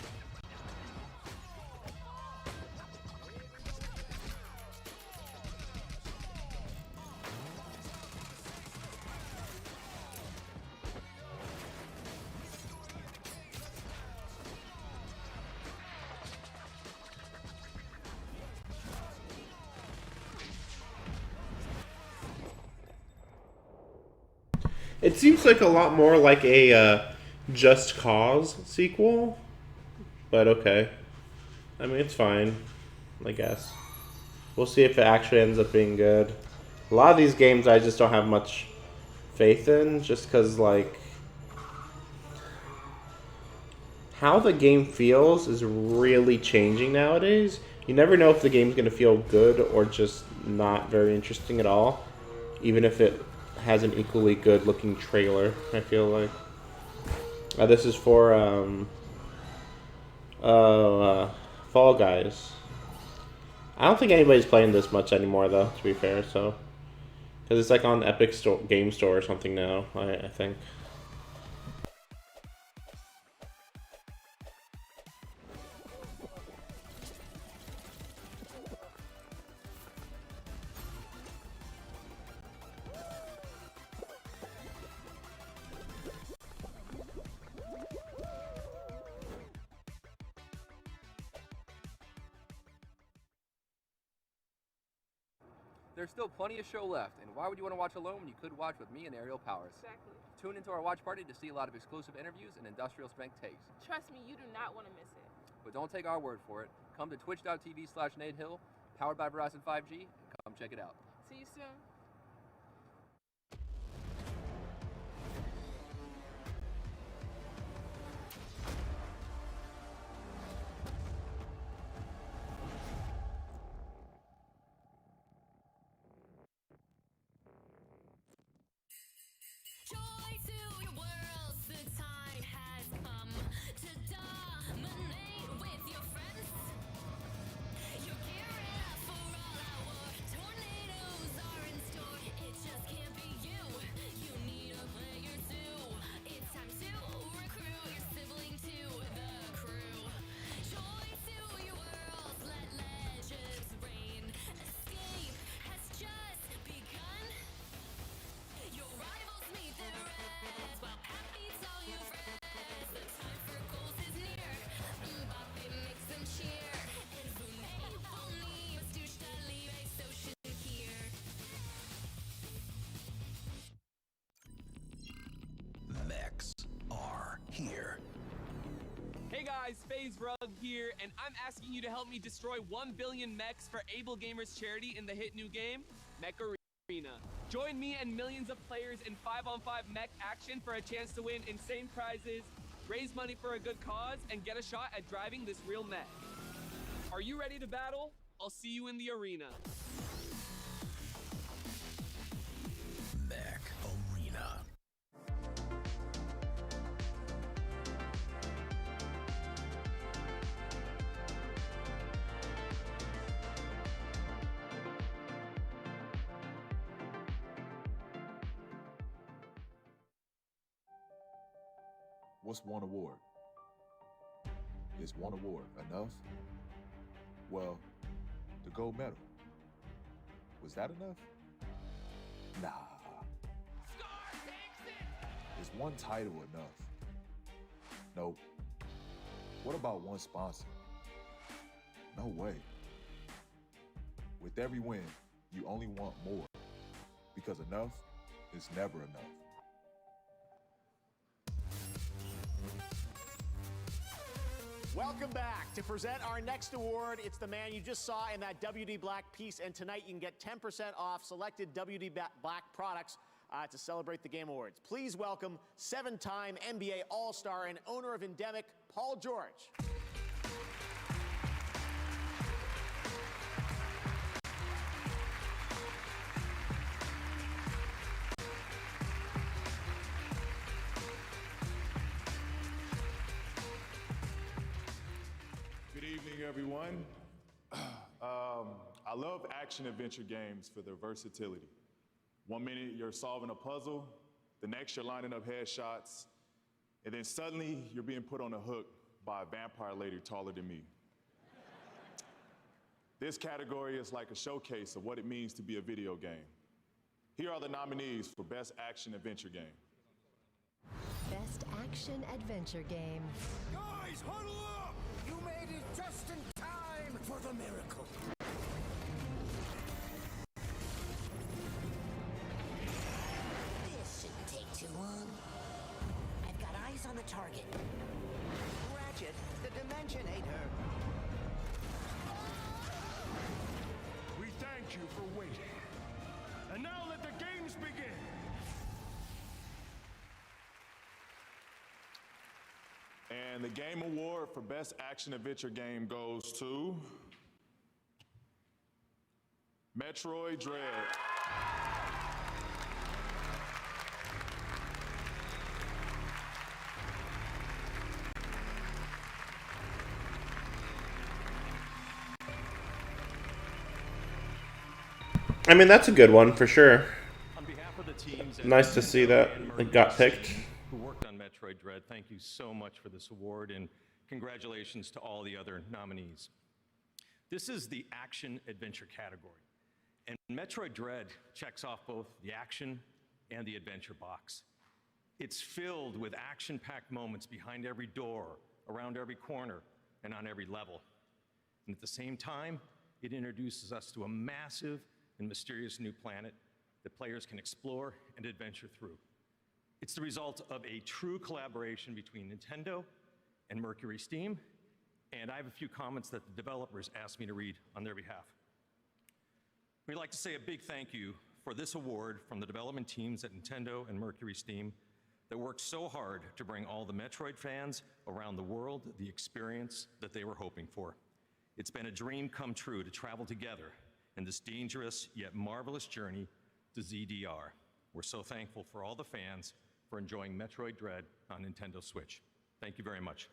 It seems like a lot more like a Just Cause sequel, but okay. I mean, it's fine, I guess. We'll see if it actually ends up being good. A lot of these games I just don't have much faith in, just because, like, how the game feels is really changing nowadays. You never know if the game's going to feel good or just not very interesting at all, even if it has an equally good looking trailer, I feel like. This is for Fall Guys. I don't think anybody's playing this much anymore, though, to be fair, so. Because it's like on Epic Game Store or something now, I think. There's still plenty of show left, and why would you want to watch alone when you could watch with me and Ariel Powers? Exactly. Tune into our watch party to see a lot of exclusive interviews and industrial strength takes. Trust me, you do not want to miss it. But don't take our word for it. Come to twitch.tv/NateHill, powered by Verizon 5G, and come check it out. See you soon. Joy to your world, the time has come to dominate with your friends. You're gearing up for all our war, tornado. guys, FaZe Rug here, and I'm asking you to help me destroy 1 billion mechs for Able Gamers charity in the hit new game, Mech Arena. Join me and millions of players in 5-on-5 mech action for a chance to win insane prizes, raise money for a good cause, and get a shot at driving this real mech. Are you ready to battle? I'll see you in the arena. Mech Arena. What's one award? Is one award enough? Well, the gold medal. Was that enough? Nah. Is one title enough? Nope. What about one sponsor? No way. With every win, you only want more. Because enough is never enough. Welcome back. To present our next award, it's the man you just saw in that WD Black piece, and tonight you can get 10% off selected WD Black products to celebrate the Game Awards. Please welcome 7-time NBA All-Star and owner of Endemic, Paul George. Good evening, everyone. I love action-adventure games for their versatility. 1 minute, you're solving a puzzle. The next, you're lining up headshots. And then suddenly, you're being put on a hook by a vampire lady taller than me. This category is like a showcase of what it means to be a video game. Here are the nominees for Best Action-Adventure Game. Best Action Adventure Game. Guys, huddle up! You made it just in time for the miracle. This shouldn't take too long. I've got eyes on the target. Ratchet, the Dimensionator. We thank you for waiting. And now let the games begin. And the Game Award for Best Action-Adventure Game goes to Metroid Dread. I mean, that's a good one for sure. On behalf of the teams, Nice to see that it got picked. who worked on Metroid Dread, thank you so much for this award, and congratulations to all the other nominees. This is the action-adventure category, and Metroid Dread checks off both the action and the adventure box. It's filled with action-packed moments behind every door, around every corner, and on every level. And at the same time, it introduces us to a massive and mysterious new planet that players can explore and adventure through. It's the result of a true collaboration between Nintendo and Mercury Steam, and I have a few comments that the developers asked me to read on their behalf. We'd like to say a big thank you for this award from the development teams at Nintendo and Mercury Steam that worked so hard to bring all the Metroid fans around the world the experience that they were hoping for. It's been a dream come true to travel together in this dangerous yet marvelous journey to ZDR. We're so thankful for all the fans for enjoying Metroid Dread on Nintendo Switch. Thank you very much.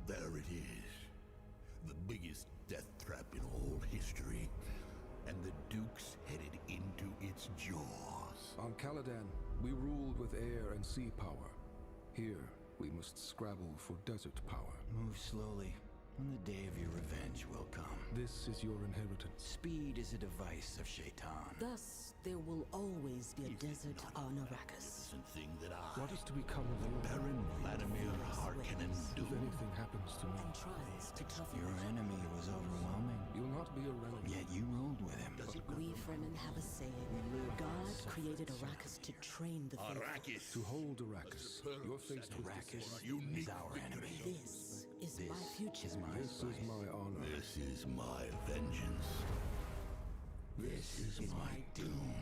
There it is. The biggest death trap in all history. And the Duke's headed into its jaws. On Caladan, we ruled with air and sea power. Here, we must scrabble for desert power. Move slowly, and the day of your revenge will come. This is your inheritance. Speed is a device of Shaitan. Thus, there will always be a desert on Arrakis. Thing that I, What is to become of the Baron Vladimir Harkonnen, do? If anything happens to me, Your enemy was overwhelming. you'll not be a relic. Yet you ruled with him. We Fremen have a saying. God created Arrakis to train the faithful. To hold Arrakis, you're faced with Arrakis unique is our enemy. This is my future. This is my honor. This is my vengeance. This is my doom.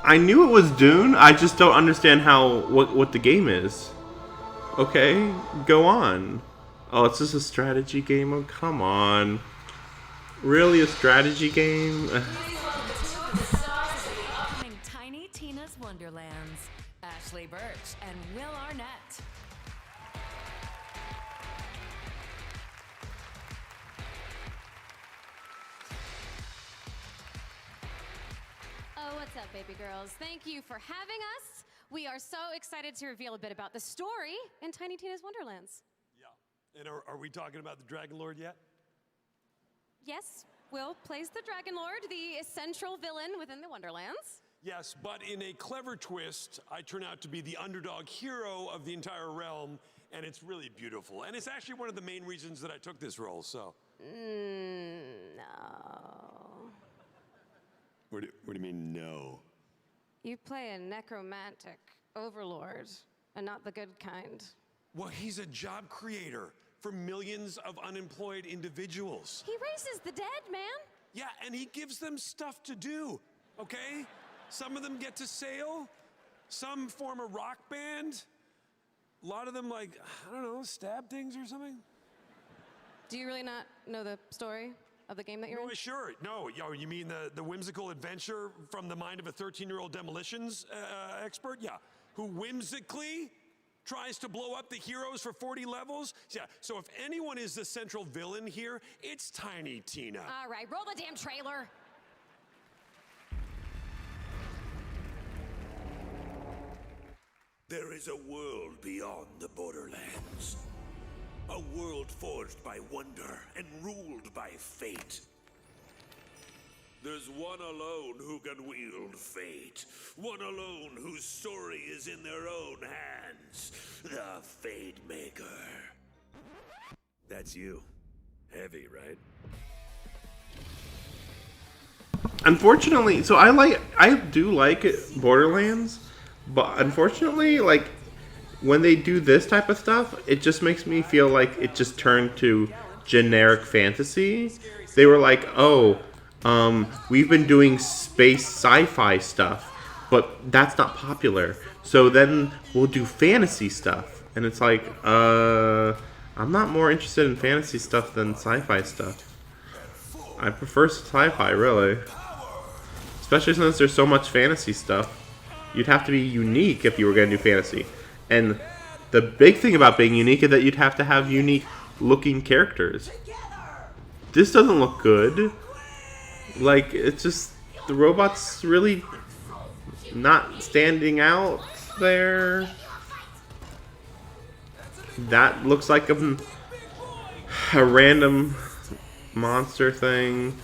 I knew it was Dune. I just don't understand what the game is. Okay, go on. Oh, it's just a strategy game. Oh, come on. Really, a strategy game? Upcoming Tiny Tina's Wonderlands. Ashley Birch and Will Arnett. Oh, what's up, baby girls? Thank you for having us. We are so excited to reveal a bit about the story in Tiny Tina's Wonderlands. Yeah. And are we talking about the Dragon Lord yet? Yes, Will plays the Dragon Lord, the central villain within the Wonderlands. Yes, but in a clever twist, I turn out to be the underdog hero of the entire realm, and it's really beautiful. And it's actually one of the main reasons that I took this role, so. No. What do you mean, no? You play a necromantic overlord, and not the good kind. Well, he's a job creator for millions of unemployed individuals. He raises the dead, man. Yeah, and he gives them stuff to do, okay? Some of them get to sail, some form a rock band. A lot of them, like, I don't know, stab things or something. Do you really not know the story of the game that you're in? Sure. No, you mean the whimsical adventure from the mind of a 13-year-old demolitions expert? Yeah, who whimsically tries to blow up the heroes for 40 levels? Yeah, so if anyone is the central villain here, it's Tiny Tina. All right, roll the damn trailer. There is a world beyond the borderlands. A world forged by wonder and ruled by fate. There's one alone who can wield fate. One alone whose story is in their own hands. The Fate Maker. That's you. Heavy, right? Unfortunately, so I do like Borderlands, but unfortunately, like, when they do this type of stuff, it just makes me feel like it just turned to generic fantasy. They were like, oh, we've been doing space sci-fi stuff, but that's not popular. So then we'll do fantasy stuff. And it's like, I'm not more interested in fantasy stuff than sci-fi stuff. I prefer sci-fi, really. Especially since there's so much fantasy stuff. You'd have to be unique if you were going to do fantasy. And the big thing about being unique is that you'd have to have unique looking characters. This doesn't look good. Like, it's just, the robot's really not standing out there. That looks like a random monster thing.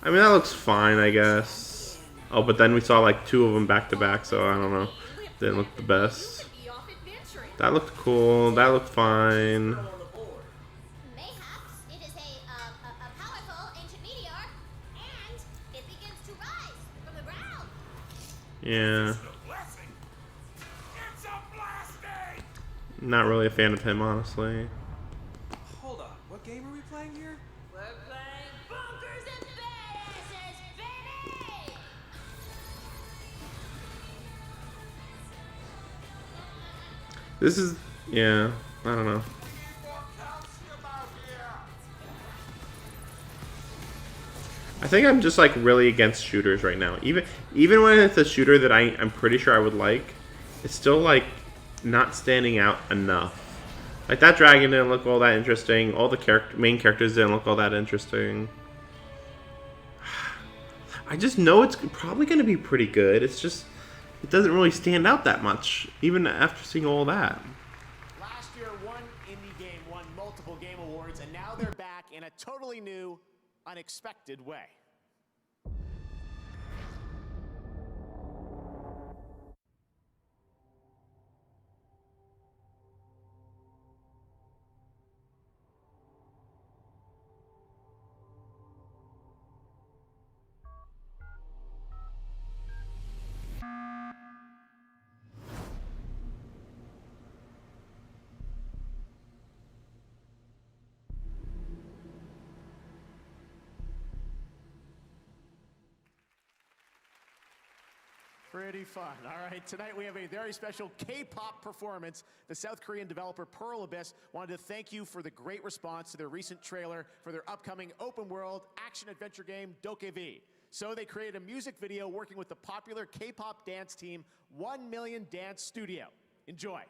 I mean, that looks fine, I guess. Oh, but then we saw like two of them back to back, so I don't know. Didn't look the best. That looked cool. That looked fine. Mayhaps it is a powerful ancient meteor, and it begins to rise from the ground. Yeah. Not really a fan of him, honestly. Hold on, what game are we playing here? We're playing Bunkers and Badasses, baby! This is, yeah, I don't know. I think I'm just like really against shooters right now. Even when it's a shooter that I'm pretty sure I would like, it's still like not standing out enough. Like that dragon didn't look all that interesting. All the main characters didn't look all that interesting. I just know it's probably going to be pretty good. It's just, it doesn't really stand out that much, even after seeing all that. Last year, one indie game won multiple game awards, and now they're back in a totally new, unexpected way. Pretty fun. All right, tonight we have a very special K-pop performance. The South Korean developer Pearl Abyss wanted to thank you for the great response to their recent trailer for their upcoming open-world action-adventure game, Dokev. So they created a music video working with the popular K-pop dance team 1 Million Dance Studio. Enjoy.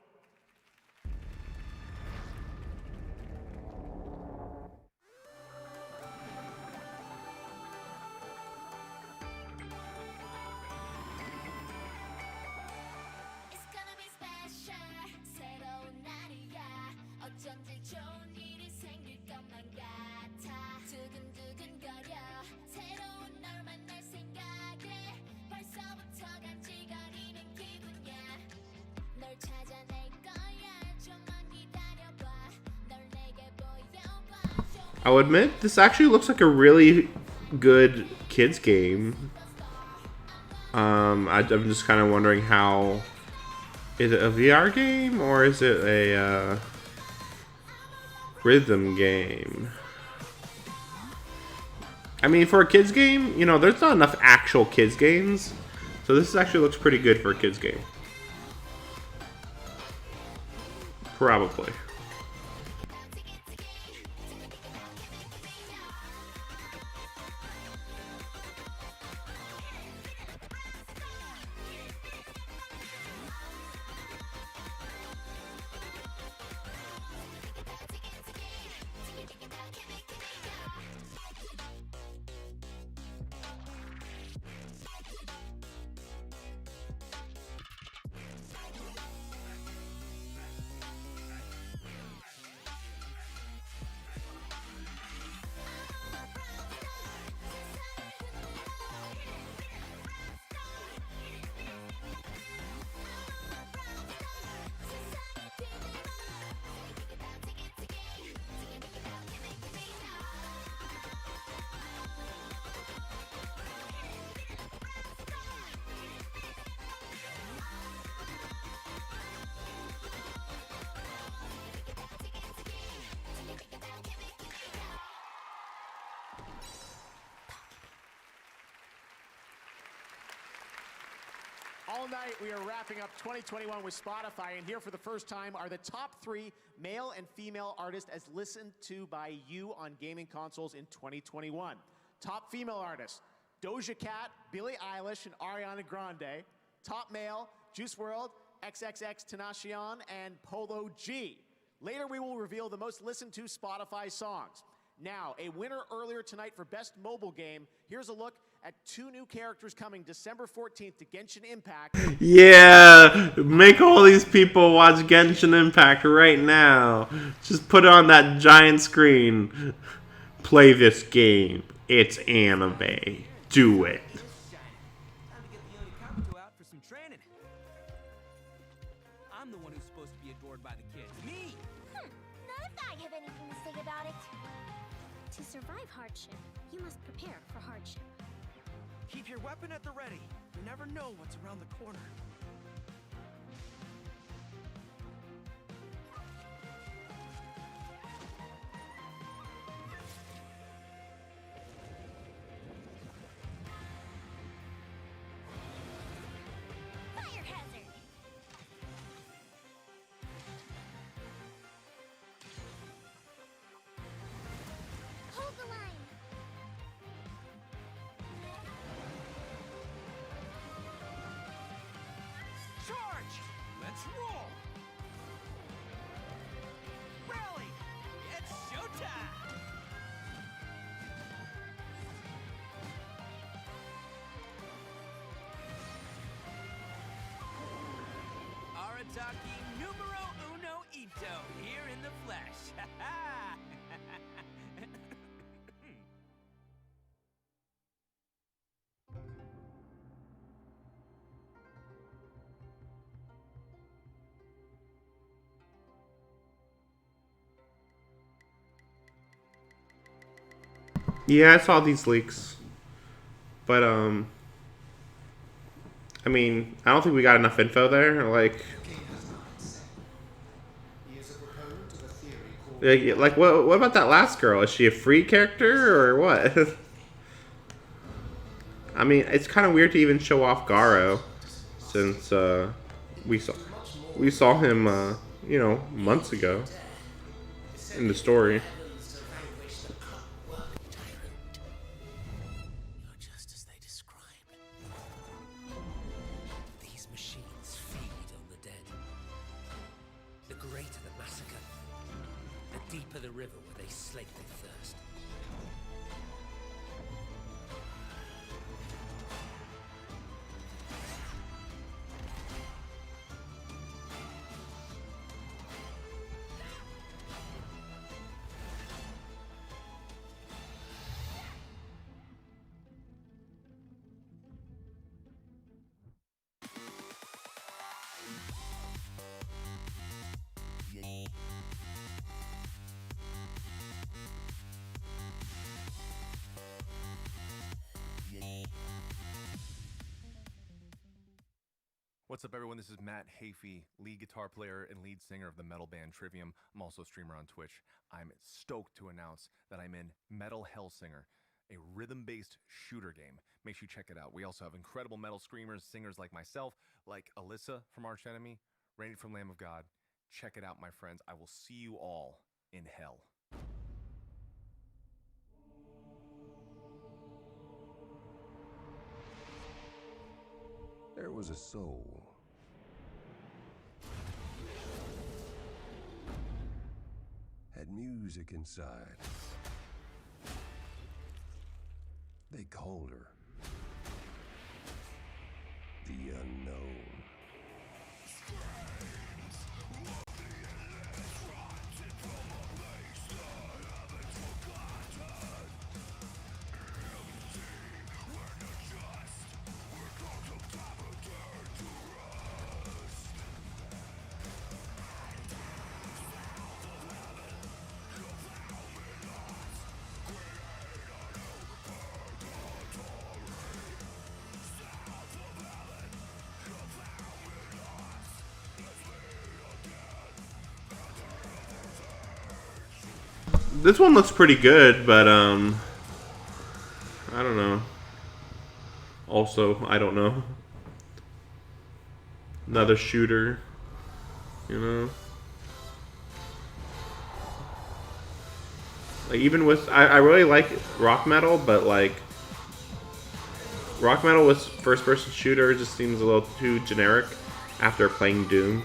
I'll admit, this actually looks like a really good kids game. I'm just kind of wondering how... Is it a VR game or is it a rhythm game? I mean, for a kids game, you know, there's not enough actual kids games. So this actually looks pretty good for a kids game. Probably. All night, we are wrapping up 2021 with Spotify, and here for the first time are the top 3 male and female artists as listened to by you on gaming consoles in 2021. Top female artists, Doja Cat, Billie Eilish, and Ariana Grande. Top male, Juice WRLD, XXXTentacion, and Polo G. Later, we will reveal the most listened to Spotify songs. Now, a winner earlier tonight for Best Mobile Game. Here's a look at 2 new characters coming December 14th to Genshin Impact. Yeah, make all these people watch Genshin Impact right now. Just put it on that giant screen. Play this game. It's anime. Do it. I'm the one who's supposed to be adored by the kids. Me! None of I have anything to say about it. To survive hardship, you must prepare for hardship. Keep your weapon at the ready. You never know what's around the corner. Fire hazard! Hold the line! Charge! Let's roll! Rally! It's showtime! Arataki numero uno Ito here in the flesh. Yeah, I saw these leaks. But, I mean, I don't think we got enough info there. Like, what about that last girl? Is she a free character or what? I mean, it's kind of weird to even show off Garo, since we saw him, you know, months ago in the story. Just as they described. These machines feed on the dead. The greater the massacre, the deeper the river where they slake their thirst. What's up, everyone? This is Matt Hafey, lead guitar player and lead singer of the metal band Trivium. I'm also a streamer on Twitch. I'm stoked to announce that I'm in Metal Hellsinger, a rhythm-based shooter game. Make sure you check it out. We also have incredible metal screamers, singers like myself, like Alyssa from Arch Enemy, Randy from Lamb of God. Check it out, my friends. I will see you all in hell. There was a soul. Had music inside. They called her the Unknown. This one looks pretty good, but I don't know. Also, I don't know. Another shooter, you know. Like, even with I really like rock metal, but like rock metal with first-person shooter just seems a little too generic after playing Doom.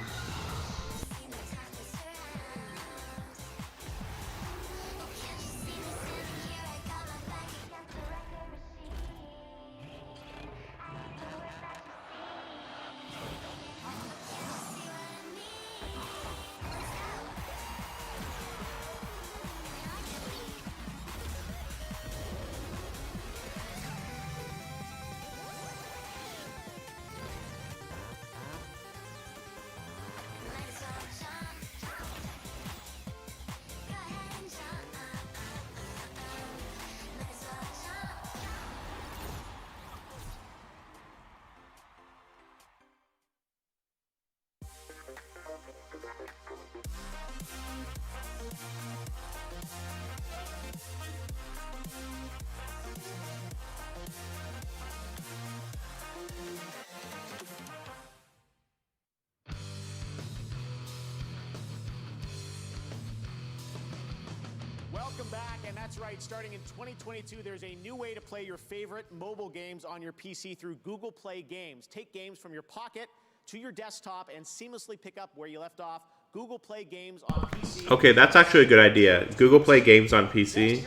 Welcome back, and that's right, starting in 2022, there's a new way to play your favorite mobile games on your PC through Google Play Games. Take games from your pocket to your desktop and seamlessly pick up where you left off. Google Play Games on PC. Okay, that's actually a good idea. Google Play Games on PC.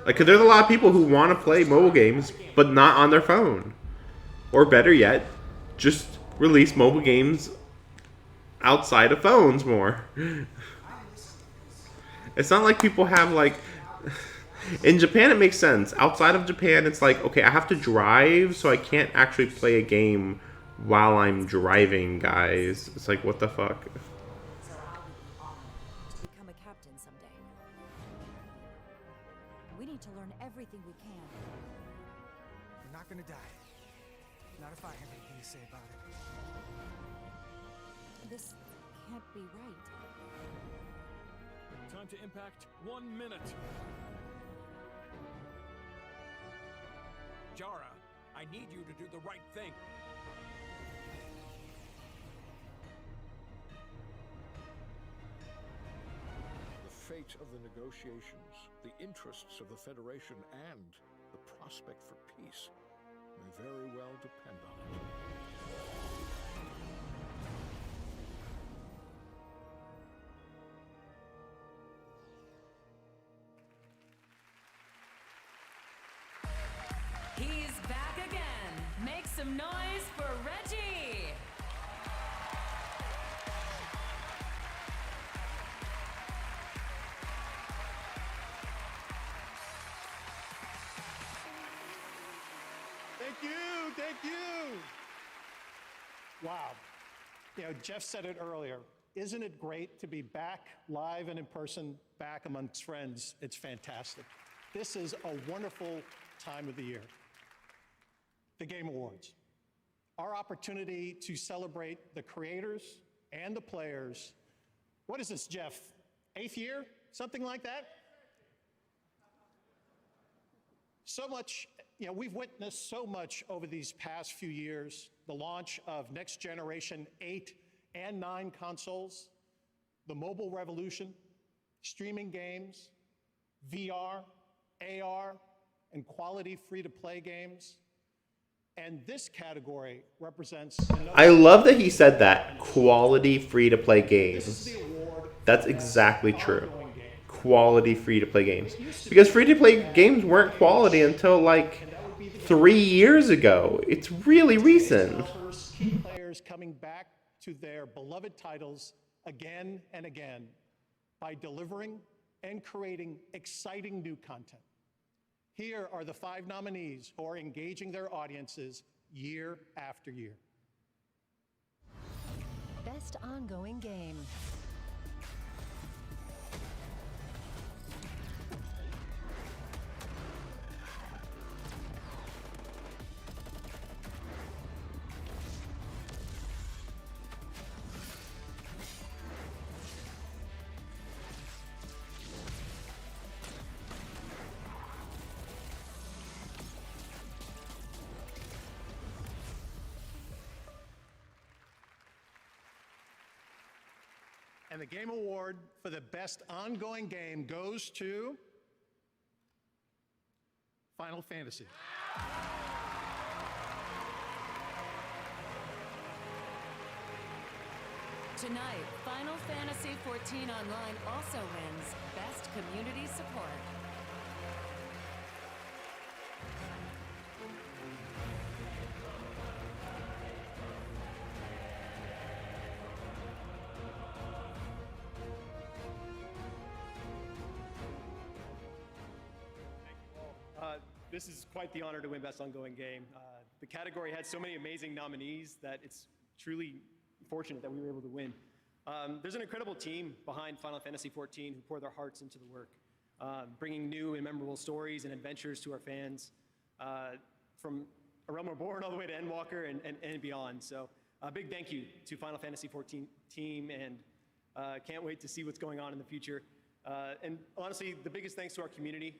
Like, 'cause there's a lot of people who want to play mobile games, but not on their phone. Or better yet, just release mobile games outside of phones more. It's not like people have, like... In Japan, it makes sense. Outside of Japan, it's like, okay, I have to drive, so I can't actually play a game while I'm driving, guys. It's like, what the fuck? Become a captain someday. We need to learn everything we can. We're not gonna die. Not if I have anything to say about it. This can't be right. Time to impact 1 minute. Jara, I need you to do the right thing. The fate of the negotiations, the interests of the Federation, and the prospect for peace may very well depend on it. He's back again. Make some noise for Reggie. Thank you, thank you. Wow. You know, Jeff said it earlier. Isn't it great to be back live and in person, back amongst friends? It's fantastic. This is a wonderful time of the year. The Game Awards. Our opportunity to celebrate the creators and the players. What is this, Jeff? 8th year? Something like that? So much, you know, we've witnessed so much over these past few years. The launch of next generation 8 and 9 consoles, the mobile revolution, streaming games, VR, AR, and quality free-to-play games. And this category represents another... I love that he said that. Quality free-to-play games. That's exactly true. Quality free-to-play games. Because free-to-play games weren't quality until like 3 years ago. It's really recent. Key players coming back to their beloved titles again and again by delivering and creating exciting new content. Here are the 5 nominees who are engaging their audiences year after year. Best ongoing game. And the Game Award for the best ongoing game goes to Final Fantasy. Tonight, Final Fantasy XIV Online also wins Best Community Support. This is quite the honor to win Best Ongoing Game. The category had so many amazing nominees that it's truly fortunate that we were able to win. There's an incredible team behind Final Fantasy XIV who pour their hearts into the work, bringing new and memorable stories and adventures to our fans, from A Realm Reborn all the way to Endwalker and beyond. So a big thank you to Final Fantasy XIV team, and can't wait to see what's going on in the future. And honestly, the biggest thanks to our community.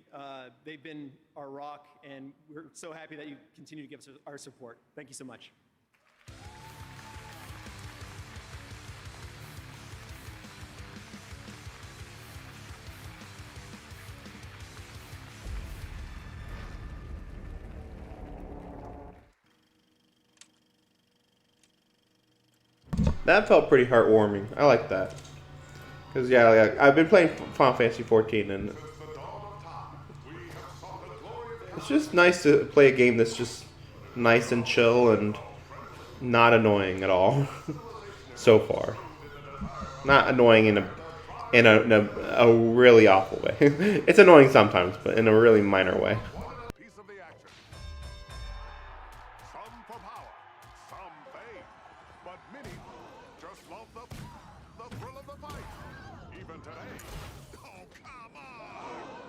They've been our rock, and we're so happy that you continue to give us our support. Thank you so much. That felt pretty heartwarming. I like that. Because, yeah, like, I've been playing Final Fantasy XIV, and it's just nice to play a game that's just nice and chill and not annoying at all. So far. Not annoying in a really awful way. It's annoying sometimes, but in a really minor way. Piece of the action. Some for power, some fame, but many just love the thrill of the fight. Even today. Oh, come on!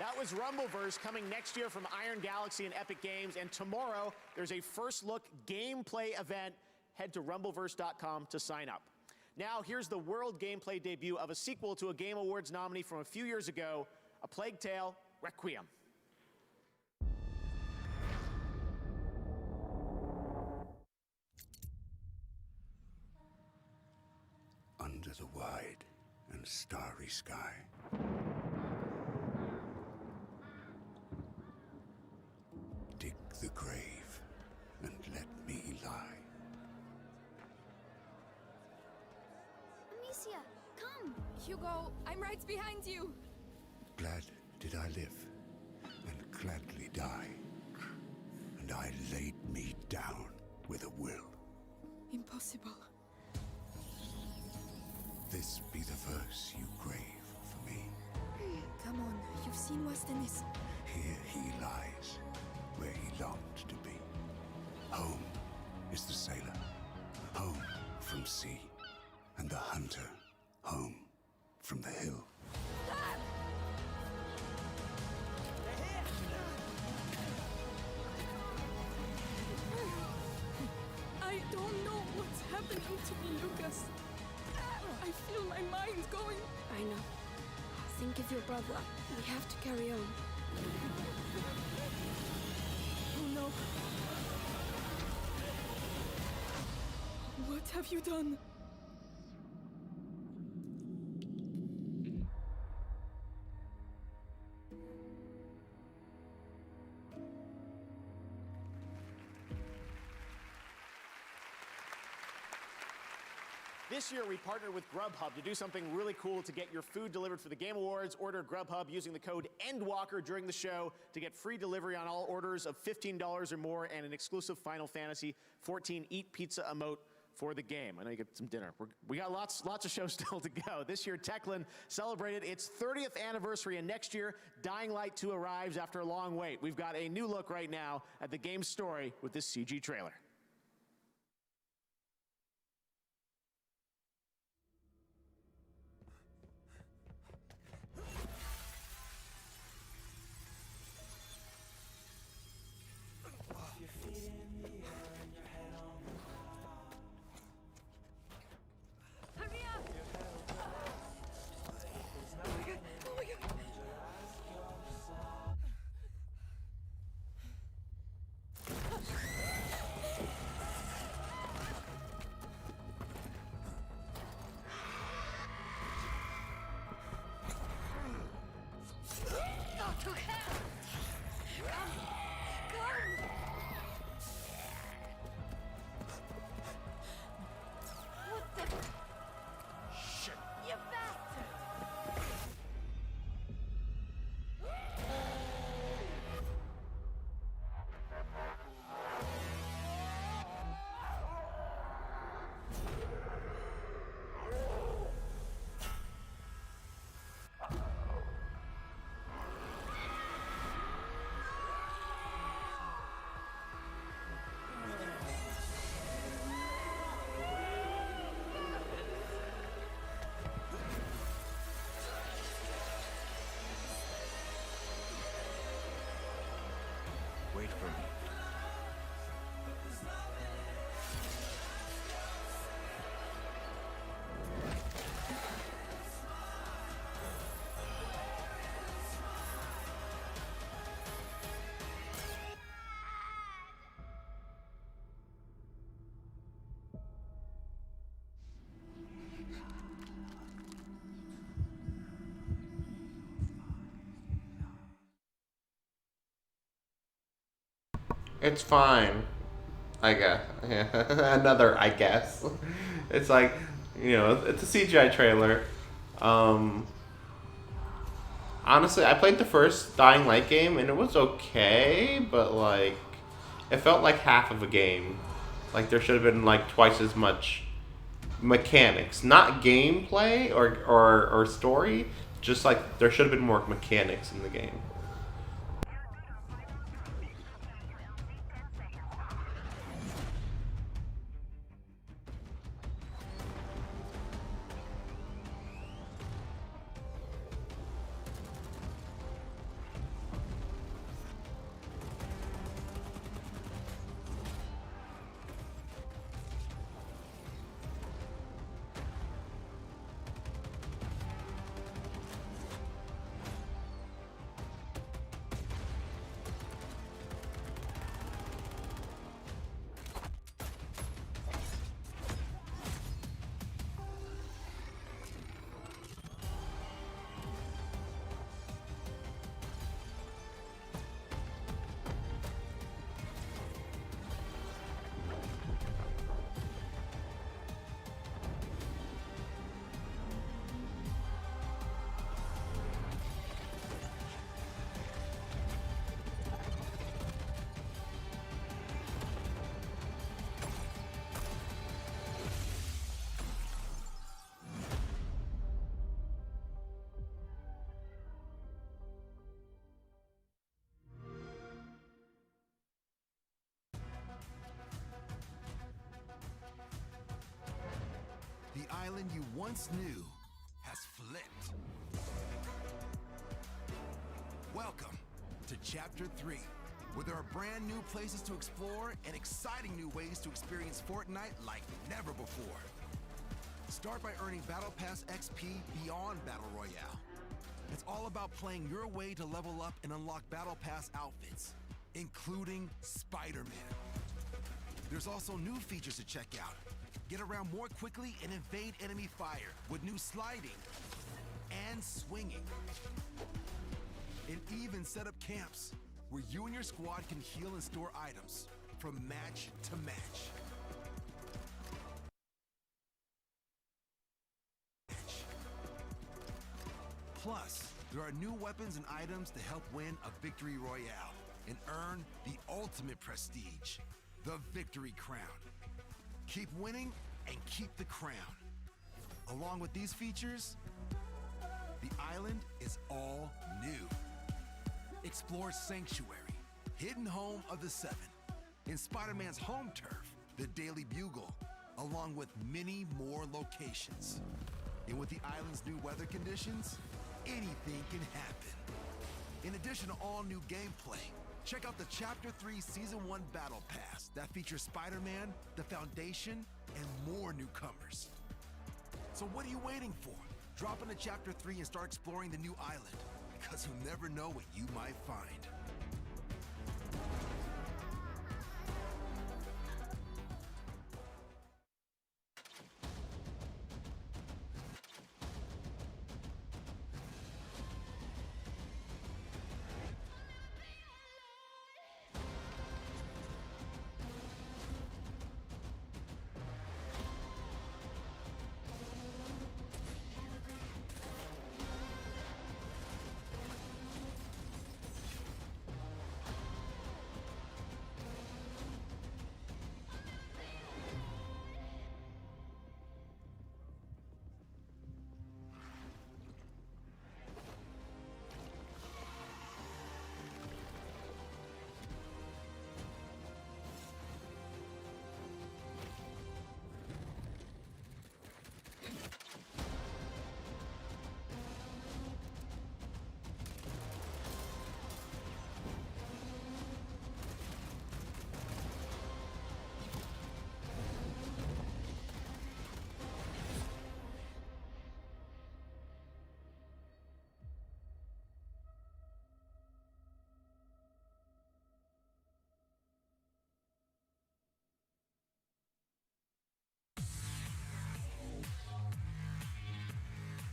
That was Rumbleverse, coming next year from Iron Galaxy and Epic Games. And tomorrow, there's a first look gameplay event. Head to rumbleverse.com to sign up. Now, here's the world gameplay debut of a sequel to a Game Awards nominee from a few years ago, A Plague Tale: Requiem. Under the wide and starry sky, dig the grave and let me lie. Amicia, come! Hugo, I'm right behind you. Glad did I live, and gladly die. And I laid me down with a will. Impossible. This be the verse you crave for me. Come on, you've seen worse than this. Here he lies, where he longed to be. Home is the sailor, home from sea, and the hunter, home from the hill. I don't know what's happening to me, Lucas. I feel my mind going. I know. Think of your brother. We have to carry on. Oh no. What have you done? This year, we partnered with Grubhub to do something really cool to get your food delivered for the Game Awards. Order Grubhub using the code ENDWALKER during the show to get free delivery on all orders of $15 or more and an exclusive Final Fantasy 14 Eat Pizza emote for the game. I know you get some dinner. We got lots of shows still to go. This year, Techland celebrated its 30th anniversary, and next year, Dying Light 2 arrives after a long wait. We've got a new look right now at the game's story with this CG trailer. Wait for me. It's fine. I guess. Yeah. Another I guess. It's like, you know, it's a CGI trailer. Honestly, I played the first Dying Light game and it was okay, but like, it felt like half of a game. Like there should have been like twice as much mechanics, not gameplay or story. Just like there should have been more mechanics in the game. island you once knew has flipped. Welcome to Chapter 3, where there are brand new places to explore and exciting new ways to experience Fortnite like never before. Start by earning Battle Pass XP beyond Battle Royale. It's all about playing your way to level up and unlock Battle Pass outfits, including Spider-Man. There's also new features to check out. Get around more quickly and evade enemy fire with new sliding and swinging. And even set up camps where you and your squad can heal and store items from match to match. Plus, there are new weapons and items to help win a victory royale and earn the ultimate prestige, the Victory Crown. Keep winning and keep the crown. Along with these features, the island is all new. Explore Sanctuary, hidden home of the Seven, and Spider-Man's home turf, the Daily Bugle, along with many more locations. And with the island's new weather conditions, anything can happen. In addition to all new gameplay, check out the Chapter 3 Season 1 Battle Pass that features Spider-Man, the Foundation, and more newcomers. So what are you waiting for? Drop into Chapter 3 and start exploring the new island, because you'll never know what you might find.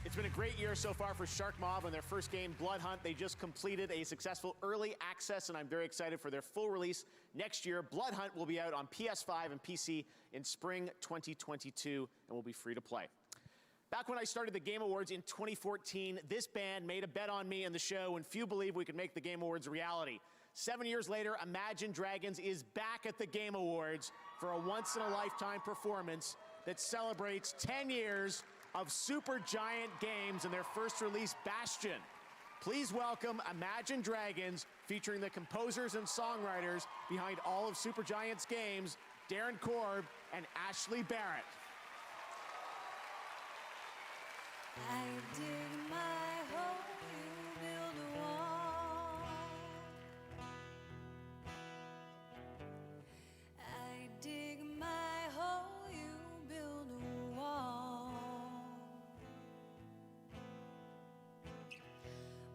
It's been a great year so far for Shark Mob on their first game, Blood Hunt. They just completed a successful early access, and I'm very excited for their full release next year. Blood Hunt will be out on PS5 and PC in spring 2022 and will be free to play. Back when I started the Game Awards in 2014, this band made a bet on me and the show, and few believed we could make the Game Awards a reality. 7 years later, Imagine Dragons is back at the Game Awards for a once-in-a-lifetime performance that celebrates 10 years of Supergiant Games and their first release, Bastion. Please welcome Imagine Dragons, featuring the composers and songwriters behind all of Supergiant's games, Darren Korb and Ashley Barrett. I dig my hole, you build a wall. I dig my hole, you build a wall.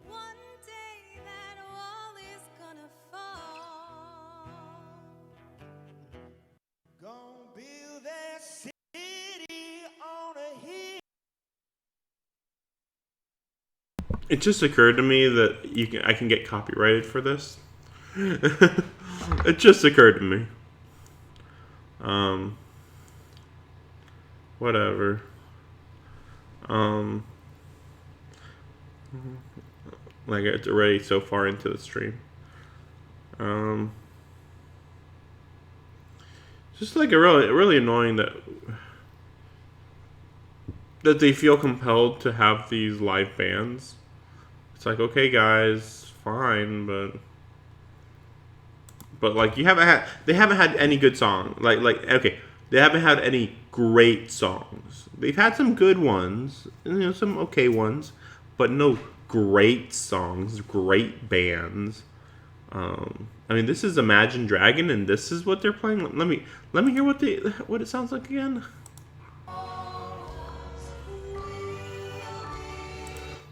One day that wall is gonna fall. Gonna build that city on a hill. It just occurred to me that I can get copyrighted for this. It just occurred to me. Whatever. Like, it's already so far into the stream. Just like really annoying that they feel compelled to have these live bands. It's like, okay, guys, fine, but like they haven't had any good song. Like okay, they haven't had any great songs. They've had some good ones, some okay ones, but no great songs, great bands. I mean, this is Imagine Dragon, and this is what they're playing. Let me hear what it sounds like again.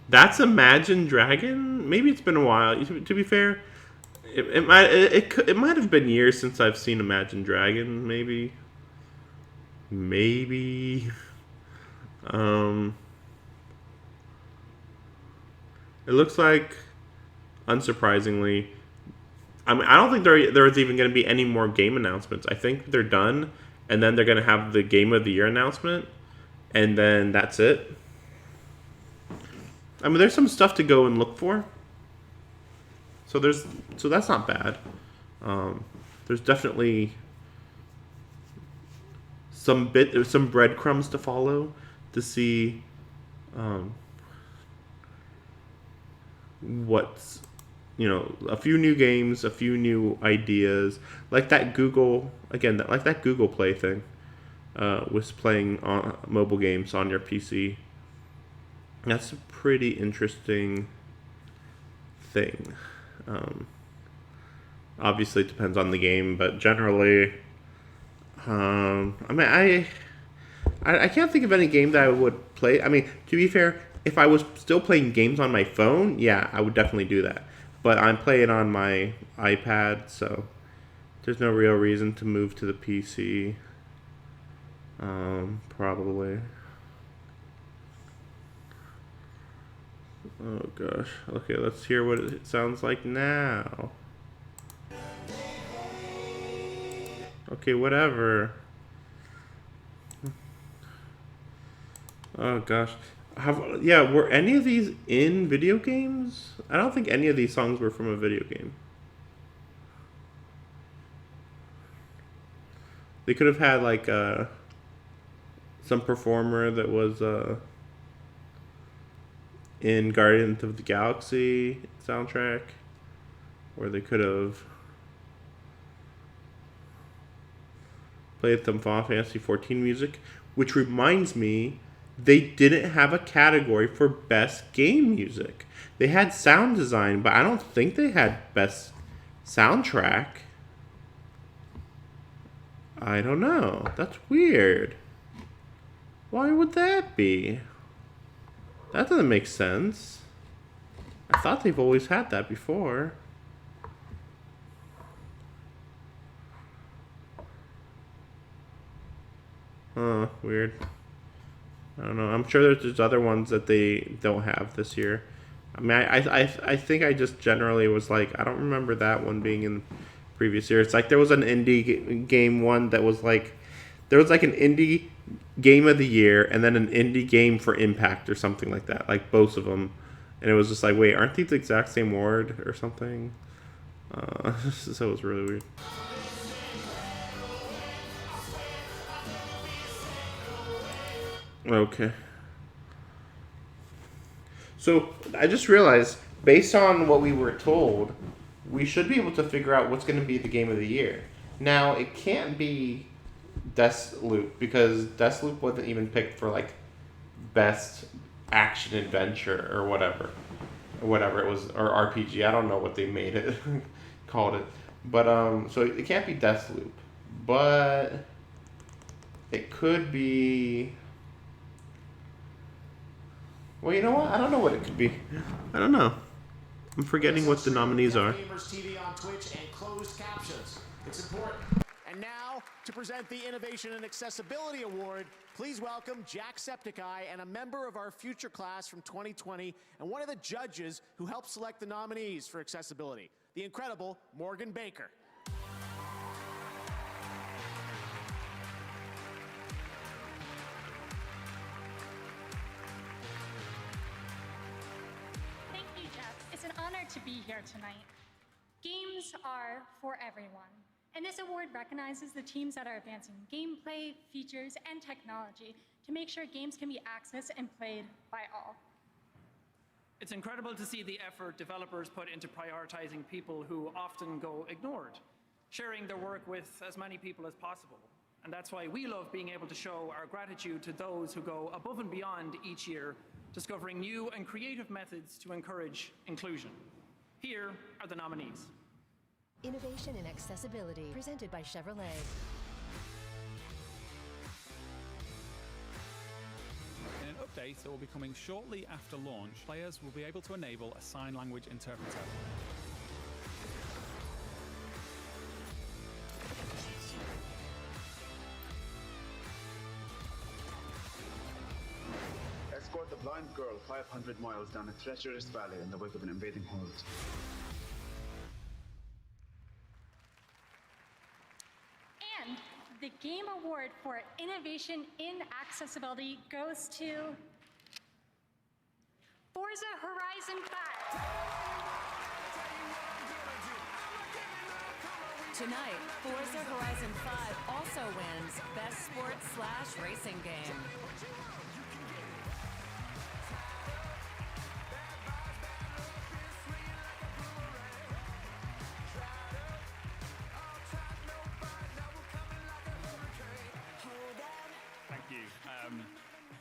That's Imagine Dragon. Maybe it's been a while. To be fair, it might have been years since I've seen Imagine Dragon. Maybe. It looks like, unsurprisingly, I mean, I don't think there's even going to be any more game announcements. I think they're done, and then they're going to have the Game of the Year announcement, and then that's it. I mean, there's some stuff to go and look for. So that's not bad. There's definitely some breadcrumbs to follow to see what's, a few new games, a few new ideas, like that Google Play thing, with playing on mobile games on your PC. That's a pretty interesting thing. Obviously, it depends on the game, but generally, I mean, I can't think of any game that I would play. I mean, to be fair, if I was still playing games on my phone, yeah, I would definitely do that. But I'm playing on my iPad, so there's no real reason to move to the PC. Probably. Oh gosh. Okay, let's hear what it sounds like now. Okay, whatever. Oh gosh. Were any of these in video games? I don't think any of these songs were from a video game. They could have had like some performer that was in Guardians of the Galaxy soundtrack, or they could have played some Final Fantasy XIV music, which reminds me, they didn't have a category for best game music. They had sound design, but I don't think they had best soundtrack. I don't know. That's weird. Why would that be? That doesn't make sense. I thought they've always had that before. Huh, weird. I don't know. I'm sure there's other ones that they don't have this year. I mean, I think I just generally was like, I don't remember that one being in previous years. It's like there was an indie game one that was like, there was like an indie game of the year and then an indie game for Impact or something like that, like both of them. And it was just like, wait, aren't these the exact same award or something? So it was really weird. Okay. So I just realized, based on what we were told, we should be able to figure out what's going to be the game of the year. Now, it can't be Deathloop, because Deathloop wasn't even picked for like best action adventure or whatever it was, or RPG. I don't know what they made it called it, but so it can't be Deathloop, but it could be. Well, you know what? I don't know what it could be. I don't know. I'm forgetting what the nominees are. Gamers TV on Twitch and closed captions. It's important. And now, to present the Innovation and Accessibility Award, please welcome Jacksepticeye and a member of our future class from 2020 and one of the judges who helped select the nominees for accessibility, the incredible Morgan Baker. Thank you, Jeff. It's an honor to be here tonight. Games are for everyone. And this award recognizes the teams that are advancing gameplay, features, and technology to make sure games can be accessed and played by all. It's incredible to see the effort developers put into prioritizing people who often go ignored, sharing their work with as many people as possible, And that's why we love being able to show our gratitude to those who go above and beyond each year, discovering new and creative methods to encourage inclusion. Here are the nominees. Innovation in Accessibility, presented by Chevrolet. In an update that will be coming shortly after launch, players will be able to enable a sign language interpreter. Escort the blind girl 500 miles down a treacherous valley in the wake of an invading horde. And the Game Award for Innovation in Accessibility goes to Forza Horizon 5. Tonight, Forza Horizon 5 also wins Best Sports/Racing Game. Thank you.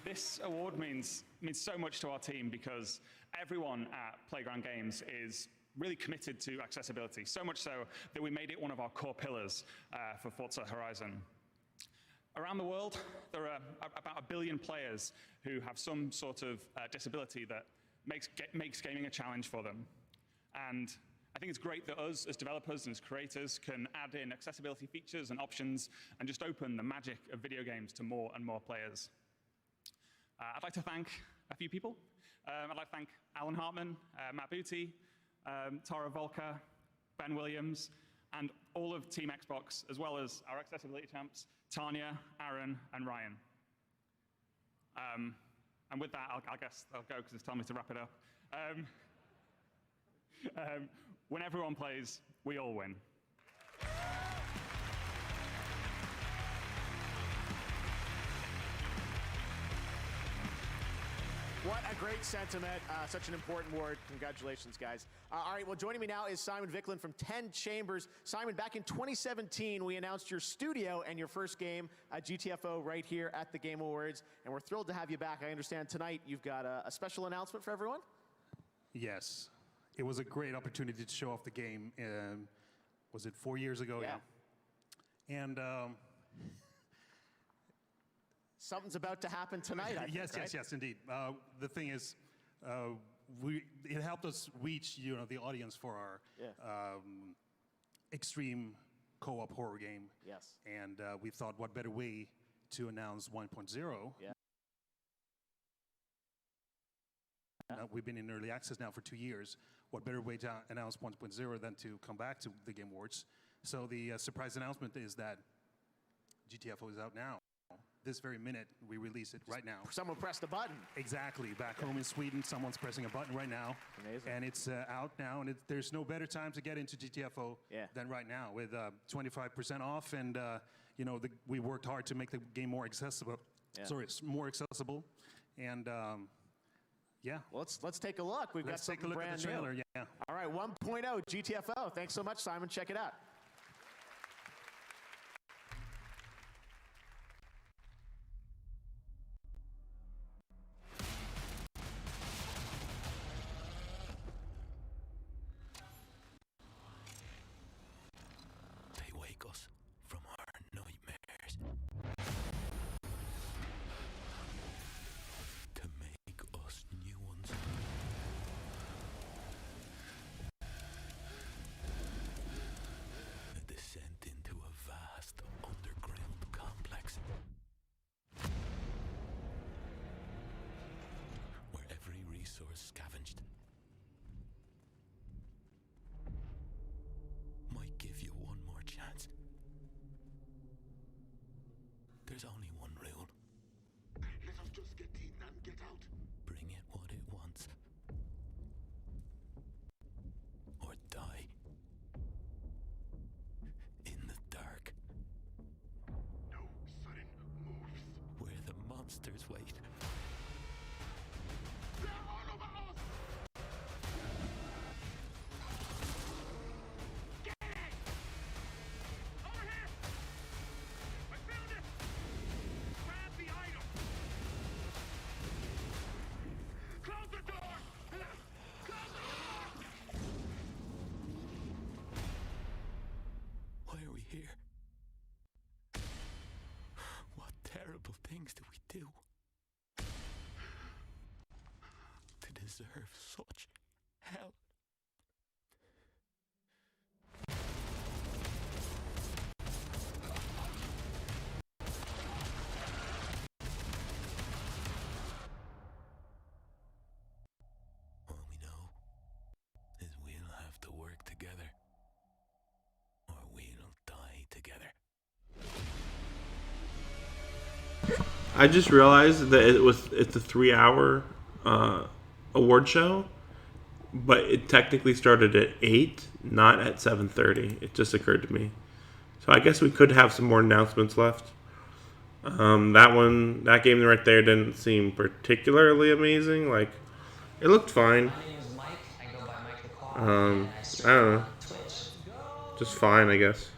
This award means so much to our team because everyone at Playground Games is really committed to accessibility, so much so that we made it one of our core pillars for Forza Horizon. Around the world, there are about 1 billion players who have some sort of disability that makes gaming a challenge for them. And I think it's great that us as developers and as creators can add in accessibility features and options and just open the magic of video games to more and more players. I'd like to thank a few people. I'd like to thank Alan Hartman, Matt Booty, Tara Volker, Ben Williams, and all of Team Xbox, as well as our accessibility champs, Tanya, Aaron, and Ryan. And with that, I guess I'll go because it's time to wrap it up. When everyone plays, we all win. What a great sentiment. Such an important award. Congratulations, guys. All right, well, joining me now is Simon Vicklin from 10 Chambers. Simon, back in 2017, we announced your studio and your first game, GTFO, right here at the Game Awards, and we're thrilled to have you back. I understand tonight you've got a special announcement for everyone? Yes. It was a great opportunity to show off the game. Was it 4 years ago? Yeah. And something's about to happen tonight, I think, right? Yes, indeed. The thing is, it helped us reach the audience for our extreme co-op horror game. Yes. And we thought, what better way to announce 1.0? Yeah. We've been in early access now for 2 years. What better way to announce 1.0 than to come back to the Game Awards? So the surprise announcement is that GTFO is out now. This very minute, we release it right now. Someone pressed the button. Exactly. Back home in Sweden, someone's pressing a button right now. Amazing. And it's out now, and there's no better time to get into GTFO than right now with 25% off. And we worked hard to make the game more accessible. More accessible. And yeah. Well, let's take a look. Let's take a look at the trailer. New. Yeah. All right, 1.0 GTFO. Thanks so much, Simon. Check it out. They wake us from our nightmares to make us new ones. A descent into a vast underground complex where every resource scavenged might give you one more chance. There's only one rule. Let us just get in and get out. Bring it what it wants. Or die. In the dark. No sudden moves. Where the monsters wait. They're all over us! Get it! Over here! I found it! terrible things did we do to deserve such hell? All we know is we'll have to work together, or we'll die together. I just realized that it's a 3-hour award show, but it technically started at 8, not at 7:30. It just occurred to me. So I guess we could have some more announcements left. That game right there didn't seem particularly amazing. Like, it looked fine. I don't know. Just fine, I guess.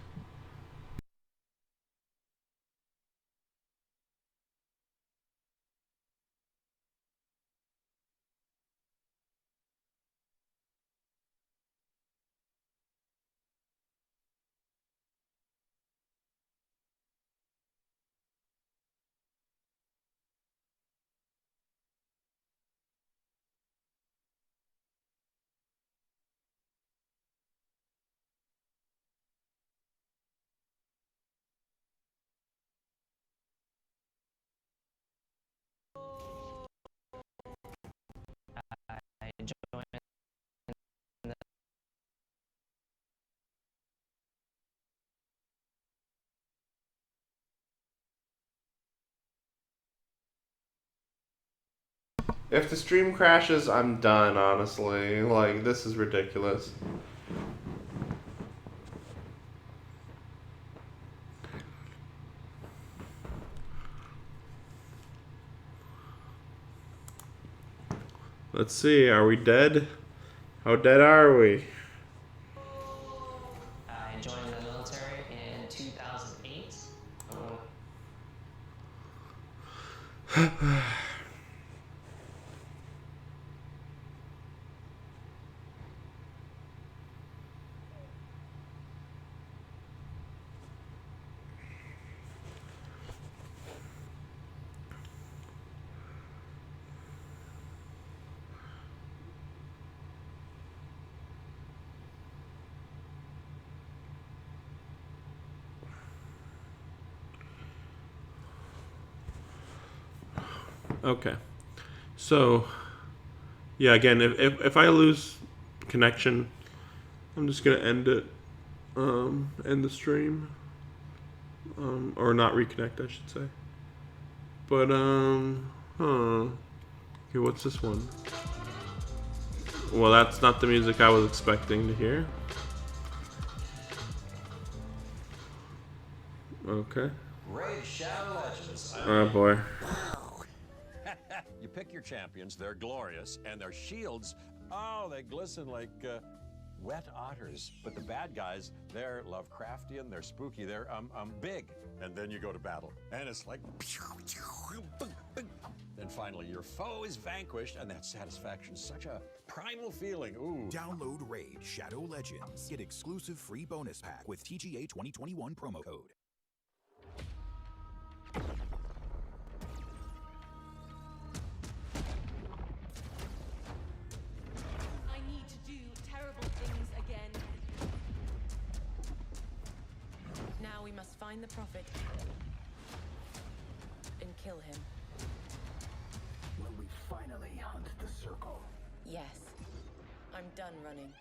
If the stream crashes, I'm done, honestly. Like, this is ridiculous. Let's see, are we dead? How dead are we? I joined the military in 2008. Okay. So, yeah, again, if I lose connection, I'm just going to end it. End the stream. Or not reconnect, I should say. But, Okay, what's this one? Well, that's not the music I was expecting to hear. Okay. Raid Shadow Legends. Oh, boy. You pick your champions, they're glorious, and their shields, oh, they glisten like wet otters. But the bad guys, they're Lovecraftian, they're spooky, they're big. And then you go to battle, and it's like then finally your foe is vanquished, and that satisfaction's such a primal feeling. Ooh. Download Raid Shadow Legends. Get exclusive free bonus pack with TGA 2021 promo code. I need to do terrible things again. Now we must find the Prophet and kill him. Will we finally hunt the circle? Yes. I'm done running.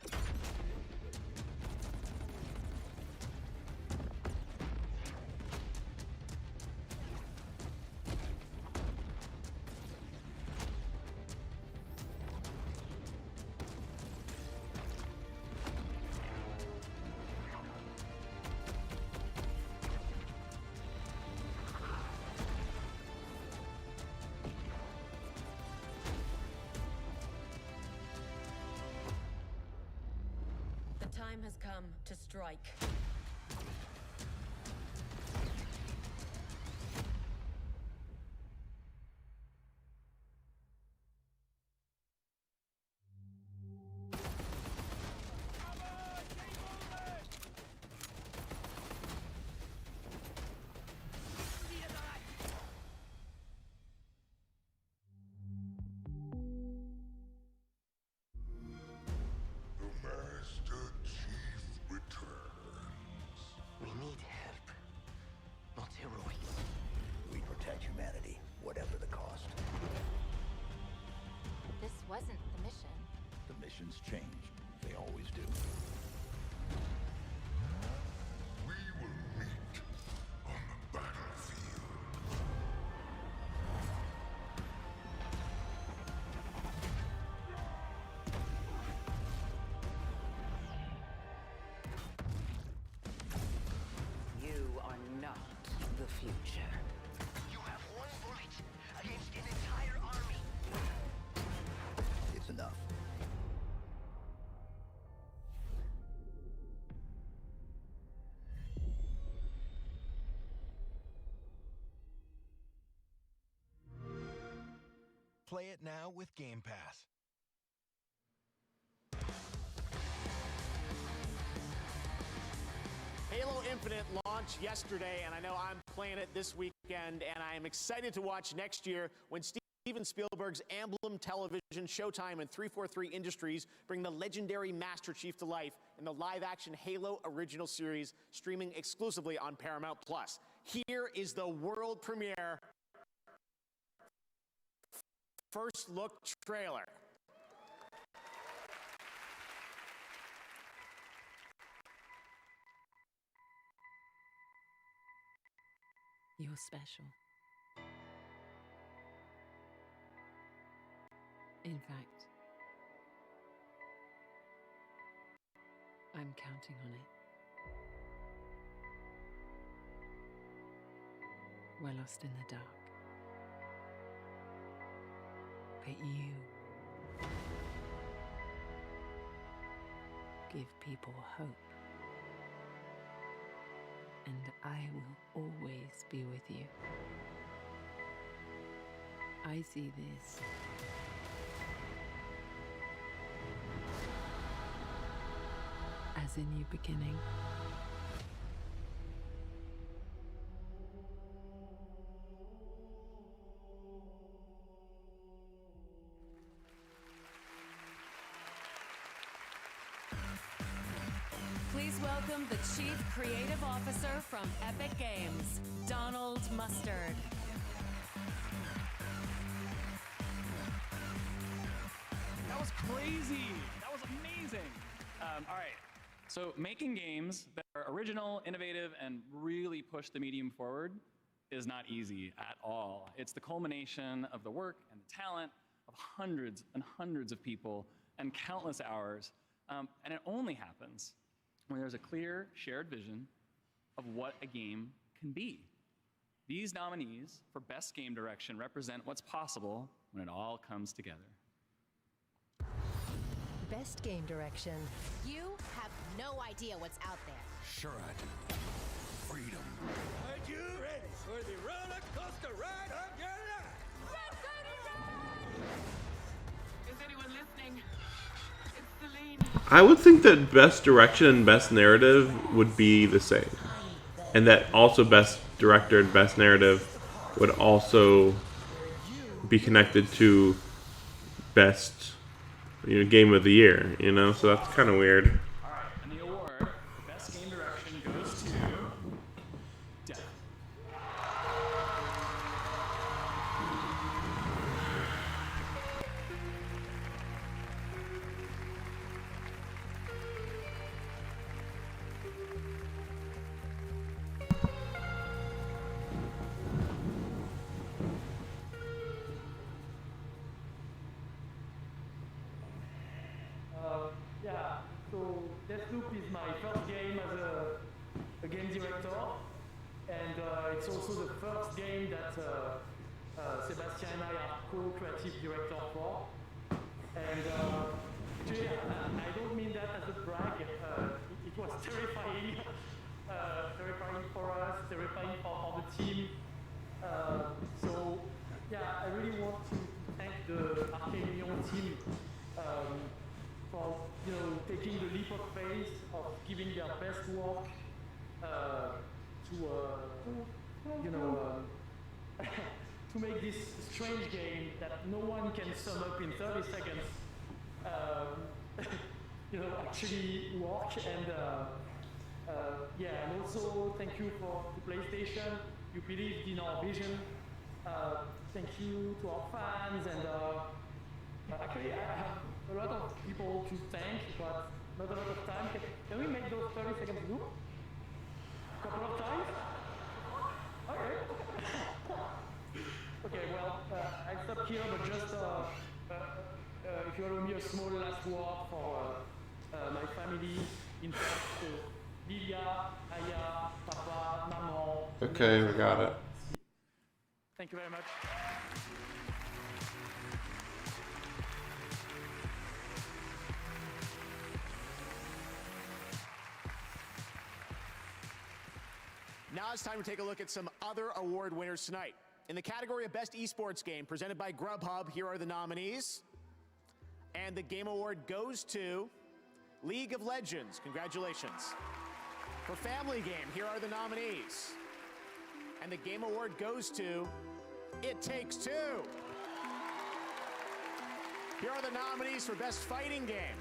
The time has come to strike. Situations change. They always do. We will meet on the battlefield. You are not the future. You have one bullet against an entire army. It's enough. Play it now with Game Pass. Halo Infinite launched yesterday, and I know I'm playing it this weekend, and I am excited to watch next year when Steven Spielberg's Amblin Television, Showtime, and 343 Industries bring the legendary Master Chief to life in the live-action Halo original series, streaming exclusively on Paramount+. Here is the world premiere first look trailer. You're special. In fact, I'm counting on it. We're lost in the dark. But you give people hope. And I will always be with you. I see this as a new beginning. Please welcome the Chief Creative Officer from Epic Games, Donald Mustard. That was crazy. That was amazing. All right. So making games that are original, innovative, and really push the medium forward is not easy at all. It's the culmination of the work and the talent of hundreds and hundreds of people and countless hours. And it only happens when there's a clear, shared vision of what a game can be. These nominees for Best Game Direction represent what's possible when it all comes together. Best Game Direction. You have no idea what's out there. Sure I do. Freedom. Are you ready for the roller coaster ride of your life? Is anyone listening? It's Celine. I would think that Best Direction and Best Narrative would be the same. And that also Best Director and Best Narrative would also be connected to Best Game of the Year, so that's kind of weird. All right, and the award, Best Game Direction, goes to Death. Yeah, so Deathloop is my first game as a game director, and it's also the first game that Sebastian and I are co-creative director for. And actually, I don't mean that as a brag. It was terrifying, terrifying for us, terrifying for the team. So yeah, I really want to thank the Arcane Lyon team for taking the leap of faith of giving their best work to make this strange game that no one can sum up in 30 seconds actually work. And and also thank you to PlayStation. You believed in our vision. Thank you to our fans, and actually a lot of people to thank, but not a lot of time. Can we make those 30 seconds loop? A couple of times? Okay. Okay, well, I'll stop here, but just if you allow me a small last word for my family in France, so Lilia, Aya, Papa, Maman. Okay, we got it. Thank you very much. Now it's time to take a look at some other award winners tonight. In the category of Best Esports Game, presented by Grubhub, here are the nominees. And the Game Award goes to League of Legends. Congratulations. For Family Game, here are the nominees. And the Game Award goes to It Takes Two. Here are the nominees for Best Fighting Game.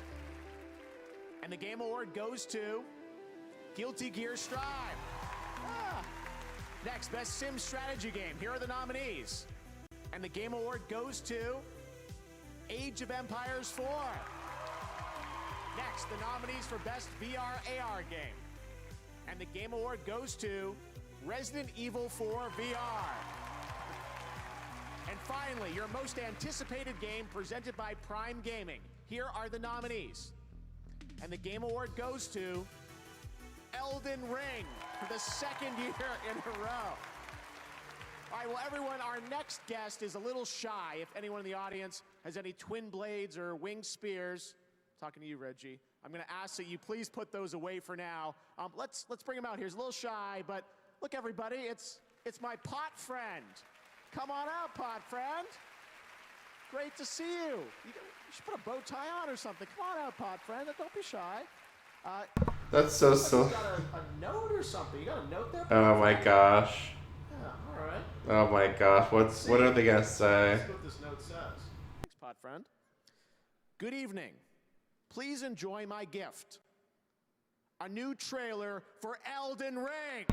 And the Game Award goes to Guilty Gear Strive. Next, Best Sim Strategy Game. Here are the nominees. And the Game Award goes to Age of Empires 4. Next, the nominees for Best VR AR Game. And the Game Award goes to Resident Evil 4 VR. And finally, your most anticipated game presented by Prime Gaming. Here are the nominees. And the Game Award goes to Elden Ring for the second year in a row. All right, well, everyone, our next guest is a little shy. If anyone in the audience has any twin blades or winged spears, talking to you, Reggie, I'm going to ask that you please put those away for now. Let's bring him out here. He's a little shy, but look, everybody, it's my pot friend. Come on out, pot friend. Great to see you. You should put a bow tie on or something. Come on out, pot friend. Don't be shy. That's so silly. You got a note or something? You got a note there? Oh my gosh. Yeah, all right. Oh my gosh. What are they gonna say? Let's see what this note says. Thanks, pot friend. Good evening. Please enjoy my gift. A new trailer for Elden Ring.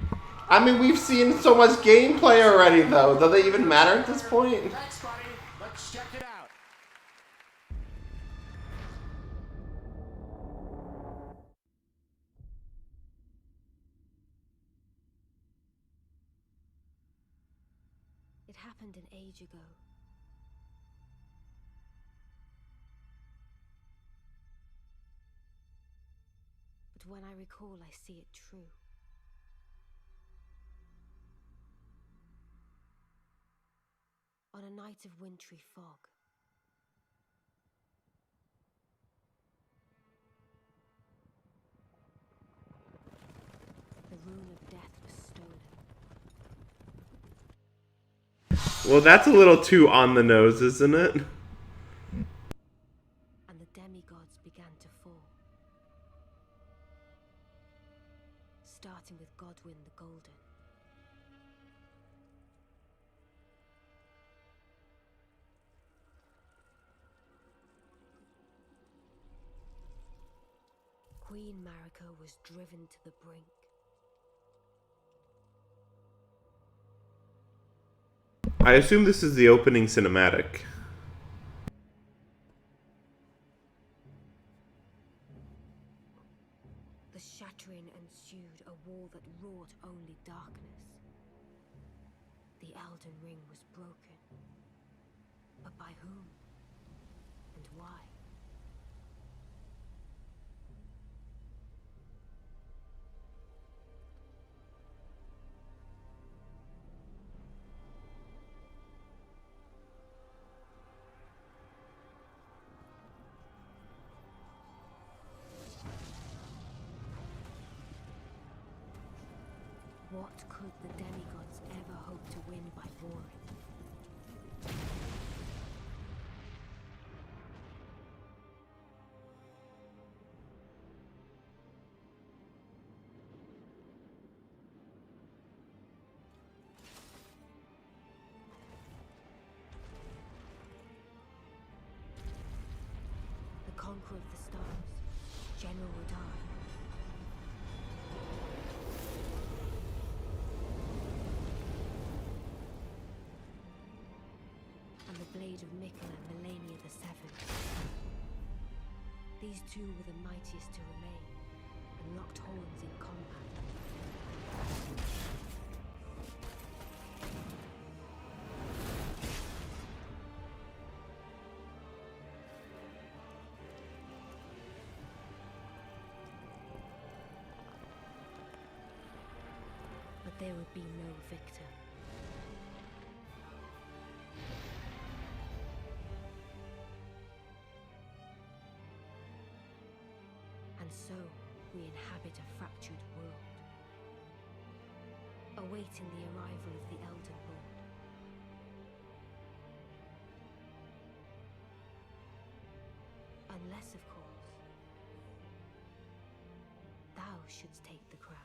I mean, we've seen so much gameplay already, though. Does it even matter at this point? Thanks, buddy. Let's check it out. It happened an age ago. But when I recall, I see it true. On a night of wintry fog, the rune of death was stolen. Well, that's a little too on the nose, isn't it? And the demigods began to fall. Starting with Godwyn the Golden. Queen Marika was driven to the brink. I assume this is the opening cinematic. The shattering ensued, a war that wrought only darkness. The Elden Ring was broken. But by whom? And why? What could the demigods ever hope to win by warring? The conqueror of the stars, General Radahn. And the blade of Mikkel and Melania the Seventh. These two were the mightiest to remain, and locked horns in combat. But there would be no victor. And so, we inhabit a fractured world, awaiting the arrival of the Elden Lord. Unless, of course, thou shouldst take the crown.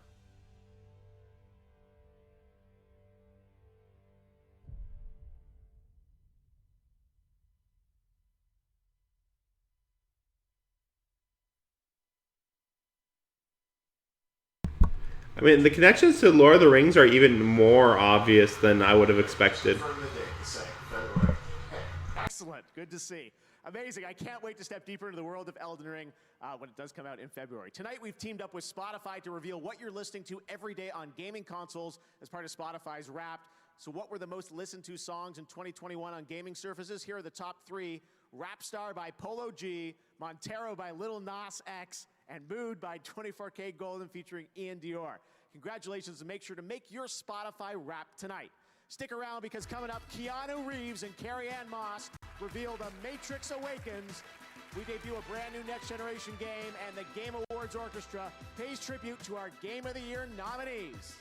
I mean, the connections to Lord of the Rings are even more obvious than I would have expected. Excellent. Good to see. Amazing. I can't wait to step deeper into the world of Elden Ring when it does come out in February. Tonight, we've teamed up with Spotify to reveal what you're listening to every day on gaming consoles as part of Spotify's Wrapped. So what were the most listened to songs in 2021 on gaming surfaces? Here are the top 3. Rapstar by Polo G, Montero by Lil Nas X, and Mood by 24K Golden featuring Ian Dior. Congratulations, and make sure to make your Spotify Wrapped tonight. Stick around because coming up, Keanu Reeves and Carrie-Anne Moss reveal The Matrix Awakens. We debut a brand new Next Generation game, and the Game Awards Orchestra pays tribute to our Game of the Year nominees.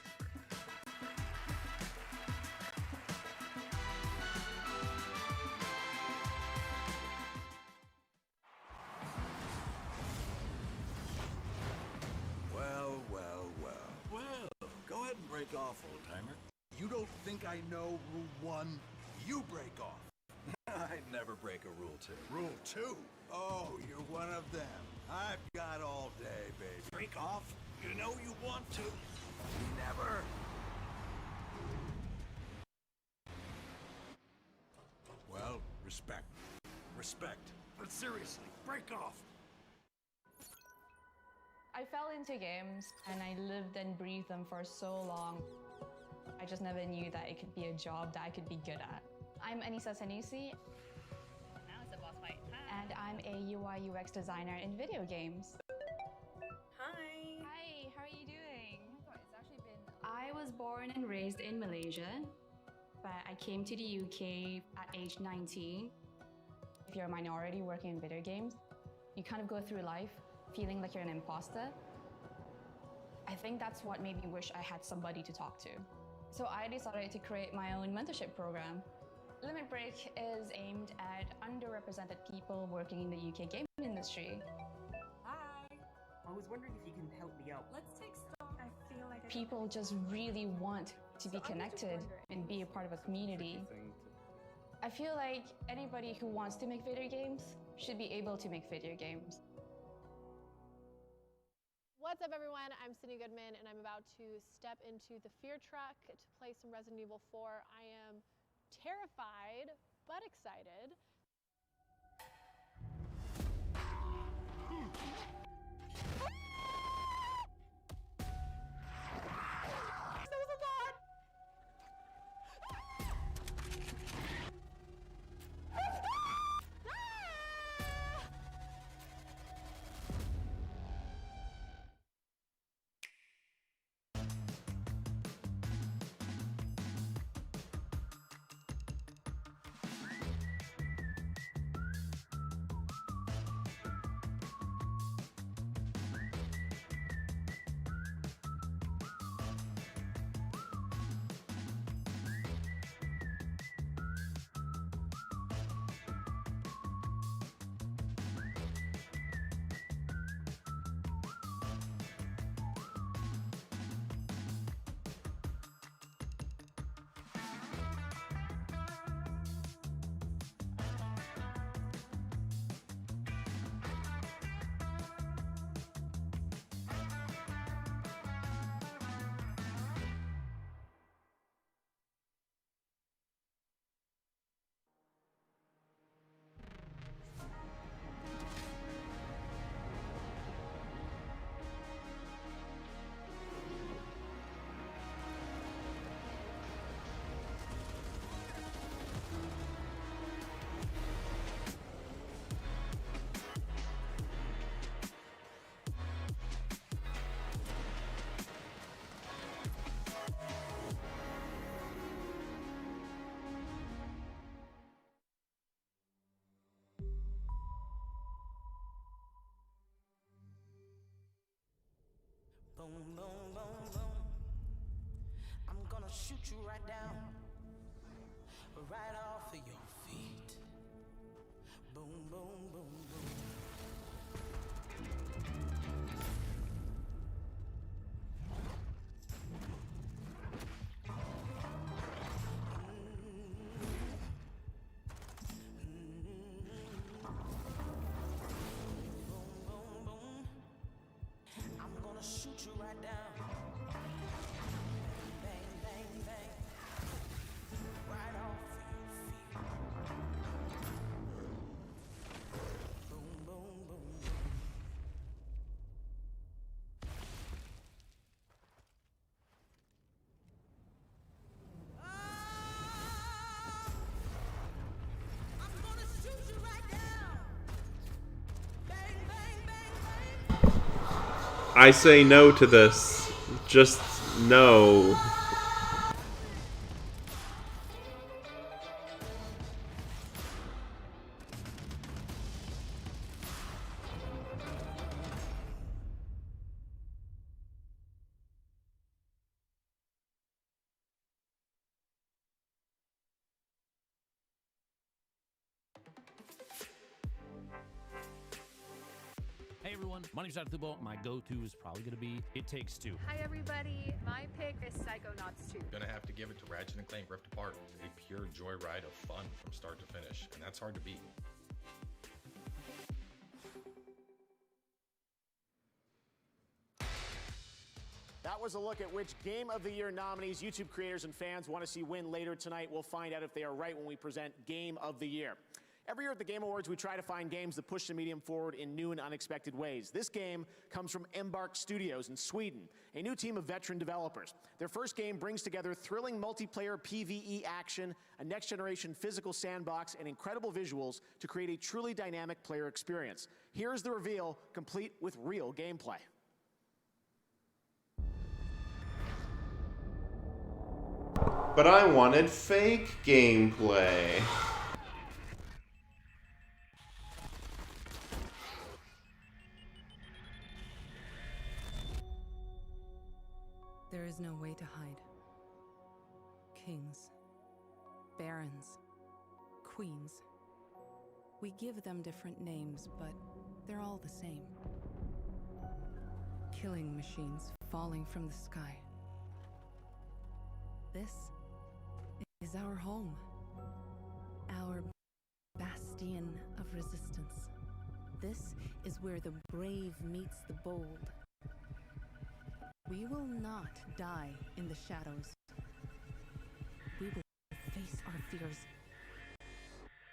Go ahead and break off, old-timer. You don't think I know Rule 1? You break off. I never break a Rule 2. Rule 2? Oh, you're one of them. I've got all day, baby. Break off? You know you want to. Never. Well, respect. Respect. But seriously, break off. I fell into games and I lived and breathed them for so long. I just never knew that it could be a job that I could be good at. I'm Anissa Sanusi. Now it's a boss fight. Hi. And I'm a UI UX designer in video games. Hi. Hi, how are you doing? Oh my God, it's actually been... I was born and raised in Malaysia, but I came to the UK at age 19. If you're a minority working in video games, you kind of go through life feeling like you're an imposter. I think that's what made me wish I had somebody to talk to. So I decided to create my own mentorship program. Limit Break is aimed at underrepresented people working in the UK game industry. Hi. I was wondering if you can help me out. Let's take stock. I feel like People just really want to be connected and be a part of a community. I feel like anybody who wants to make video games should be able to make video games. What's up, everyone? I'm Sydney Goodman, and I'm about to step into the Fear Truck to play some Resident Evil 4. I am terrified, but excited. There was a bot! Boom, boom, boom, boom. I'm gonna shoot you right down, right off of your feet. Boom, boom, boom, boom. I'm gonna shoot you right down. Bang, bang, bang. Right off your feet. Boom, boom, boom. I'm gonna shoot you right down. Bang, bang, bang, bang. I say no to this. Just no. Hey everyone, my name's Artubo. My go-to is probably going to be It Takes Two. Hi everybody, my pick is Psychonauts 2. Gonna have to give it to Ratchet & Clank Rift Apart. A pure joyride of fun from start to finish, and that's hard to beat. That was a look at which Game of the Year nominees YouTube creators and fans want to see win later tonight. We'll find out if they are right when we present Game of the Year. Every year at the Game Awards, we try to find games that push the medium forward in new and unexpected ways. This game comes from Embark Studios in Sweden, a new team of veteran developers. Their first game brings together thrilling multiplayer PvE action, a next-generation physical sandbox, and incredible visuals to create a truly dynamic player experience. Here's the reveal, complete with real gameplay. But I wanted fake gameplay. There is no way to hide. Kings, barons, queens. We give them different names, but they're all the same. Killing machines falling from the sky. This is our home. Our bastion of resistance. This is where the brave meets the bold. We will not die in the shadows. We will face our fears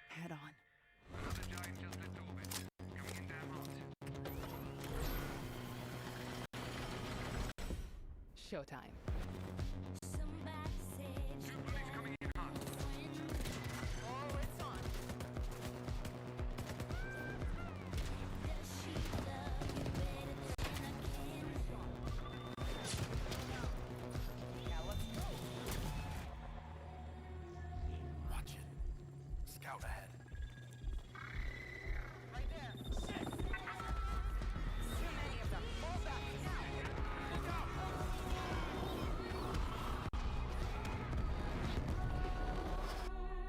head on. Showtime. Scout ahead. Right there. Shit. Too many of them. Fall back. Look out.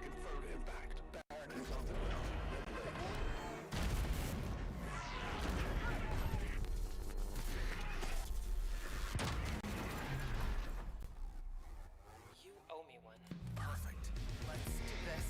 Confirmed impact. Baron is on the You owe me one. Perfect. Let's do this.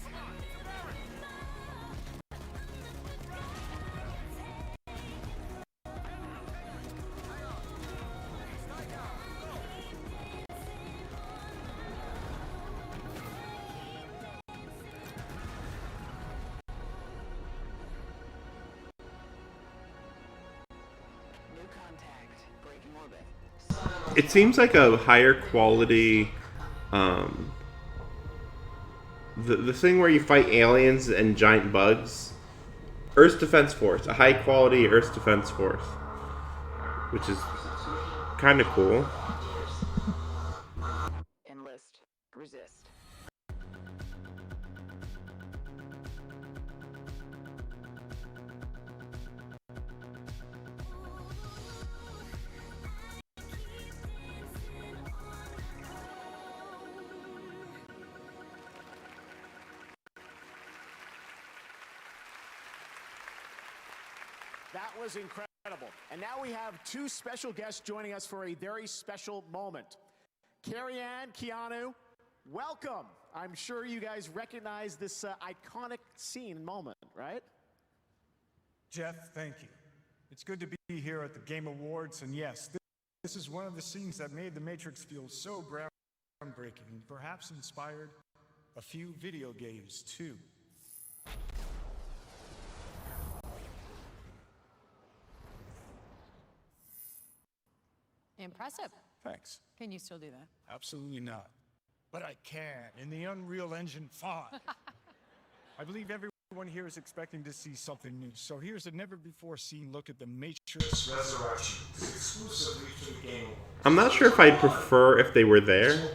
New contact. Breaking orbit. It seems like a higher quality, the thing where you fight aliens and giant bugs. Earth's Defense Force, a high quality Earth's Defense Force, which is kind of cool. Enlist. Resist. That was incredible. And now we have two special guests joining us for a very special moment. Carrie Ann, Keanu, welcome. I'm sure you guys recognize this iconic scene and moment, right? Jeff, thank you. It's good to be here at the Game Awards, and yes, this is one of the scenes that made The Matrix feel so groundbreaking, and perhaps inspired a few video games, too. Impressive. Thanks. Can you still do that? Absolutely not. But I can, in the Unreal Engine 5. I believe everyone here is expecting to see something new, so here's a never-before-seen look at The Matrix Resurrections, exclusively for the Game Awards. I'm not sure if I'd prefer if they were there.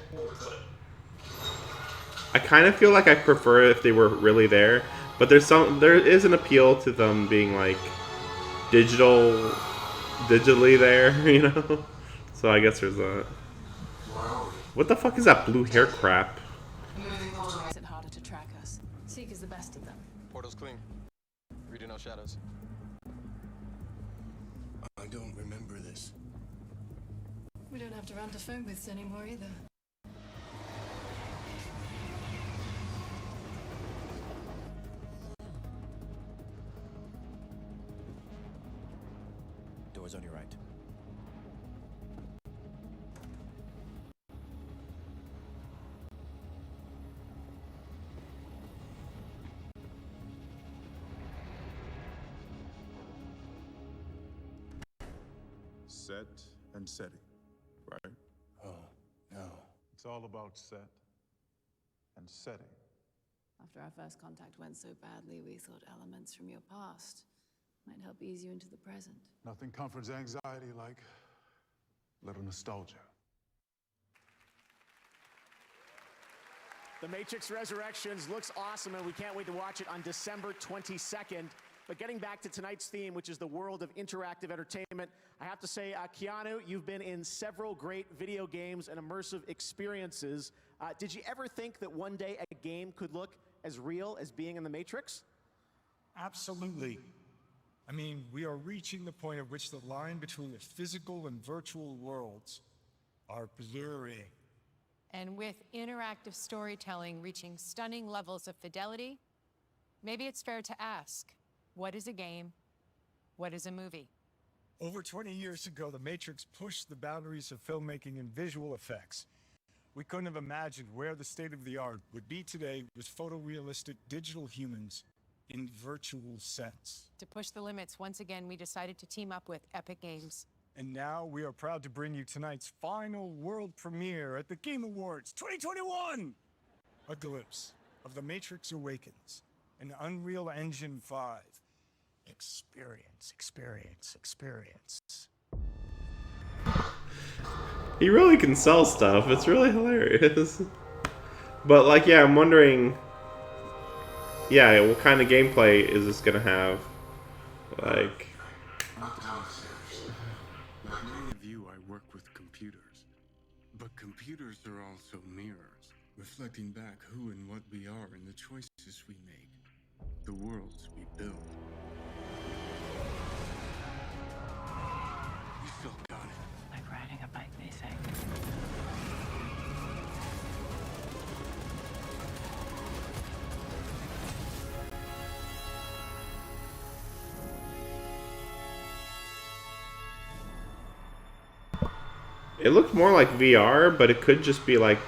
I kind of feel like I prefer if they were really there, but there is an appeal to them being like digitally there, you know? So I guess there's that. What the fuck is that blue hair crap? Makes it harder to track us. Seek is the best of them. Portal's clean. Reading no shadows. I don't remember this. We don't have to run to phone booths anymore either. Doors on your right. Set and setting, right? Oh, no. It's all about set and setting. After our first contact went so badly, we thought elements from your past might help ease you into the present. Nothing comforts anxiety like little nostalgia. The Matrix Resurrections looks awesome, and we can't wait to watch it on December 22nd. But getting back to tonight's theme, which is the world of interactive entertainment, I have to say, Keanu, you've been in several great video games and immersive experiences. Did you ever think that one day a game could look as real as being in the Matrix? Absolutely. I mean, we are reaching the point at which the line between the physical and virtual worlds are blurring. And with interactive storytelling reaching stunning levels of fidelity, maybe it's fair to ask, what is a game? What is a movie? Over 20 years ago, The Matrix pushed the boundaries of filmmaking and visual effects. We couldn't have imagined where the state-of-the-art would be today with photorealistic digital humans in virtual sets. To push the limits, once again, we decided to team up with Epic Games. And now we are proud to bring you tonight's final world premiere at the Game Awards 2021! A glimpse of The Matrix Awakens, an Unreal Engine 5. Experience, experience, experience. He really can sell stuff. It's really hilarious. But like, yeah, I'm wondering, yeah, what kind of gameplay is this gonna have? Like, like many of you, I work with computers. But computers are also mirrors, reflecting back who and what we are and the choices we make, the worlds we build. You still got it. Like riding a bike, they say. it looked more like VR, but it could just be like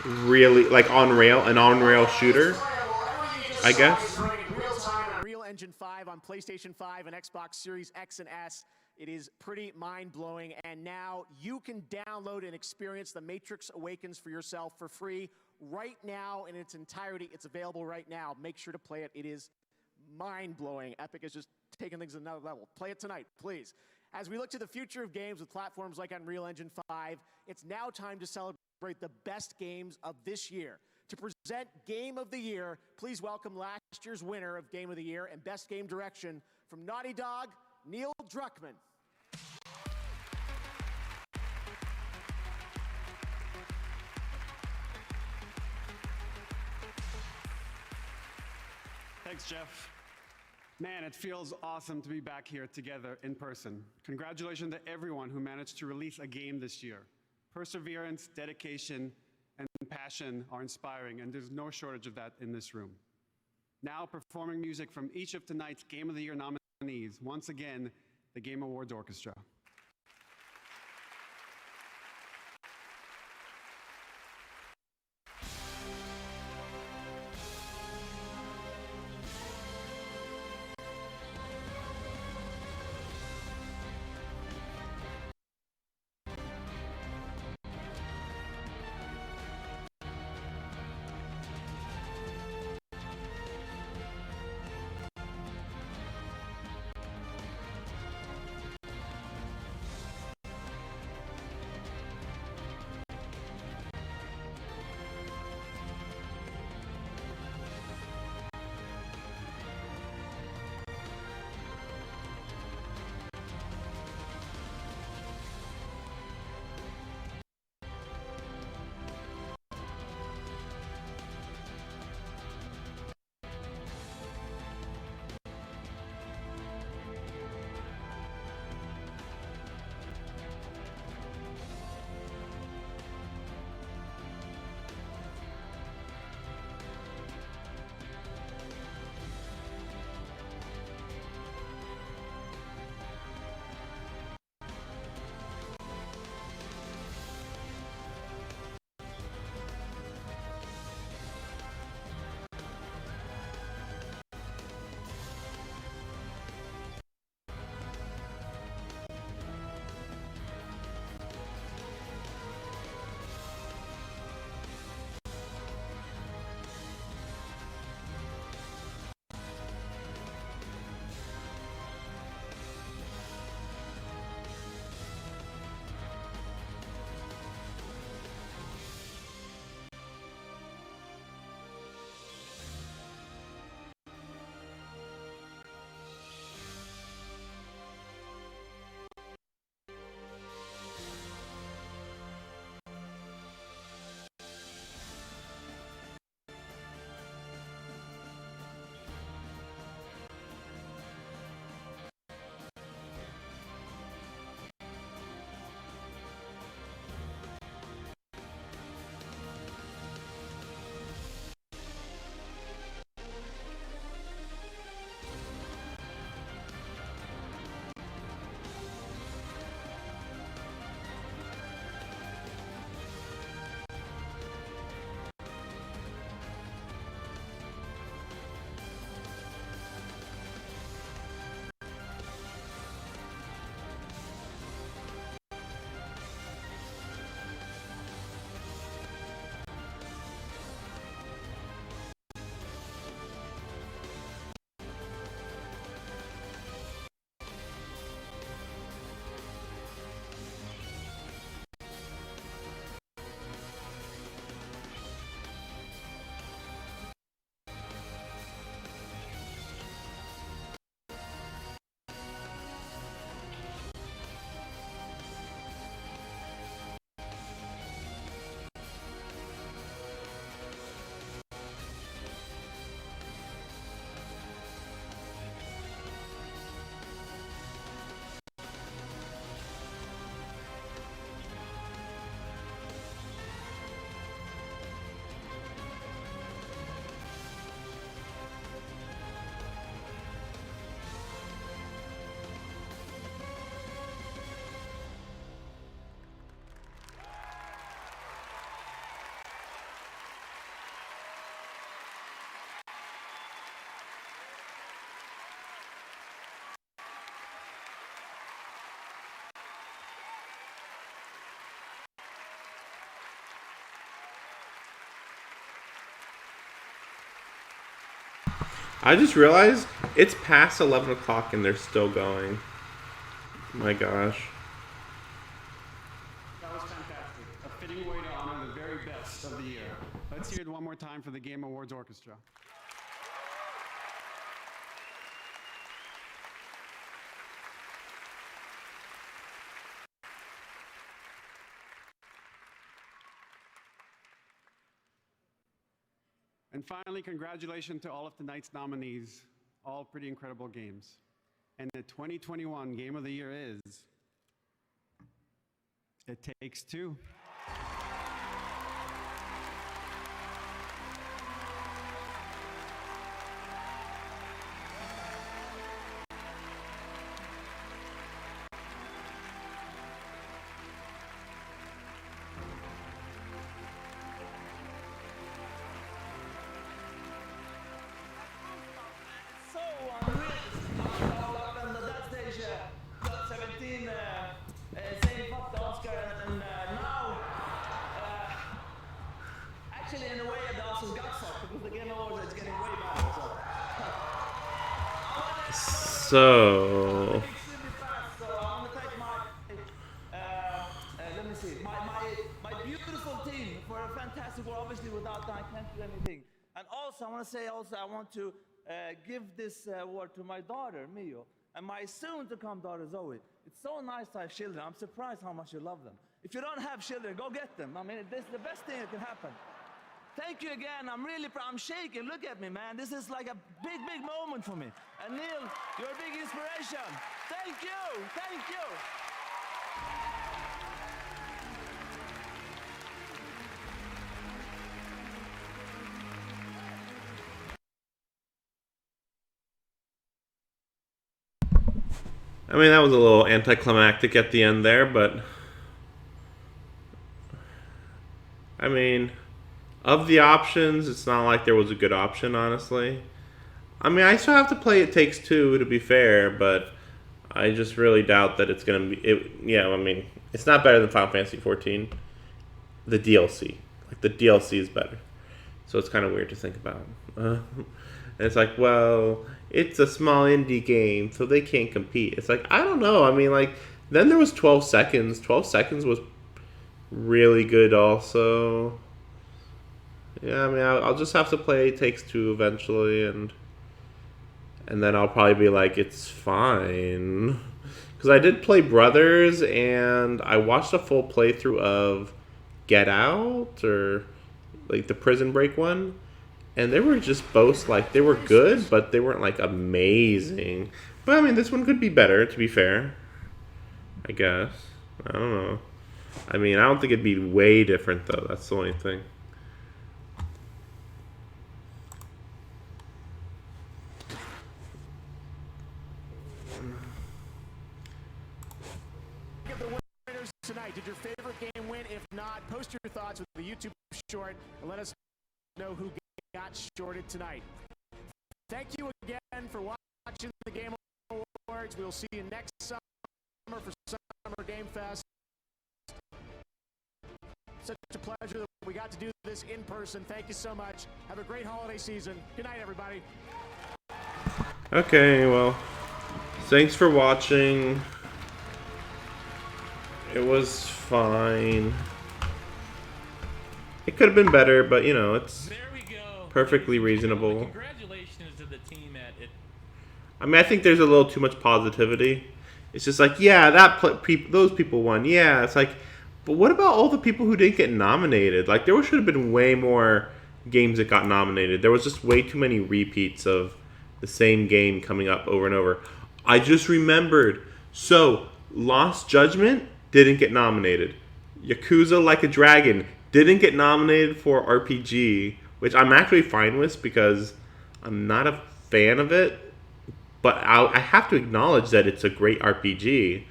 really like an on-rail shooter, I guess. Unreal Engine 5 on PlayStation 5 and Xbox Series X and S. It is pretty mind-blowing, and now you can download and experience The Matrix Awakens for yourself for free right now in its entirety. It's available right now. Make sure to play it. It is mind-blowing. Epic is just taking things to another level. Play it tonight, please. As we look to the future of games with platforms like Unreal Engine 5, it's now time to celebrate the best games of this year. To present Game of the Year, please welcome last year's winner of Game of the Year and Best Game Direction from Naughty Dog, Neil Druckmann. Thanks, Jeff. Man, it feels awesome to be back here together in person. Congratulations to everyone who managed to release a game this year. Perseverance, dedication, and passion are inspiring, and there's no shortage of that in this room. Now performing music from each of tonight's Game of the Year nominees, once again, the Game Awards Orchestra. I just realized it's past 11 o'clock and they're still going. My gosh. That was fantastic. A fitting way to honor the very best of the year. Let's hear it one more time for the Game Awards Orchestra. And finally, congratulations to all of tonight's nominees. all pretty incredible games. And the 2021 Game of the Year is It Takes Two. So unreal. And that stage got 17 saying fuck the Oscar, and now actually in a way the Oscars got fucked because the Game Awards is getting way better. So let me see. My beautiful team for a fantastic work. Obviously, without that, I can't do anything. And also, I want to say, I want to give this award to my daughter, Mio, and my soon-to-come daughter, Zoe. It's so nice to have children. I'm surprised how much you love them. If you don't have children, go get them. I mean, this is the best thing that can happen. Thank you again. I'm really proud. I'm shaking. Look at me, man. This is like a big, big moment for me. And Neil, you're a big inspiration. Thank you. Thank you. I mean, that was a little anticlimactic at the end there, but I mean, of the options, it's not like there was a good option, honestly. I mean, I still have to play It Takes Two, to be fair, but I just really doubt that it's going to be... yeah, I mean, it's not better than Final Fantasy XIV. The DLC. Like, the DLC is better. So it's kind of weird to think about. And it's like, well, it's a small indie game, so they can't compete. It's like, I don't know. I mean, like, then there was 12 Seconds. 12 Seconds was really good also. Yeah, I mean, I'll just have to play It Takes Two eventually, and then I'll probably be like, it's fine. Because I did play Brothers, and I watched a full playthrough of Get Out, or like the Prison Break one, and they were just both like, they were good, but they weren't like amazing. But I mean, this one could be better, to be fair, I guess. I don't know. I mean, I don't think it'd be way different though. That's the only thing. Get the winners tonight. Did your favorite game win? If not, post your thoughts with the YouTube short and let us know who got shorted tonight. Thank you again for watching the Game Awards. We'll see you next summer for Summer Game Fest. Such a pleasure that we got to do this in person. Thank you so much. Have a great holiday season. Good night, everybody. Okay, well, thanks for watching. It was fine. It could have been better, but you know, it's perfectly reasonable. Congratulations to the team at it. I mean, I think there's a little too much positivity. It's just like, yeah, those people won. Yeah, it's like, but what about all the people who didn't get nominated? Like, there should have been way more games that got nominated. There was just way too many repeats of the same game coming up over and over. I just remembered. So, Lost Judgment didn't get nominated. Yakuza Like a Dragon didn't get nominated for RPG, which I'm actually fine with because I'm not a fan of it. But I have to acknowledge that it's a great RPG.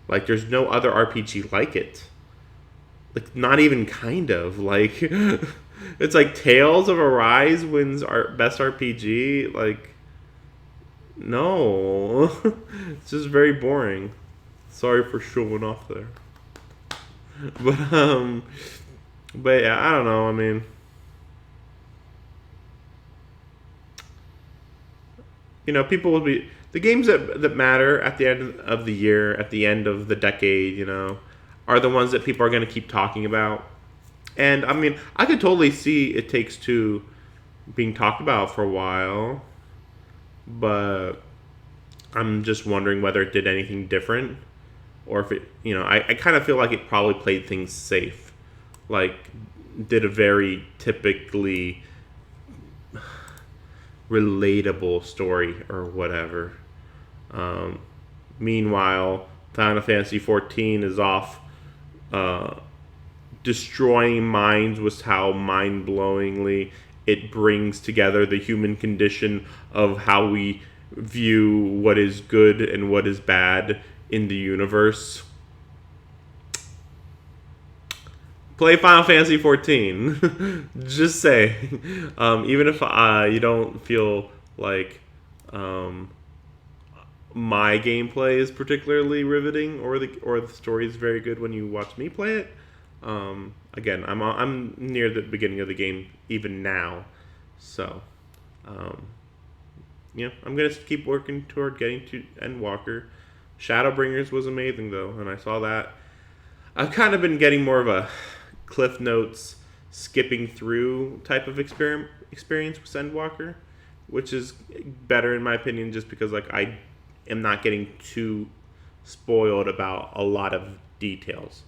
Like, there's no other RPG like it. Like, not even kind of. Like, it's like Tales of Arise wins best RPG. Like, no. It's just very boring. Sorry for showing off there. But yeah, I don't know. I mean, you know, people will be... The games that matter at the end of the year, at the end of the decade, you know, are the ones that people are going to keep talking about. And, I mean, I could totally see It Takes Two being talked about for a while. But I'm just wondering whether it did anything different. Or if it, you know, I kind of feel like it probably played things safe. Like, did a very typically relatable story or whatever. Meanwhile, Final Fantasy XIV is off destroying minds with how mind-blowingly it brings together the human condition of how we view what is good and what is bad in the universe. Play Final Fantasy XIV. Just say, even if you don't feel like my gameplay is particularly riveting or the story is very good when you watch me play it. Again, I'm near the beginning of the game even now, so I'm gonna keep working toward getting to Endwalker. Shadowbringers was amazing though, and I saw that. I've kind of been getting more of a Cliff Notes skipping through type of experience with Endwalker, which is better in my opinion, just because like I am not getting too spoiled about a lot of details.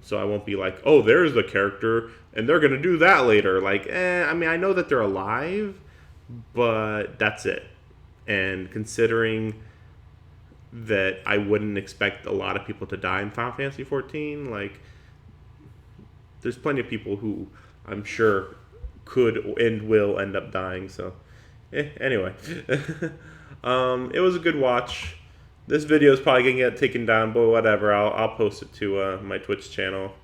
So I won't be like, oh, there's the character and they're gonna do that later. Like, I mean, I know that they're alive, but that's it. And considering that I wouldn't expect a lot of people to die in Final Fantasy XIV, like, there's plenty of people who I'm sure could and will end up dying. So, anyway, it was a good watch. This video is probably gonna get taken down, but whatever. I'll post it to my Twitch channel.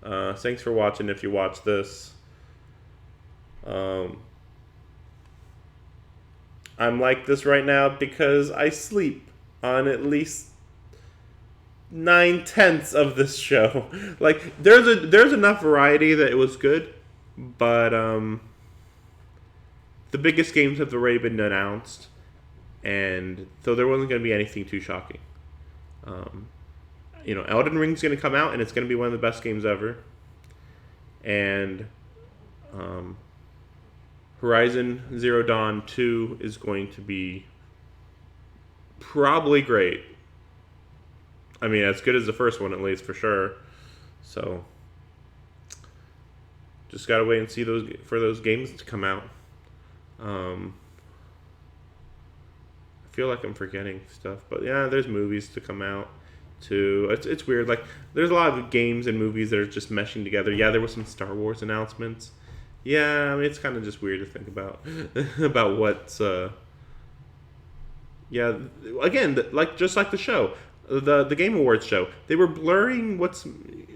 Thanks for watching. If you watch this, I'm like this right now because I sleep on at least 9/10 of this show. Like there's enough variety that it was good, but the biggest games have already been announced. And so there wasn't going to be anything too shocking. Elden Ring's going to come out, and it's going to be one of the best games ever. And Horizon Zero Dawn 2 is going to be probably great. I mean, as good as the first one, at least, for sure. So, just got to wait and see for those games to come out. I feel like I'm forgetting stuff, but yeah, there's movies to come out too. It's weird. Like there's a lot of games and movies that are just meshing together. Yeah, there was some Star Wars announcements. Yeah, I mean it's kind of just weird to think about about what's yeah. Again, just like the show, the Game Awards show, they were blurring what's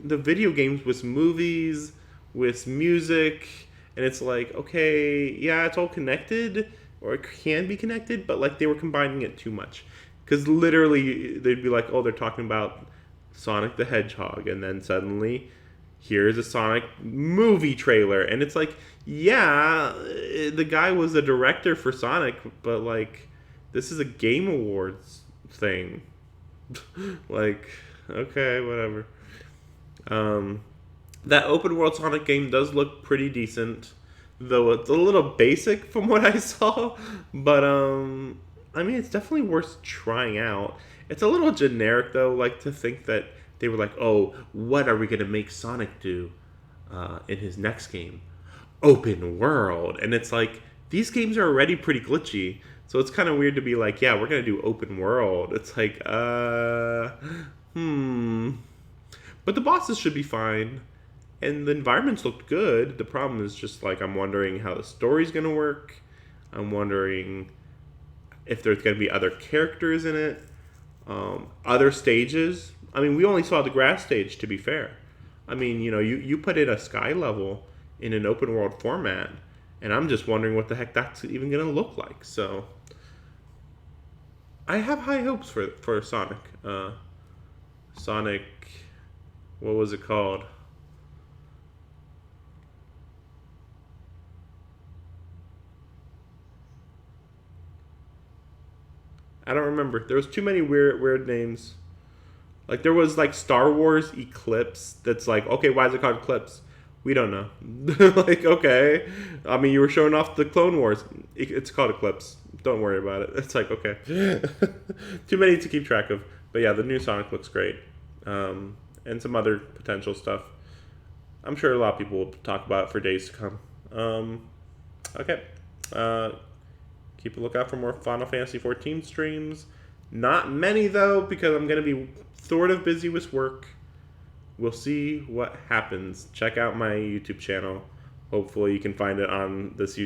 the video games with movies, with music, and it's like, okay, yeah, it's all connected. Or it can be connected, but like they were combining it too much. Because literally they'd be like, oh, they're talking about Sonic the Hedgehog. And then suddenly here's a Sonic movie trailer. And it's like, yeah, the guy was a director for Sonic, but like this is a Game Awards thing. Like, okay, whatever. That open world Sonic game does look pretty decent. Though it's a little basic from what I saw, but I mean it's definitely worth trying out. It's a little generic though, like to think that they were like, oh, what are we gonna make Sonic do in his next game? Open world, and it's like these games are already pretty glitchy, so it's kind of weird to be like, yeah, we're gonna do open world. It's like, but the bosses should be fine. And the environments looked good. The problem is just like I'm wondering how the story's gonna work. I'm wondering if there's gonna be other characters in it, other stages. I mean, we only saw the grass stage, to be fair. I mean, you put in a sky level in an open world format, and I'm just wondering what the heck that's even gonna look like. So I have high hopes for Sonic. Sonic, what was it called? I don't remember. There was too many weird names. Like there was like Star Wars Eclipse. That's like, okay, why is it called Eclipse? We don't know. Like, okay. I mean, you were showing off the Clone Wars. It's called Eclipse. Don't worry about it. It's like, okay. Too many to keep track of. But yeah, the new Sonic looks great. And some other potential stuff. I'm sure a lot of people will talk about it for days to come. Okay. Keep a lookout for more Final Fantasy XIV streams. Not many, though, because I'm going to be sort of busy with work. We'll see what happens. Check out my YouTube channel. Hopefully you can find it on this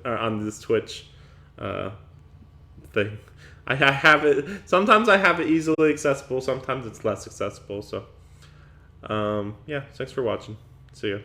on this Twitch thing. I have it. Sometimes I have it easily accessible. Sometimes it's less accessible. So, yeah. Thanks for watching. See ya.